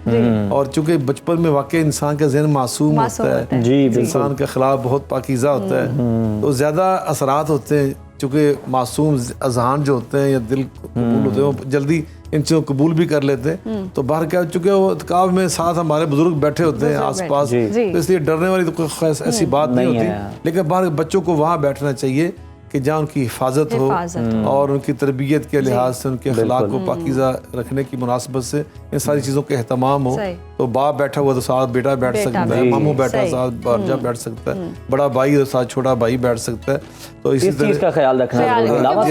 और चूंकि बचपन में वाकई इंसान का ज़हन मासूम होता है जी, इंसान का अखलाक बहुत पाकीज़ा होता है, तो ज़्यादा असरात होते हैं, चूँकि मासूम अज़हान जो होते हैं या दिल कबूल होते हैं वो जल्दी इन चीज़ों को कबूल भी कर लेते हैं। तो बाहर क्या, चूँकि वो एतकाफ़ में साथ हमारे बुजुर्ग बैठे होते हैं आसपास, तो इसलिए डरने वाली तो कोई ऐसी बात नहीं होती, लेकिन बाहर बच्चों को वहाँ बैठना चाहिए कि जहाँ उनकी हिफाजत हो और उनकी तरबियत के लिहाज से, उनके अखलाक को पाकीज़ा रखने की मुनासबत से इन सारी चीज़ों का एहतमाम हो। तो बाप बैठा हुआ तो साथ बेटा बैठ सकता है, मामू बैठा साथ भांजा बैठ सकता है, बड़ा भाई तो साथ छोटा भाई बैठ सकता है। तो इसी तरह का ख्याल रखना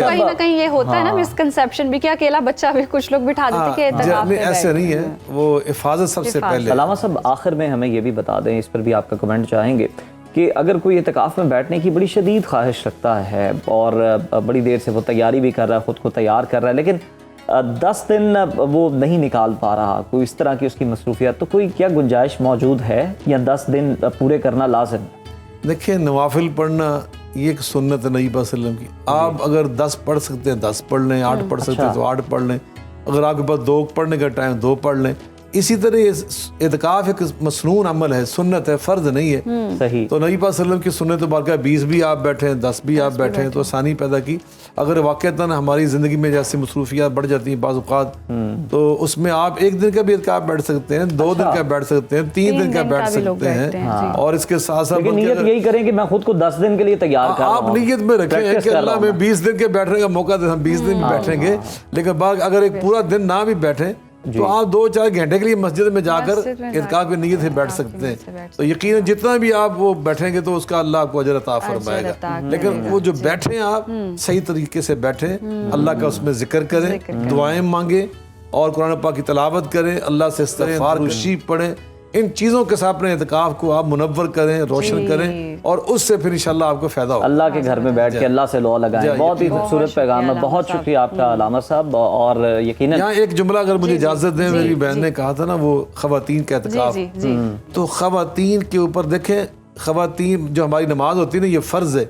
कहीं ना कहीं ये होता है ना मिसकंसेप्शन भी, क्या अकेला बच्चा भी कुछ लोग बिठा देते हैं, ऐसे नहीं है, वो हिफाजत सबसे पहले। अलामा साहब, आखिर में हमें ये भी बता दें, इस पर भी आपका कमेंट चाहेंगे कि अगर कोई एतकाफ़ में बैठने की बड़ी शदीद ख्वाहिश रखता है और बड़ी देर से वो तैयारी भी कर रहा है, ख़ुद को तैयार कर रहा है, लेकिन 10 दिन वो नहीं निकाल पा रहा, कोई इस तरह की उसकी मसरूफियत, तो कोई क्या गुंजाइश मौजूद है या 10 दिन पूरे करना लाजिम है? देखिए, नवाफिल पढ़ना ये एक सुन्नत नबी पाक सल्लल्लाहु अलैहि वसल्लम की। आप अगर 10 पढ़ सकते हैं 10 पढ़ लें, 8 पढ़ सकते हैं तो 8 पढ़ लें, अगर आपके पास 2 पढ़ने का टाइम 2 पढ़ लें। इसी तरह एतकाफ़ एक मसनून अमल है, सुन्नत है, फ़र्ज नहीं है। सही। तो नबी पाक सल्लल्लाहु अलैहि वसल्लम की सुन्नत मुबारक 20 भी आप बैठे हैं, 10 भी आप बैठे हैं, तो आसानी पैदा की। अगर वाक़तन हमारी ज़िंदगी में जैसे मसरूफियात बढ़ जाती हैं बाज़ औक़ात, तो उसमें आप 1 दिन का भी एतकाफ़ बैठ सकते हैं, 2 दिन का बैठ सकते हैं, 3 दिन का बैठ सकते हैं। और इसके साथ साथ नीयत यही करें कि मैं खुद को 10 दिन के लिए तैयार कर रहा हूं। आप नीयत में रखें कि अल्लाह में 20 दिन के बैठने का मौका दे, हम 20 दिन भी बैठेंगे, लेकिन बाद अगर एक पूरा दिन ना भी बैठे तो आप 2-4 घंटे के लिए मस्जिद में जाकर इत्काफ की नीयत से बैठ सकते हैं। तो यकीनन जितना भी आप वो बैठेंगे तो उसका अल्लाह आपको अजर अता फरमाएगा। लेकिन वो जो बैठे आप सही तरीके से बैठे, अल्लाह का उसमें जिक्र करें, दुआएं मांगे और कुरान पाक की तिलावत करें, अल्लाह से इस्तिग़फ़ार खुशी पढ़ें। इन चीज़ों के साथ अपने एतकाफ़ को आप मुनव्वर करें, रोशन करें, और उससे फिर इंशाल्लाह आपको फ़ायदा होगा। अल्लाह के घर में बैठ के अल्लाह से दुआ लगाएं। बहुत ही खूबसूरत पैगाम है, बहुत शुक्रिया आपका अलामा साहब। और यकीनन यहाँ एक जुमला अगर मुझे इजाज़त दें, मेरी बहन ने कहा था ना वो ख़वातीन का एतकाफ़, तो ख़वातीन के ऊपर देखें, ख़वातीन जो हमारी नमाज होती है ना, ये फ़र्ज़ है।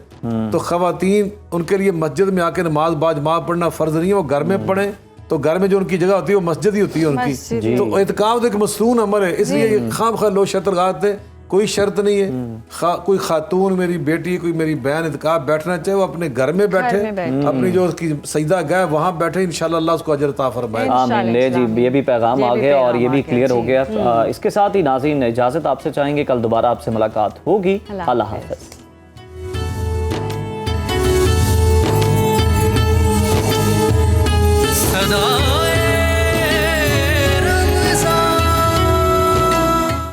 तो ख़वातीन उनके लिए मस्जिद में आके नमाज बाजमात पढ़ना फ़र्ज़ नहीं है, वो घर में पढ़ें। तो घर में जो उनकी जगह होती है वो मस्जिद ही होती है उनकी। तो एतकाफ़ एक मसनून अमल है, इसलिए खाम खा लो शर्त लगाते हैं, कोई शर्त नहीं है। कोई खातून, मेरी बेटी, कोई मेरी बहन एतकाफ़ बैठना चाहे वो अपने घर में बैठे, अपनी जो उसकी सजदा गाह वहाँ बैठे, इंशाल्लाह अल्लाह उसको अजर अता फरमाएगा। आमीन। ले जी, ये भी पैगाम आ गया और ये भी क्लियर हो गया। इसके साथ ही नाज़रीन इजाज़त आपसे चाहेंगे, कल दोबारा आपसे मुलाकात होगी। अल्लाह हाफ़िज़।